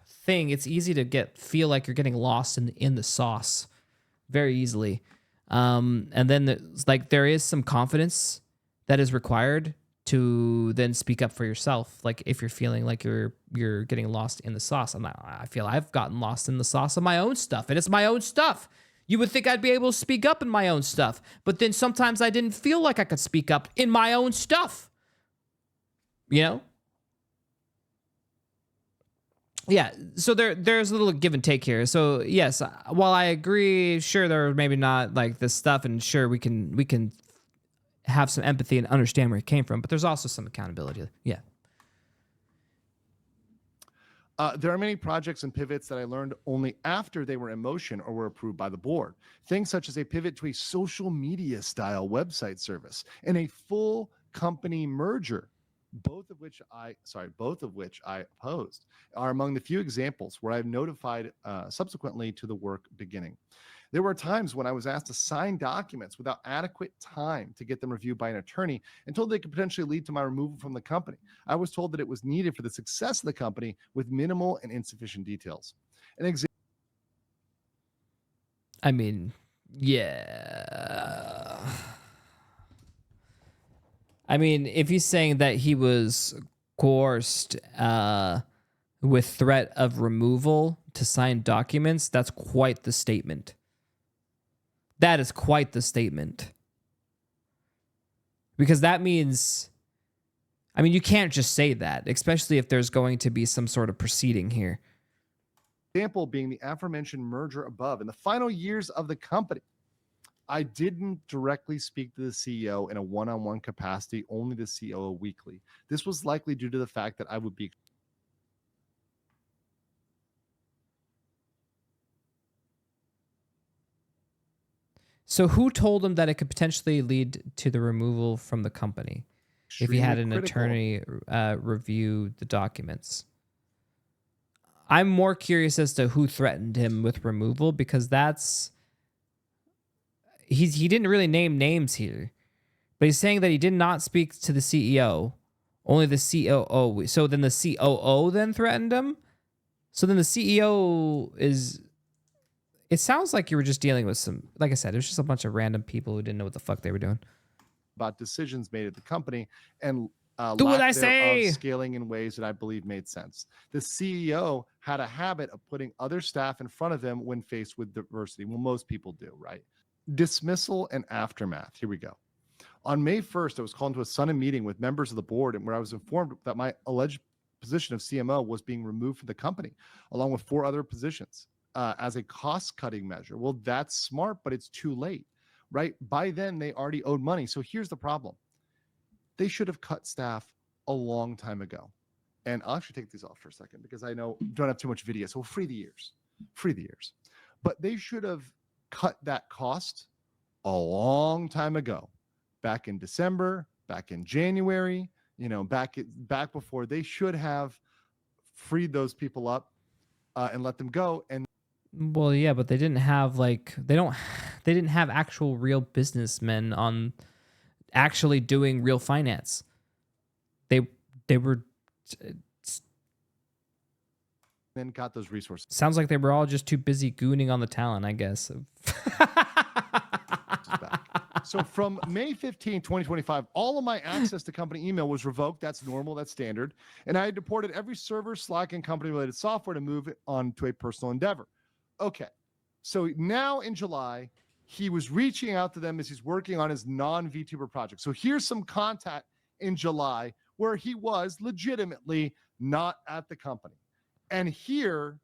S2: thing, it's easy to feel like you're getting lost in the sauce very easily. And then there is some confidence that is required to then speak up for yourself. Like if you're feeling like you're getting lost in the sauce. I feel I've gotten lost in the sauce of my own stuff, and it's my own stuff. You would think I'd be able to speak up in my own stuff, but then sometimes I didn't feel like I could speak up in my own stuff. You know? Yeah, so there's a little give and take here. So yes, while I agree, sure, there maybe not like this stuff, and sure we can have some empathy and understand where it came from, but there's also some accountability. Yeah.
S15: There are many projects and pivots that I learned only after they were in motion or were approved by the board. Things such as a pivot to a social media style website service and a full company merger, both of which I opposed, are among the few examples where I've notified subsequently to the work beginning. There were times when I was asked to sign documents without adequate time to get them reviewed by an attorney and told they could potentially lead to my removal from the company. I was told that it was needed for the success of the company with minimal and insufficient details. An example.
S2: I mean, yeah. I mean, if he's saying that he was coerced with threat of removal to sign documents, that's quite the statement. That is quite the statement. Because that means, I mean, you can't just say that, especially if there's going to be some sort of proceeding here.
S15: Example being the aforementioned merger above. In the final years of the company, I didn't directly speak to the CEO in a one-on-one capacity, only the COO weekly. This was likely due to the fact that I would be
S2: So who told him that it could potentially lead to the removal from the company if he had an attorney review the documents? I'm more curious as to who threatened him with removal, because he didn't really name names here, but he's saying that he did not speak to the CEO, only the COO. So then the COO then threatened him. So then the CEO is. It sounds like you were just dealing with some, like I said, it was just a bunch of random people who didn't know what the fuck they were doing.
S15: About decisions made at the company and
S2: do what I say.
S15: Scaling in ways that I believe made sense. The CEO had a habit of putting other staff in front of him when faced with diversity. Well, most people do, right? Dismissal and aftermath. Here we go. On May 1st, I was called to a sudden meeting with members of the board, and where I was informed that my alleged position of CMO was being removed from the company, along with 4 other positions. As a cost-cutting measure. Well, that's smart, but it's too late, right? By then, they already owed money. So here's the problem. They should have cut staff a long time ago. And I'll actually take these off for a second because I know don't have too much video. So we'll free the ears. But they should have cut that cost a long time ago, back in December, back in January, back before. They should have freed those people up and let them go. And
S2: well, yeah, but they didn't have they didn't have actual real businessmen on actually doing real finance. They were
S15: then got those resources.
S2: Sounds like they were all just too busy gooning on the talent, I guess.
S15: So from May 15, 2025, all of my access to company email was revoked. That's normal. That's standard. And I deported every server, Slack, and company-related software to move it on to a personal endeavor. Okay. So now in July, he was reaching out to them as he's working on his non-VTuber project. So here's some contact in July where he was legitimately not at the company. And here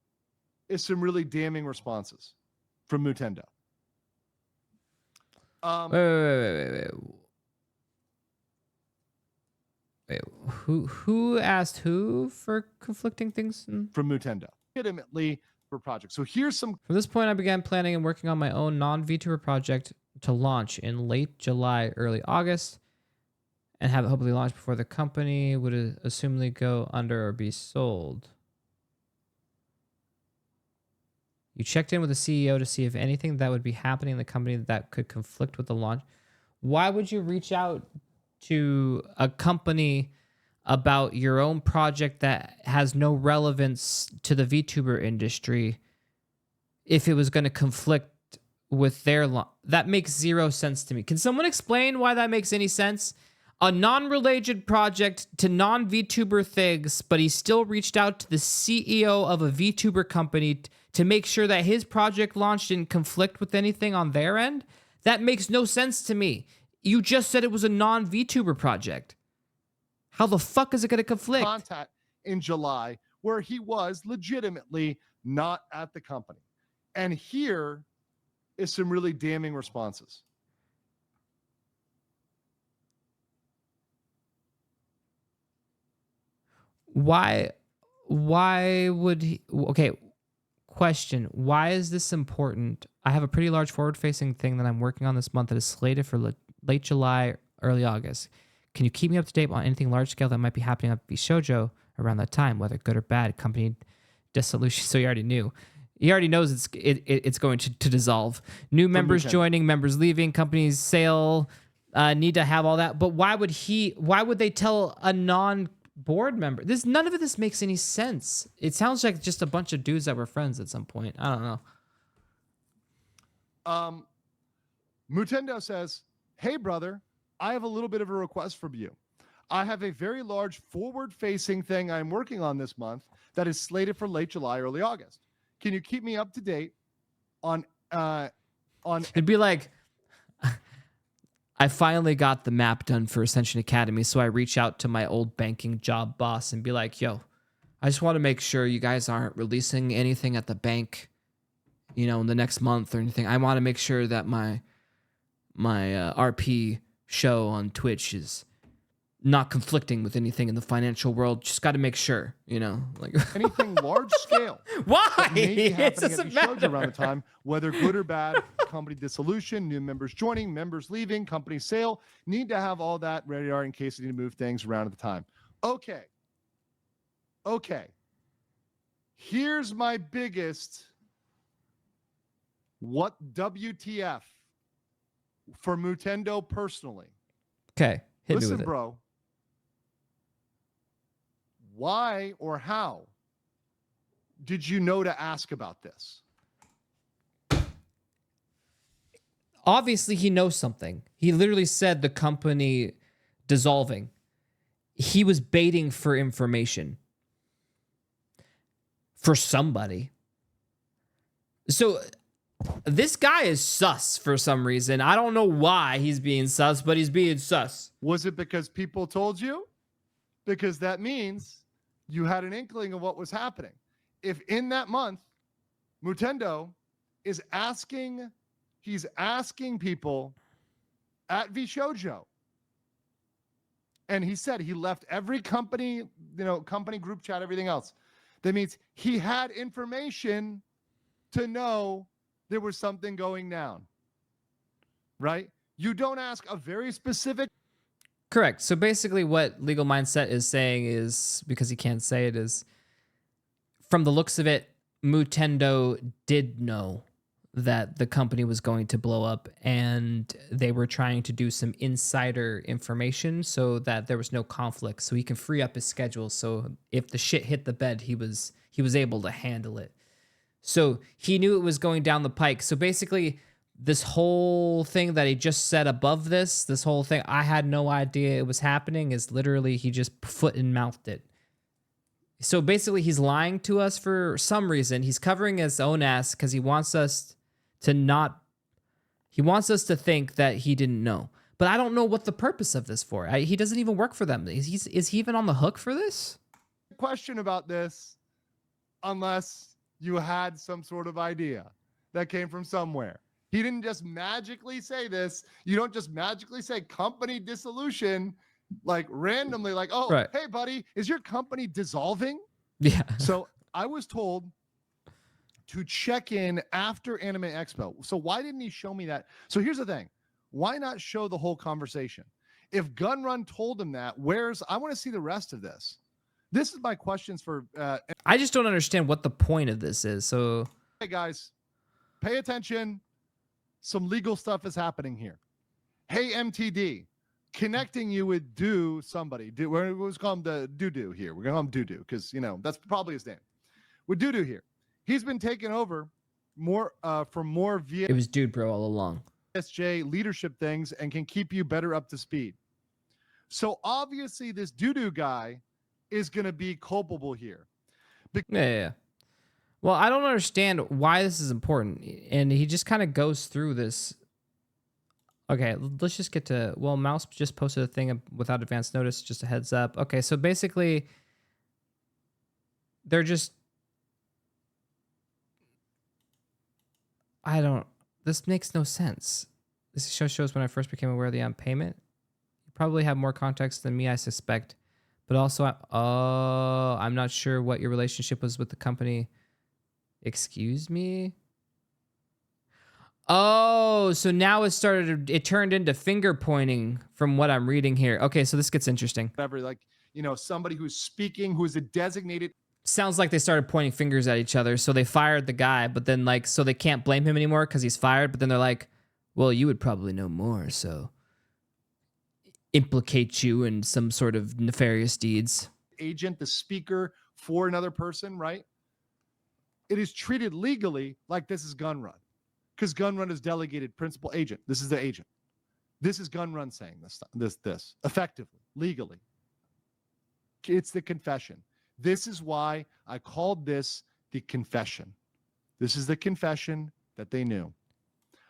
S15: is some really damning responses from Mutendo.
S2: Wait. Who asked who for conflicting things?
S15: From Mutendo. Legitimately for projects. So here's some.
S2: From this point, I began planning and working on my own non-VTuber project to launch in late July, early August, and have it hopefully launched before the company would assumedly go under or be sold. You checked in with the CEO to see if anything that would be happening in the company that could conflict with the launch. Why would you reach out to a company about your own project that has no relevance to the VTuber industry if it was going to conflict with their launch? That makes zero sense to me. Can someone explain why that makes any sense? A non-related project to non-VTuber things, but he still reached out to the CEO of a VTuber company to make sure that his project launch didn't conflict with anything on their end? That makes no sense to me. You just said it was a non-VTuber project. How the fuck is it going to conflict?
S15: Contact in July where he was legitimately not at the company. And here is some really damning responses.
S2: Why would he? Okay, question. Why is this important? I have a pretty large forward-facing thing that I'm working on this month that is slated for late July, early August. Can you keep me up to date on anything large-scale that might be happening at Shoujo around that time, whether good or bad, company dissolution? So he already knew. He already knows it's going to dissolve. New members joining, members leaving, companies sale, need to have all that. But why would they tell a non-board member? None of this makes any sense. It sounds like just a bunch of dudes that were friends at some point. I don't know.
S15: Mutendo says, "Hey brother, I have a little bit of a request from you. I have a very large forward-facing thing I'm working on this month that is slated for late July, early August. Can you keep me up to date on
S2: It'd be like, I finally got the map done for Ascension Academy, so I reach out to my old banking job boss and be like, yo, I just want to make sure you guys aren't releasing anything at the bank, in the next month or anything. I want to make sure that my RP show on Twitch is not conflicting with anything in the financial world. Just got to make sure, like
S15: anything large scale.
S2: Why?
S15: That may be
S2: It
S15: happening
S2: doesn't
S15: at the Shoujo
S2: matter.
S15: around the time, whether good or bad, company dissolution, new members joining, members leaving, company sale. Need to have all that ready in case you need to move things around at the time. Okay. Here's my biggest what WTF for Mutendo personally.
S2: Okay, hit me
S15: Listen,
S2: with it.
S15: bro. Why or how did you know to ask about this?
S2: Obviously, he knows something. He literally said the company dissolving. He was baiting for information for somebody. So this guy is sus for some reason. I don't know why he's being sus, but he's being sus.
S15: Was it because people told you? Because that means you had an inkling of what was happening. If in that month, Mutendo is asking, he's asking people at VShojo, and he said he left every company, company group chat, everything else. That means he had information to know there was something going down, right? You don't ask a very specific.
S2: Correct. So basically what Legal Mindset is saying is, because he can't say it, is from the looks of it, Mutendo did know that the company was going to blow up and they were trying to do some insider information so that there was no conflict, so he can free up his schedule. So if the shit hit the bed, he was able to handle it. So he knew it was going down the pike. So basically, this whole thing that he just said above this whole thing, I had no idea it was happening, is literally he just foot and mouthed it. So basically, he's lying to us for some reason. He's covering his own ass because he wants us to think that he didn't know. But I don't know what the purpose of this for. He doesn't even work for them. Is he even on the hook for this?
S15: Question about this, unless you had some sort of idea that came from somewhere. He didn't just magically say this. You don't just magically say company dissolution, like randomly, like, oh,
S2: Right.
S15: hey, buddy, is your company dissolving?
S2: Yeah.
S15: So I was told to check in after Anime Expo. So why didn't he show me that? So here's the thing. Why not show the whole conversation? If Gunrun told him that, I want to see the rest of this. This is my questions for...
S2: I just don't understand what the point of this is. So...
S15: Hey, guys, pay attention. Some legal stuff is happening here. Hey, MTD, connecting you with somebody. We're going to call him the Doo-Doo here. We're going to call him Doo-Doo because, that's probably his name. With Doo-Doo here. He's been taken over for more
S2: It was Dude Bro all along.
S15: VSJ leadership things and can keep you better up to speed. So obviously this Doo-Doo guy is going to be culpable here.
S2: Yeah. Well, I don't understand why this is important. And he just kind of goes through this. Okay, let's just get to... Well, Mouse just posted a thing without advance notice. Just a heads up. Okay, so basically, they're just... This makes no sense. This shows when I first became aware of the payment. You probably have more context than me, I suspect. But also, I'm not sure what your relationship was with the company. Excuse me? Oh, so now it turned into finger pointing from what I'm reading here. Okay, so this gets interesting.
S15: Whatever, like, somebody who's speaking, who is a designated...
S2: Sounds like they started pointing fingers at each other, so they fired the guy, but then, like, so they can't blame him anymore because he's fired, but then they're like, well, you would probably know more, so implicate you in some sort of nefarious deeds.
S15: Agent, the speaker for another person, right? It is treated legally like this is Gunrun, because Gunrun is delegated principal agent. This is the agent. This is Gunrun saying this effectively, legally. It's the confession. This is why I called this the confession. This is the confession that they knew.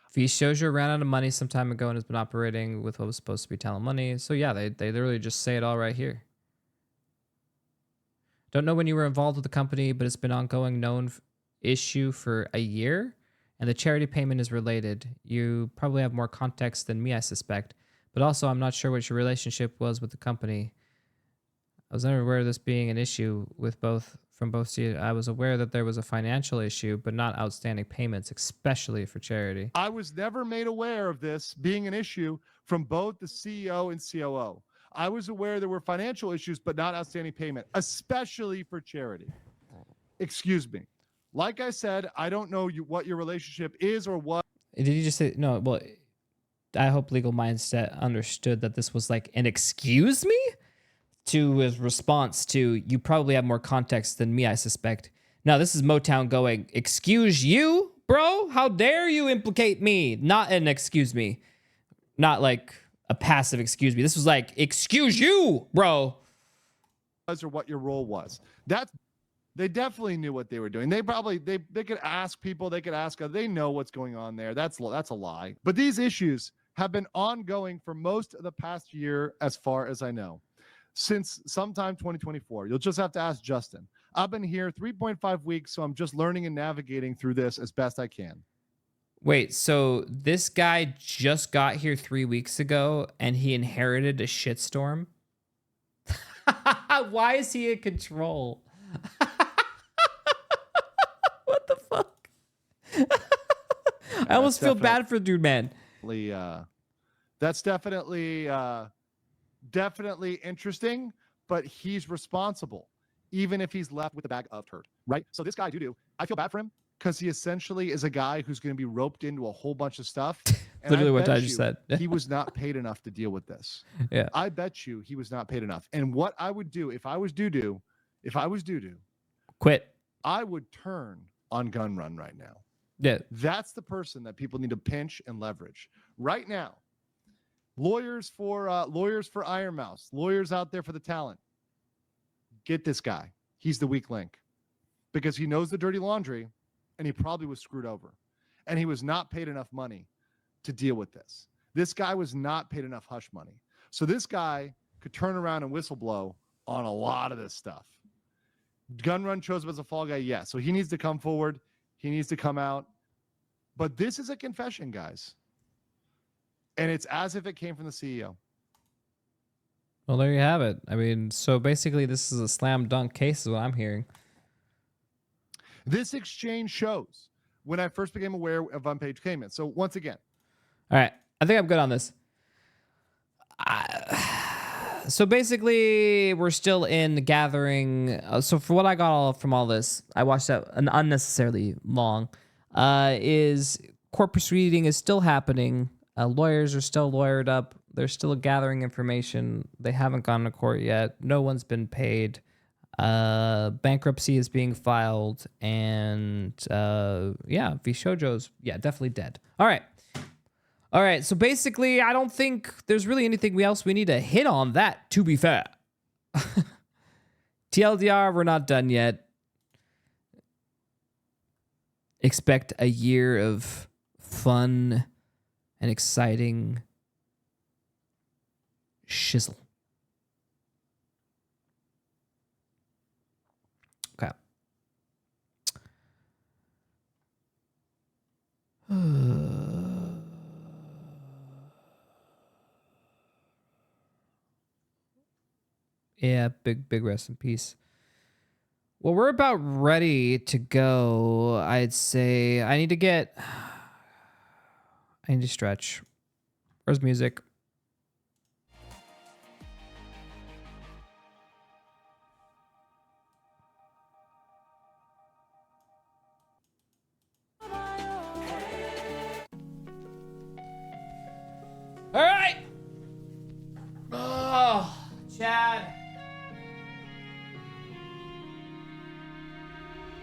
S2: Fee shows you ran out of money some time ago and has been operating with what was supposed to be talent money. So yeah, they literally just say it all right here. Don't know when you were involved with the company, but it's been ongoing known issue for a year, and the charity payment is related. You probably have more context than me, I suspect. But also, I'm not sure what your relationship was with the company. I was never aware of this being an issue from both sides. I was aware that there was a financial issue, but not outstanding payments, especially for charity.
S15: I was never made aware of this being an issue from both the CEO and COO. I was aware there were financial issues, but not outstanding payment, especially for charity. Excuse me. Like I said, I don't know what your relationship is or what.
S2: Did you just say no? Well, I hope Legal Mindset understood that this was like an excuse me to his response to, you probably have more context than me, I suspect. Now, this is Motown going, excuse you, bro? How dare you implicate me? Not an excuse me. Not like a passive excuse me. This was like, excuse you, bro.
S15: Or what your role was. They definitely knew what they were doing. They probably, they could ask people, they could ask, they know what's going on there. That's a lie. But these issues have been ongoing for most of the past year, as far as I know. Since sometime 2024. You'll just have to ask Justin. I've been here 3.5 weeks, so I'm just learning and navigating through this as best I can.
S2: Wait, so this guy just got here 3 weeks ago and he inherited a shitstorm? Why is he in control? What the fuck? I almost feel bad for dude, man.
S15: That's definitely interesting, but he's responsible, even if he's left with a bag of turd, right? So this guy, Doo-Doo, I feel bad for him because he essentially is a guy who's going to be roped into a whole bunch of stuff. And
S2: literally what I just said.
S15: He was not paid enough to deal with this.
S2: Yeah.
S15: I bet you he was not paid enough. And what I would do if I was Doo-Doo,
S2: quit.
S15: I would turn on Gunrun right now.
S2: Yeah.
S15: That's the person that people need to pinch and leverage right now. Lawyers for Iron Mouse, lawyers out there for the talent. Get this guy. He's the weak link because he knows the dirty laundry and he probably was screwed over and he was not paid enough money to deal with this. This guy was not paid enough hush money. So this guy could turn around and whistleblow on a lot of this stuff. Gun Run chose him as a fall guy. Yeah. So he needs to come forward. He needs to come out. But this is a confession, guys. And it's as if it came from the CEO.
S2: Well, there you have it. I mean, so basically this is a slam dunk case is what I'm hearing.
S15: This exchange shows when I first became aware of unpaid payments. So once again.
S2: All right. I think I'm good on this. So basically, we're still in the gathering. So for what I got from all this, I watched that an unnecessarily long, is court proceeding is still happening. Lawyers are still lawyered up. They're still gathering information. They haven't gone to court yet. No one's been paid. Bankruptcy is being filed. And yeah, Vishojo's, definitely dead. All right. All right, so basically, I don't think there's really anything else we need to hit on that, to be fair. TLDR, we're not done yet. Expect a year of fun and exciting shizzle. Okay. Yeah, big rest in peace. Well, we're about ready to go. I'd say I need to stretch. Where's music? All right. Oh, Chad.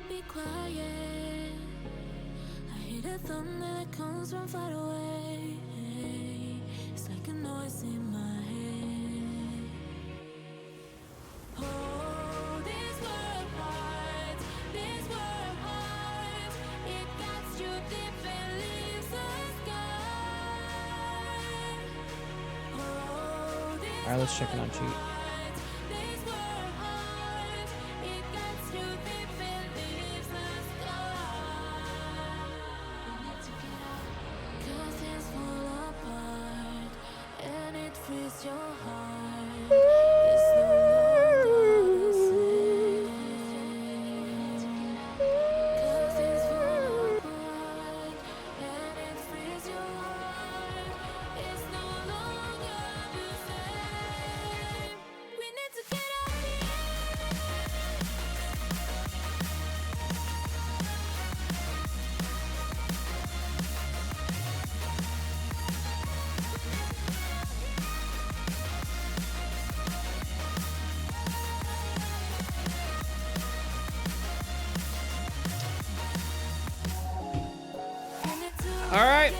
S4: Be quiet. I hear the thunder that comes from far away. It's like a noise in my head. Oh, this world hurts. This world hurts. It gets you deep and leaves the sky. Oh, this
S2: All right, let's check it on cheat. All right,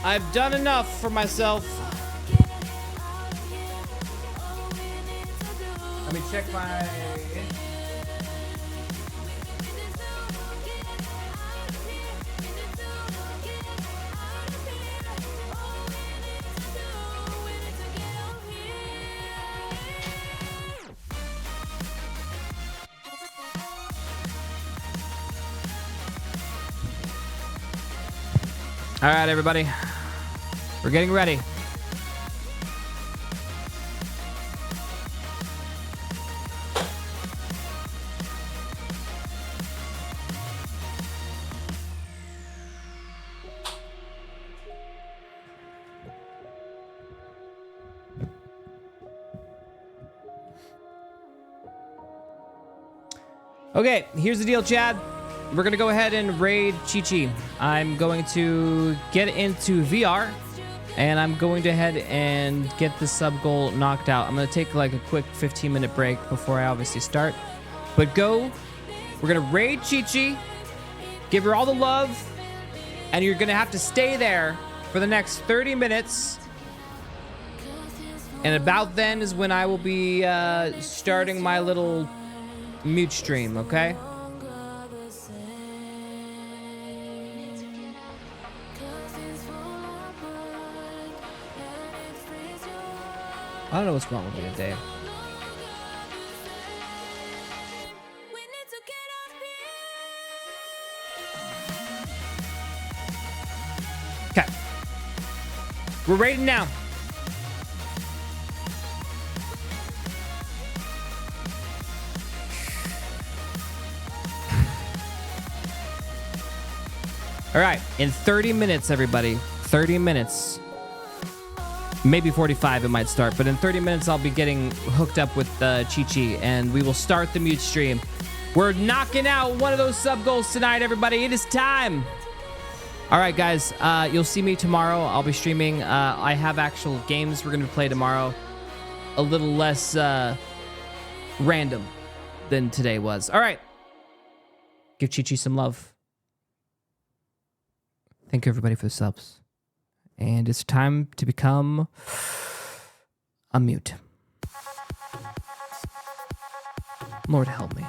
S2: I've done enough for myself. Let me check my... All right, everybody. We're getting ready. Okay, here's the deal, Chad. We're gonna go ahead and raid Chi-Chi. I'm going to get into VR, and I'm going to head and get the sub goal knocked out. I'm gonna take like a quick 15-minute break before I obviously start. But we're gonna raid Chi-Chi, give her all the love, and you're gonna have to stay there for the next 30 minutes. And about then is when I will be starting my little mute stream, okay? I don't know what's wrong with me today. Okay. We're rating now. All right, in 30 minutes, everybody, 30 minutes, maybe 45 it might start, but in 30 minutes, I'll be getting hooked up with Chi-Chi, and we will start the mute stream. We're knocking out one of those sub goals tonight, everybody. It is time. All right, guys, you'll see me tomorrow. I'll be streaming. I have actual games we're going to play tomorrow. A little less random than today was. All right. Give Chi-Chi some love. Thank you, everybody, for the subs. And it's time to become a mute. Lord help me.